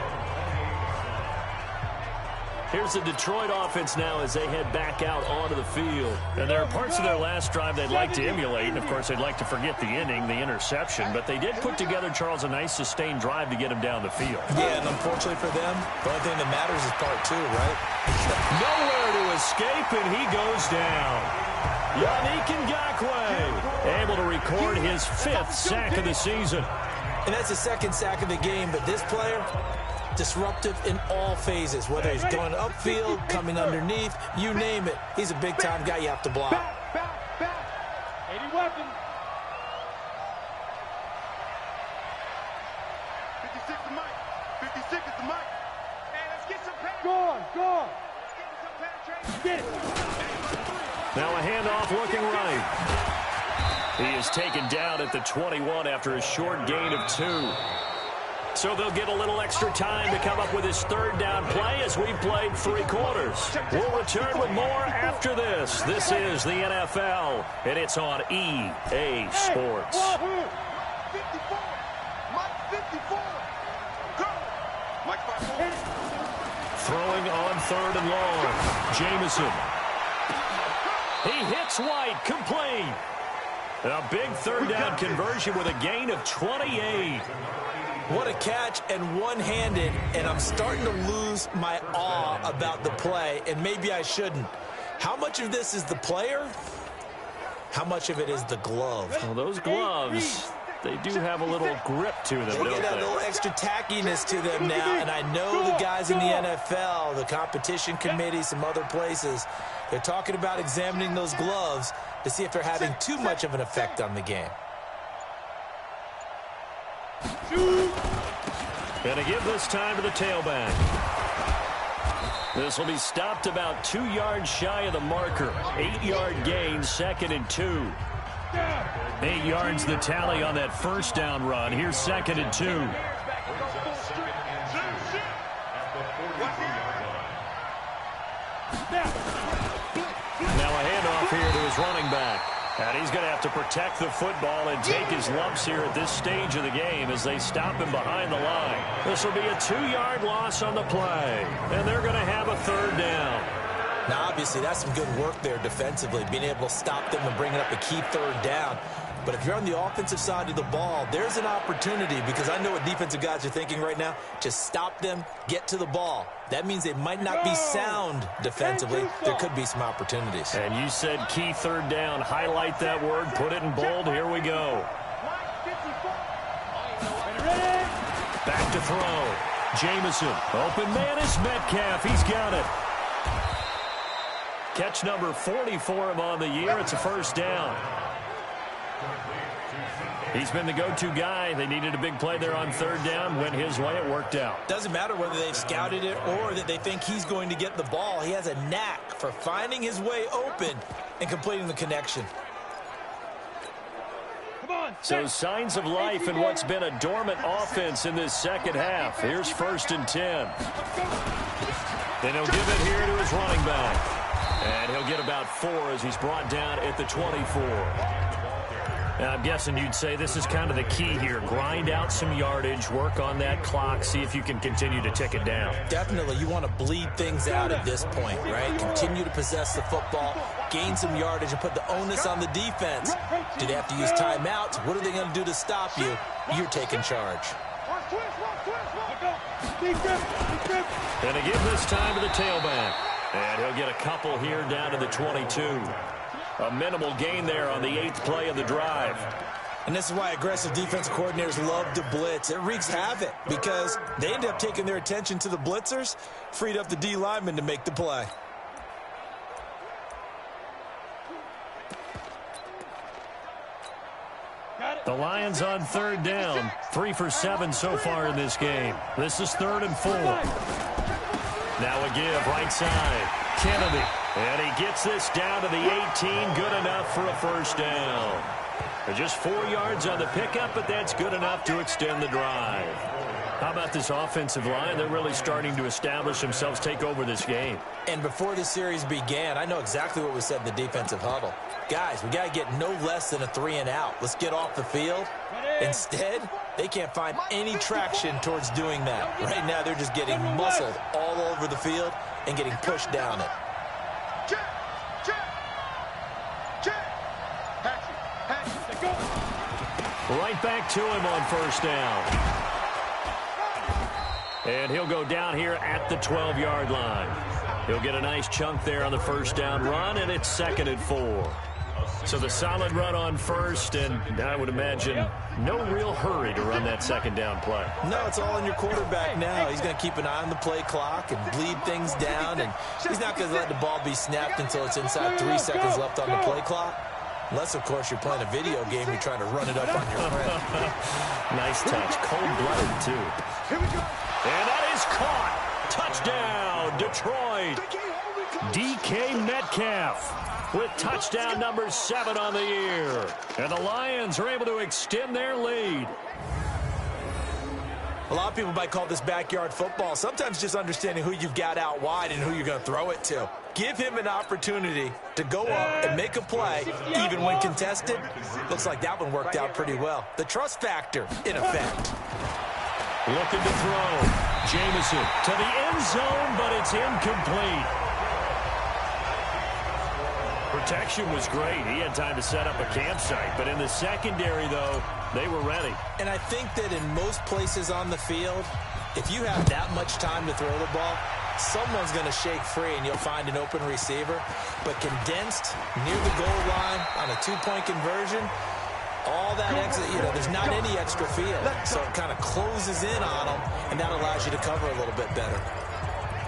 Here's the Detroit offense now as they head back out onto the field. And there are parts of their last drive they'd like to emulate. And, of course, they'd like to forget the ending, the interception. But they did put together, Charles, a nice sustained drive to get him down the field. Yeah, and unfortunately for them, the only thing that matters is part 2, right? Nowhere to escape, and he goes down. Yannick Ngakoue able to record his 5th sack of the season. And that's the 2nd sack of the game. But this player, disruptive in all phases, whether he's going upfield, coming underneath, you name it. He's a big-time guy you have to block. Back. 80 weapons. 56 the mic. 56 is the mic. Hey, let's get some penetration. Go on. Let's get some penetration. Get it. Now a handoff looking right. He is taken down at the 21 after a short gain of 2. So they'll get a little extra time to come up with his 3rd down play as we've played 3 quarters. We'll return with more after this. This is the NFL, and it's on EA Sports. 54. Mike 54. Go. Mike 54. Throwing on 3rd and long. Jameson. He hits White, complete. A big 3rd down conversion with a gain of 28. What a catch, and one-handed, and I'm starting to lose my awe about the play, and maybe I shouldn't. How much of this is the player? How much of it is the glove? Well, those gloves, they do have a little grip to them, don't They get a little extra tackiness to them now, and I know the guys in the NFL, the competition committee, some other places, they're talking about examining those gloves to see if they're having too much of an effect on the game. Going to give this time to the tailback. This will be stopped about 2 yards shy of the marker. 8-yard gain, 2nd and 2. 8 yards the tally on that first down run. Here's 2nd and 2. Now a handoff here to his running back. And he's going to have to protect the football and take his lumps here at this stage of the game as they stop him behind the line. This will be a 2-yard loss on the play. And they're going to have a 3rd down. Now, obviously, that's some good work there defensively, being able to stop them and bringing up a key 3rd down. But if you're on the offensive side of the ball, there's an opportunity, because I know what defensive guys are thinking right now. Just stop them, get to the ball. That means they might not be sound defensively. There could be some opportunities. And you said key 3rd down. Highlight that word. Put it in bold. Here we go. Back to throw. Jamison. Open man is Metcalf. He's got it. Catch number 40 for him on the year. It's a 1st down. He's been the go-to guy. They needed a big play there on 3rd down. Went his way. It worked out. Doesn't matter whether they've scouted it or that they think he's going to get the ball. He has a knack for finding his way open and completing the connection. So signs of life in what's been a dormant offense in this second half. Here's 1st and 10. Then he'll give it here to his running back. And he'll get about 4 as he's brought down at the 24. Now, I'm guessing you'd say this is kind of the key here. Grind out some yardage, work on that clock, see if you can continue to tick it down. Definitely. You want to bleed things out at this point, right? Continue to possess the football, gain some yardage, and put the onus on the defense. Do they have to use timeouts? What are they going to do to stop you? You're taking charge. And again this time to the tailback. And he'll get a couple here down to the 22. A minimal gain there on the 8th play of the drive. And this is why aggressive defensive coordinators love to blitz. It wreaks havoc because they end up taking their attention to the blitzers, freed up the D lineman to make the play. The Lions on 3rd down. 3 for 7 so far in this game. This is 3rd and 4. Now a give right side. Kennedy. And he gets this down to the 18. Good enough for a 1st down. Just 4 yards on the pickup, but that's good enough to extend the drive. How about this offensive line? They're really starting to establish themselves, take over this game. And before the series began, I know exactly what was said in the defensive huddle. Guys, we got to get no less than a 3 and out. Let's get off the field. Instead, they can't find any traction towards doing that. Right now, they're just getting muscled all over the field and getting pushed down it. Right back to him on 1st down. And he'll go down here at the 12-yard line. He'll get a nice chunk there on the 1st down run, and it's 2nd and 4. So the solid run on 1st, and I would imagine no real hurry to run that 2nd down play. No, it's all on your quarterback now. He's going to keep an eye on the play clock and bleed things down, and he's not going to let the ball be snapped until it's inside 3 seconds left on the play clock. Unless, of course, you're playing a video game, you're trying to run it up on your friend. Nice touch. Cold-blooded, too. And that is caught. Touchdown, Detroit. DK Metcalf with touchdown number 7 on the year. And the Lions are able to extend their lead. A lot of people might call this backyard football. Sometimes just understanding who you've got out wide and who you're going to throw it to. Give him an opportunity to go up and make a play, even when contested. Looks like that one worked out pretty well. The trust factor, in effect. Looking to throw. Jamison to the end zone, but it's incomplete. Protection was great. He had time to set up a campsite. But in the secondary, though, they were ready. And I think that in most places on the field, if you have that much time to throw the ball, someone's going to shake free and you'll find an open receiver. But condensed near the goal line on a 2-point conversion, all that extra, there's not any extra field. So it kind of closes in on them, and that allows you to cover a little bit better.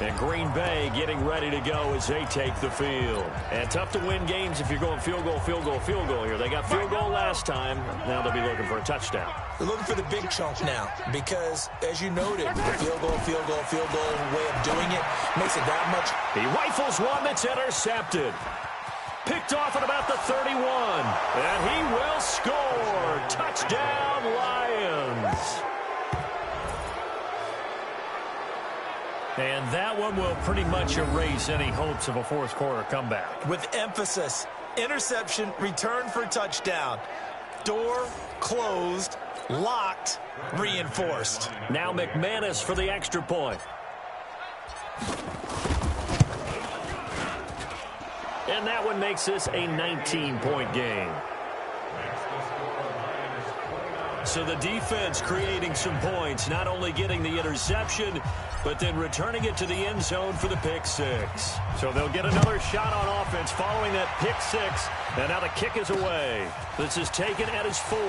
And Green Bay getting ready to go as they take the field. And tough to win games if you're going field goal, field goal, field goal here. They got field goal last time. Now they'll be looking for a touchdown. They're looking for the big chunk now because, as you noted, the field goal way of doing it makes it that much. He rifles one that's intercepted. Picked off at about the 31. And he will score. Touchdown, Lions. And that one will pretty much erase any hopes of a fourth quarter comeback. With emphasis, interception, return for touchdown. Door closed, locked, reinforced. Now McManus for the extra point. And that one makes this a 19-point game. So the defense creating some points, not only getting the interception, but then returning it to the end zone for the pick six. So they'll get another shot on offense following that pick six. And now the kick is away. This is taken at his 4.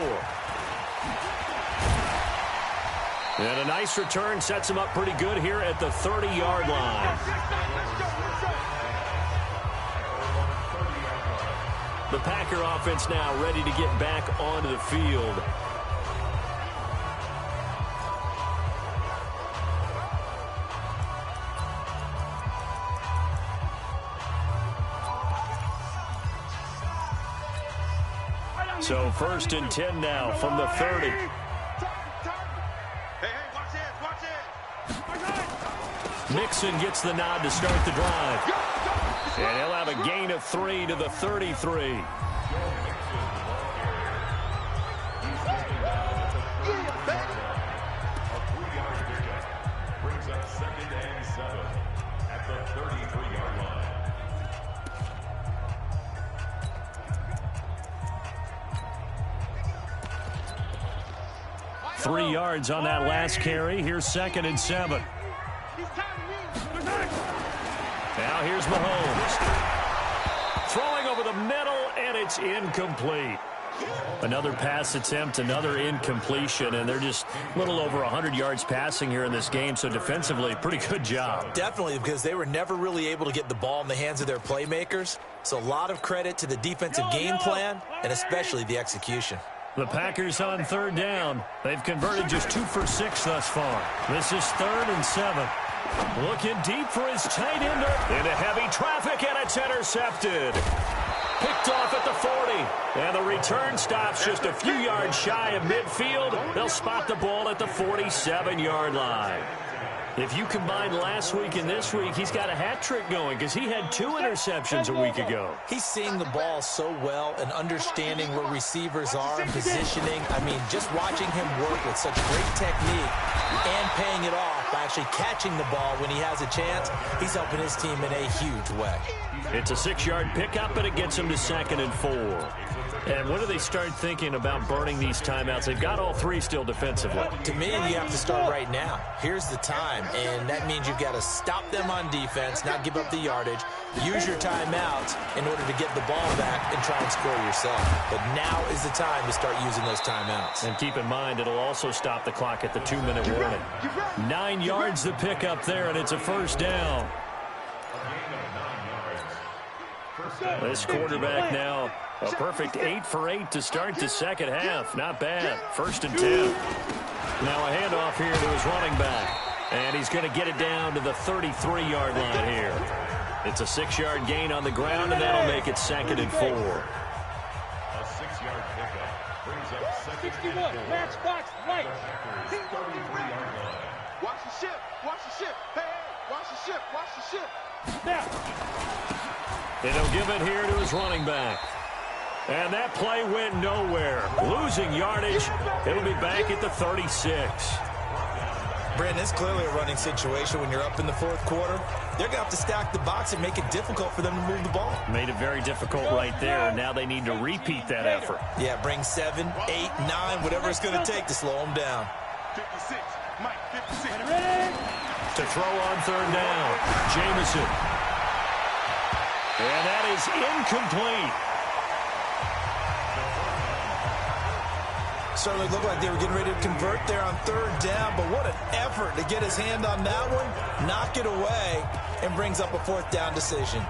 And a nice return sets him up pretty good here at the 30-yard line. The Packer offense now ready to get back onto the field. So 1st and 10 now from the 30. Mixon gets the nod to start the drive. And he'll have a gain of 3 to the 33. Brings up 2nd and 7 at the 33-yard line. 3 yards on that last carry. Here's 2nd and 7. Now here's Mahomes. Throwing over the middle, and it's incomplete. Another pass attempt, another incompletion, and they're just a little over 100 yards passing here in this game, so defensively, pretty good job. Definitely, because they were never really able to get the ball in the hands of their playmakers. So a lot of credit to the defensive game plan, and especially the execution. The Packers on 3rd down. They've converted just 2 for 6 thus far. This is 3rd and 7. Looking deep for his tight end into heavy traffic, and it's intercepted. Picked off at the 40. And the return stops just a few yards shy of midfield. They'll spot the ball at the 47-yard line. If you combine last week and this week, he's got a hat trick going because he had 2 interceptions a week ago. He's seeing the ball so well and understanding where receivers are and positioning. I mean, just watching him work with such great technique and paying it off by actually catching the ball when he has a chance, he's helping his team in a huge way. It's a 6-yard pickup, and it gets him to 2nd and 4. And when do they start thinking about burning these timeouts? They've got all 3 still defensively. To me, you have to start right now. Here's the time, and that means you've got to stop them on defense, not give up the yardage, use your timeouts in order to get the ball back and try and score yourself. But now is the time to start using those timeouts. And keep in mind, it'll also stop the clock at the 2-minute warning. 9 yards the pickup there, and it's a 1st down. This quarterback now a perfect 8 for 8 to start the second half. Not bad. 1st and 10. Now a handoff here to his running back. And he's going to get it down to the 33-yard line here. It's a 6-yard gain on the ground, and that'll make it 2nd and 4. A 6-yard pickup brings up 61. Match box right. 33-yard line. Watch the ship. Watch the ship. Hey, watch the ship. Watch the ship. Now. And he'll give it here to his running back. And that play went nowhere. Losing yardage. It'll be back at the 36. Brandon, it's clearly a running situation when you're up in the 4th quarter. They're going to have to stack the box and make it difficult for them to move the ball. Made it very difficult right there. Now they need to repeat that effort. Yeah, bring 7, 8, 9, whatever it's going to take to slow them down. 56. Mike, 56. To throw on 3rd down. Jameson. And that is incomplete. Certainly looked like they were getting ready to convert there on third down, but what an effort to get his hand on that one, knock it away, and brings up a fourth down decision.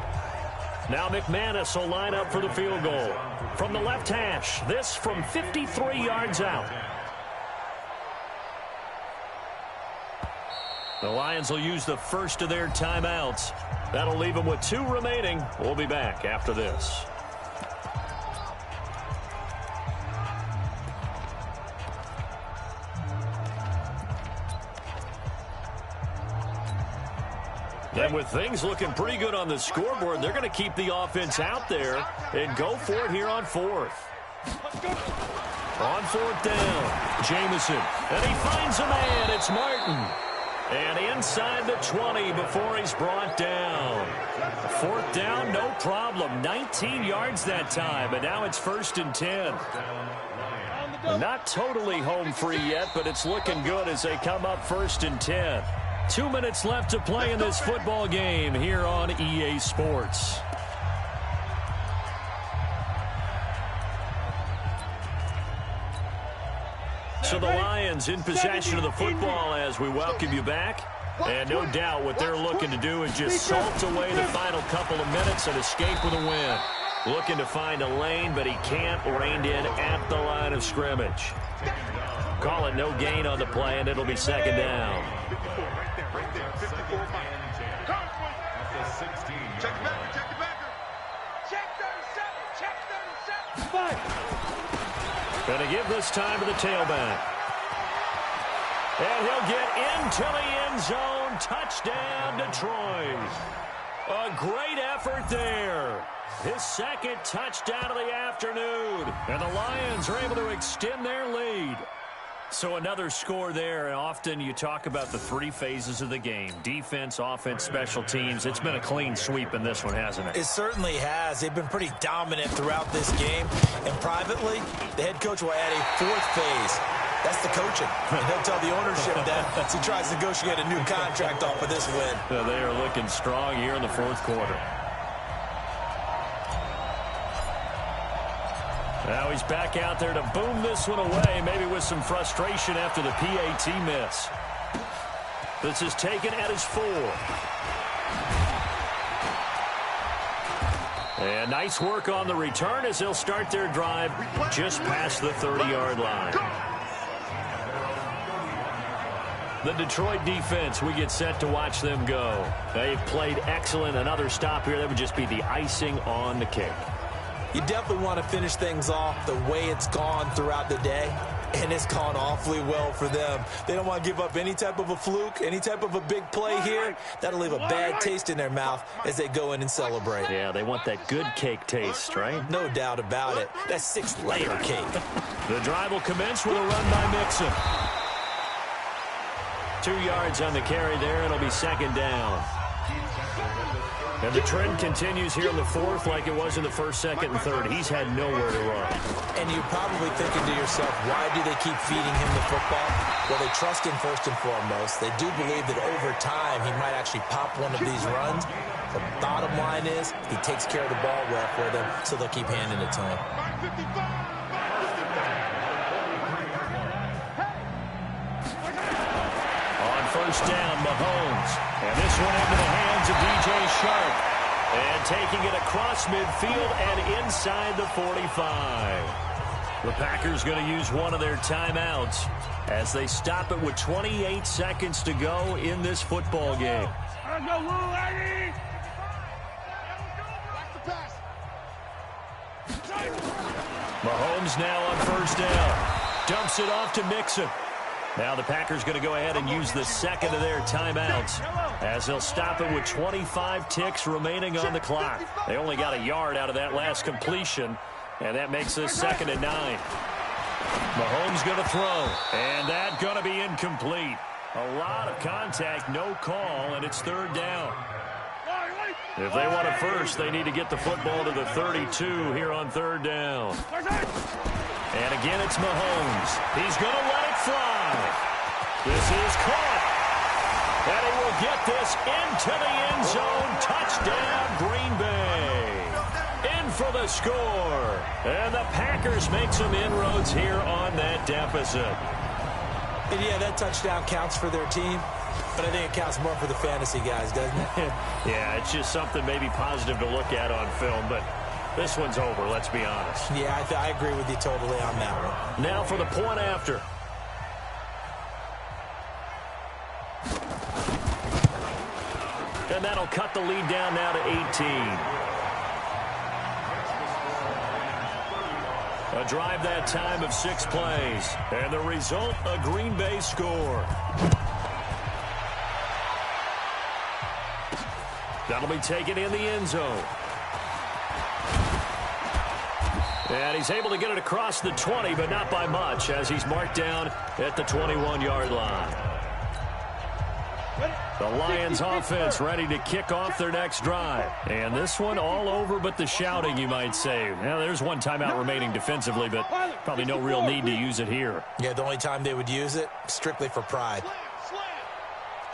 Now McManus will line up for the field goal. From the left hash, this from 53 yards out. The Lions will use the first of their timeouts. That'll leave them with 2 remaining. We'll be back after this. And with things looking pretty good on the scoreboard, they're going to keep the offense out there and go for it here on 4th. On 4th down, Jamison. And he finds a man. It's Martin. And inside the 20 before he's brought down. 4th down, no problem. 19 yards that time, and now it's 1st and 10. Not totally home free yet, but it's looking good as they come up 1st and 10. 2 minutes left to play in this football game here on EA Sports. So the Lions in possession of the football as we welcome you back. And no doubt what they're looking to do is just salt away the final couple of minutes and escape with a win. Looking to find a lane, but he can't. Reined in at the line of scrimmage. Call it no gain on the play, and it'll be 2nd down. Going to give this time to the tailback. And he'll get into the end zone. Touchdown, Detroit. A great effort there. His 2nd touchdown of the afternoon. And the Lions are able to extend their lead. So another score there, and often you talk about the 3 phases of the game. Defense, offense, special teams. It's been a clean sweep in this one, hasn't it? It certainly has. They've been pretty dominant throughout this game. And privately, the head coach will add a 4th phase. That's the coaching. And he'll tell the ownership that as he tries to negotiate a new contract off of this win. They are looking strong here in the 4th quarter. Now he's back out there to boom this one away, maybe with some frustration after the PAT miss. This is taken at his 4. And nice work on the return as they'll start their drive just past the 30-yard line. The Detroit defense, we get set to watch them go. They've played excellent. Another stop here, that would just be the icing on the cake. You definitely want to finish things off the way it's gone throughout the day, and it's gone awfully well for them. They don't want to give up any type of a fluke, any type of a big play here. That'll leave a bad taste in their mouth as they go in and celebrate. Yeah, they want that good cake taste, right? No doubt about it. That 6-layer cake. The drive will commence with a run by Mixon. 2 yards on the carry there. It'll be 2nd down. And the trend continues here in the 4th like it was in the 1st, 2nd, and 3rd. He's had nowhere to run. And you're probably thinking to yourself, why do they keep feeding him the football? Well, they trust him first and foremost. They do believe that over time he might actually pop one of these runs. The bottom line is he takes care of the ball well for them, so they'll keep handing it to him. On 1st down, Mahomes. And this one into the hands of DJ Shark. And taking it across midfield and inside the 45. The Packers going to use one of their timeouts as they stop it with 28 seconds to go in this football game. Mahomes now on 1st down. Dumps it off to Mixon. Now the Packers going to go ahead and use the 2nd of their timeouts as they'll stop it with 25 ticks remaining on the clock. They only got a yard out of that last completion, and that makes this 2nd and 9. Mahomes going to throw, and that going to be incomplete. A lot of contact, no call, and it's 3rd down. If they want it first, they need to get the football to the 32 here on 3rd down. And again, it's Mahomes. He's going to let it fly. This is caught. And he will get this into the end zone. Touchdown, Green Bay. In for the score. And the Packers make some inroads here on that deficit. And yeah, that touchdown counts for their team, but I think it counts more for the fantasy guys, doesn't it? Yeah, it's just something maybe positive to look at on film, but this one's over, let's be honest. Yeah, I agree with you totally on that one. Now for the point after. And that'll cut the lead down now to 18. A drive that time of 6 plays. And the result, a Green Bay score. That'll be taken in the end zone. And he's able to get it across the 20, but not by much, as he's marked down at the 21-yard line. The Lions offense ready to kick off their next drive. And this one all over but the shouting, you might say. Now, there's one timeout remaining defensively, but probably no real need to use it here. Yeah, the only time they would use it, strictly for pride. Slam.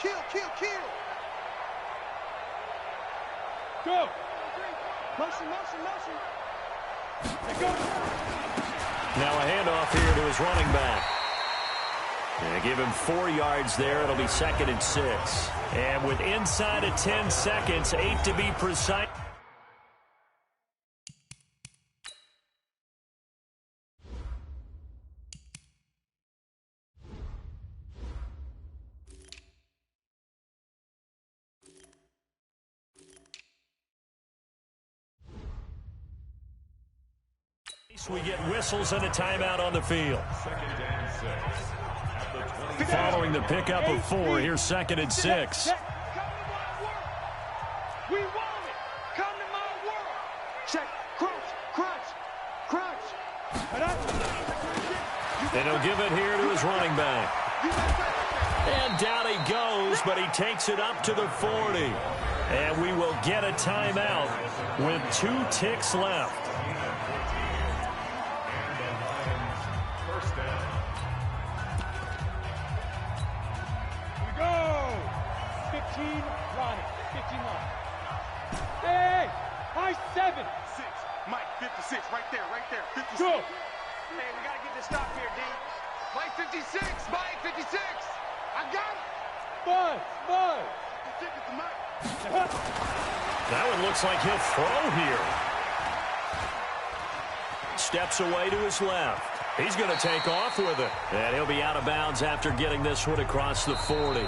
Kill, kill, kill. Go. Motion, motion, motion. Go. Now a handoff here to his running back. And give him 4 yards there. It'll be 2nd and 6. And with inside of 10 seconds, 8 to be precise. We get whistles and a timeout on the field. Following the pickup of 4, here's 2nd and 6. We want it. Come to my world. Check. Crunch, crunch, crunch. And he'll give it here to his running back. And down he goes, but he takes it up to the 40. And we will get a timeout with 2 ticks left. Hey, high 7. 6. Mike, 56, right there, 56. Go. Hey, we got to get this stop here, D. Mike, 56, Mike, 56. I got it. 5. That one looks like he'll throw here. Steps away to his left. He's going to take off with it. And he'll be out of bounds after getting this one across the 40.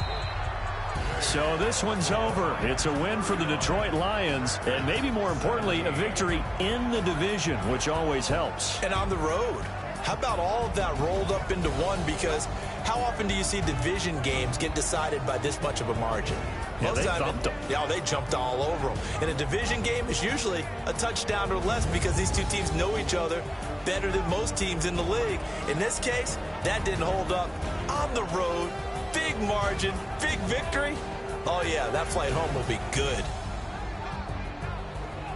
So this one's over. It's a win for the Detroit Lions, and maybe more importantly, a victory in the division, which always helps. And on the road. How about all of that rolled up into one? Because how often do you see division games get decided by this much of a margin? Yeah, they thumped them. Yeah, they jumped all over them. In a division game, it's usually a touchdown or less because these two teams know each other better than most teams in the league. In this case, that didn't hold up. On the road, big margin, big victory. Oh, yeah, that flight home will be good.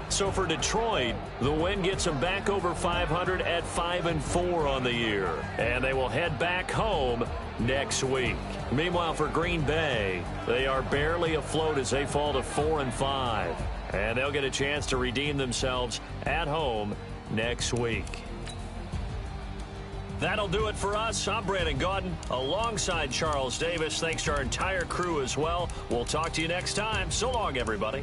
So for Detroit, the win gets them back over 500 at 5-4 on the year. And they will head back home next week. Meanwhile, for Green Bay, they are barely afloat as they fall to 4-5. And they'll get a chance to redeem themselves at home next week. That'll do it for us. I'm Brandon Gaudin alongside Charles Davis. Thanks to our entire crew as well. We'll talk to you next time. So long, everybody.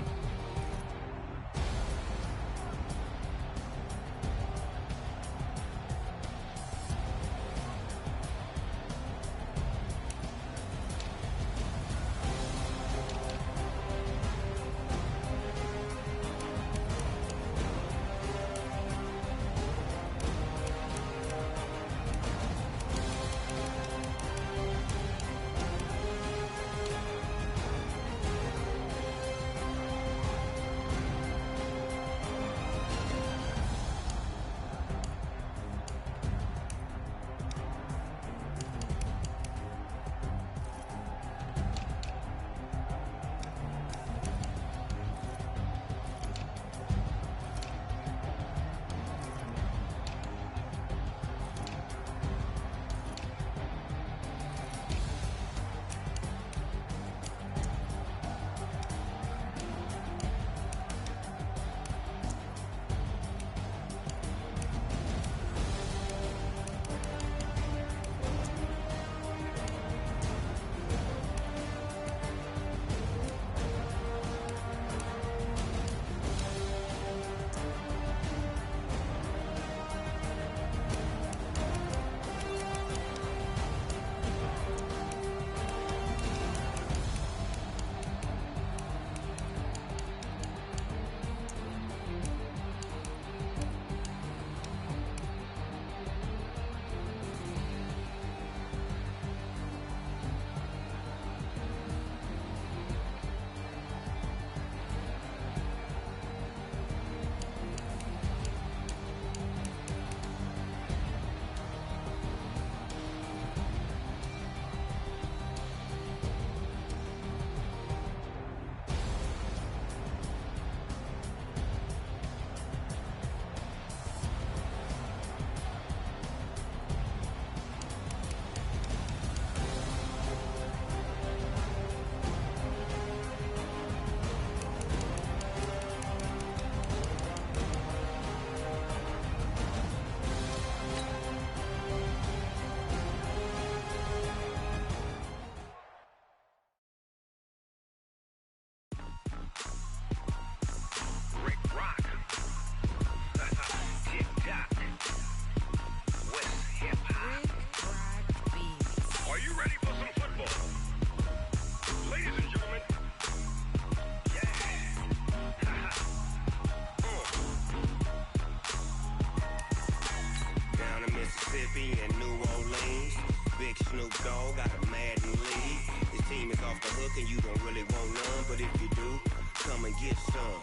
Mississippi and New Orleans. Big Snoop Dogg got a Madden league. His team is off the hook and you don't really want none, but if you do, come and get some.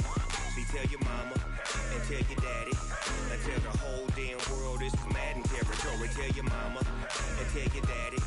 See, tell your mama and tell your daddy and tell the whole damn world this is Madden territory. Tell your mama and tell your daddy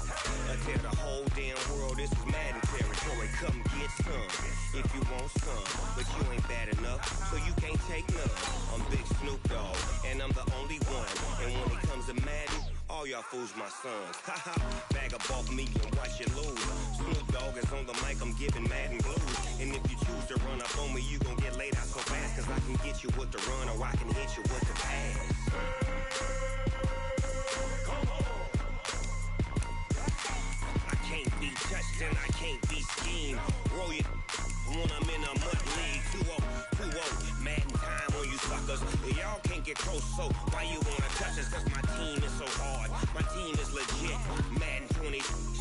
and tell the whole damn world this is Madden territory. Come get some if you want some, but you ain't bad enough, so you can't take none. I'm Big Snoop Dogg and I'm the only one, and when it comes to Madden, all y'all fools my sons. Haha, bag up off me and watch you lose. Snoop Dogg is on the mic, I'm giving Madden blues. And if you choose to run up on me, you gon' get laid out so fast, cause I can get you with the run or I can hit you with the pass. I can't be touched and I can't be schemed. Roll it when I'm in a mud league. 2-0, Madden time on you suckers. Y'all can't get close, so why you wanna touch us? Cause my team is so hard, my team is legit. Madden 20,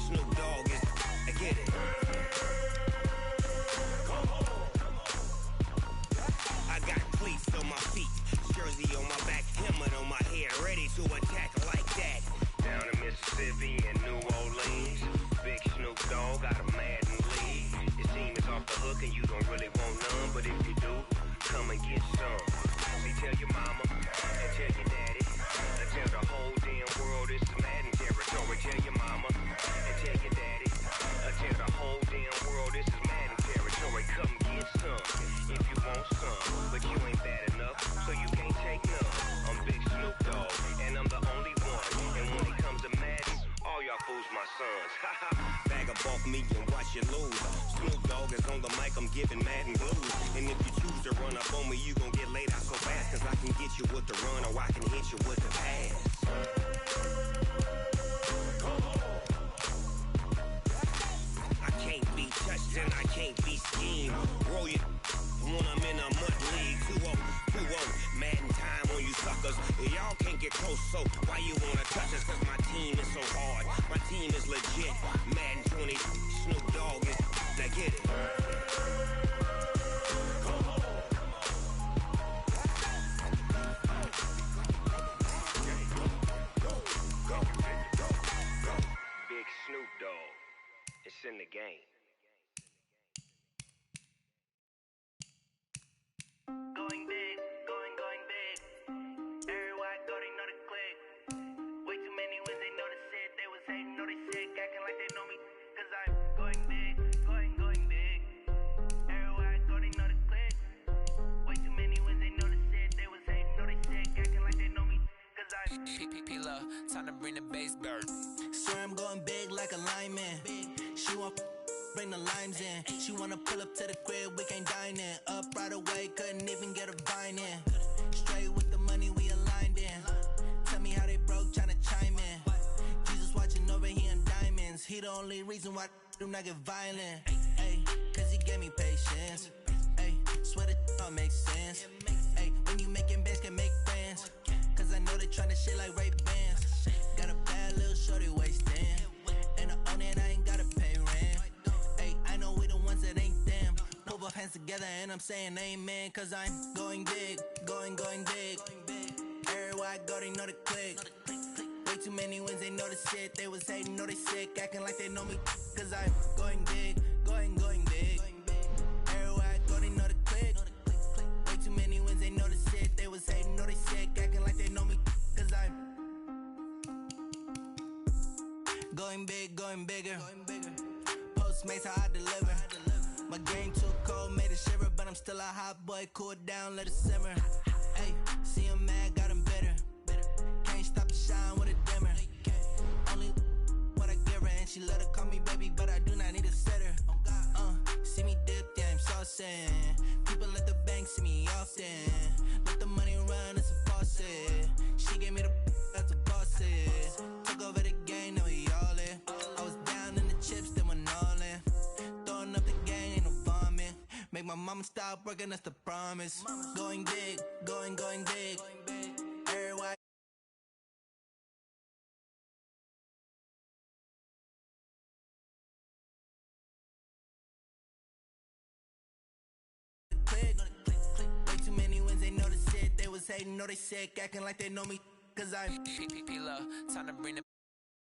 Snoop Dogg is, I get it. I got cleats on my feet, jersey on my back, helmet on my head, ready to attack like that. Down in Mississippi and New Orleans, Big Snoop Dogg got a Madden league. His team is off the hook and you don't really want none, but if you do, come and get some. See, tell your mama and tell your daddy and tell the whole damn world this is Madden territory. Tell your mama and tell your daddy and tell the whole damn world this is Madden territory. Come get some if you want some, but you ain't bad enough, so you can't take none. I'm Big Snoop Dogg and I'm the only one, and when it comes to Madden, all y'all fools my sons. Haha, bag up off me and watch you lose. Snoop Dogg is on the mic, I'm giving Madden blues. And if you choose to run up on me, you gon' get laid out so fast, cause I can get you with the run or I can hit you with the pass. I can't be touched and I can't be schemed. Roll it when I'm in a mud league. 2-0, Madden time on you suckers. Y'all can't get close, so why you wanna touch us? Cause my team is so hard, my team is legit. Madden 20, Snoop Dogg is, I get it. Big Snoop Dogg, it's in the game. Going big, going big. Everywhere I go, they know the click. Way too many wins, they know the shit. They was hating, know they sick, acting like they know me. Cause I'm going big, going big. Everywhere I go, they know the click. Way too many wins, they know the shit. They was hating, know they sick, acting like they know me. Cause I'm P-P-P-Love, time to bring the bass bird. swear I'm going big like a lineman. She want bring the limes in. She wanna pull up to the crib, we can't dine in. Up right away, couldn't even get a vine in. Straight with the money, we aligned in. Tell me how they broke, tryna chime in. Jesus watching over here in diamonds. He the only reason why do not get violent. Ay, cause he gave me patience. Ay, swear that all makes sense. Ay, when you making bands, can make friends. Cause I know they tryna shit like Ray Bans. Got a bad little shorty wasting. And I own it, I ain't gotta pay rent. Ay, I know we the ones that ain't them. Put both hands together and I'm saying amen. Cause I'm going big, going big. Everywhere I go, they know the click. Way too many wins, they know the shit. They was hating, know they sick, acting like they know me. Cause I'm going big, going big. Everywhere I go, they know the click. Way too many wins, they know the shit. They was hating, know they sick, acting like they know me. Cause I'm going big, going bigger. Postmates how I deliver. My game too cold, made it shiver, but I'm still a hot boy. Cool it down, let it simmer. Hey, see him mad, got him bitter. Can't stop the shine with a dimmer. Only what I give her, and she let her call me baby, but I do not need a sitter. See me dip, yeah, I'm saucing. People at the bank see me often. Let the money run, it's a faucet. She gave me the that's a bosses. Took over the game, now we all in. I was down in the chips, then went all in. Throwing up the gang, ain't no vomit. Make my mama stop working, that's the promise. Going big, going big. Everywhere. Way too many wins, they know the shit. They was hating, know they sick, acting like they know me. cause I'm PPP love, time to bring the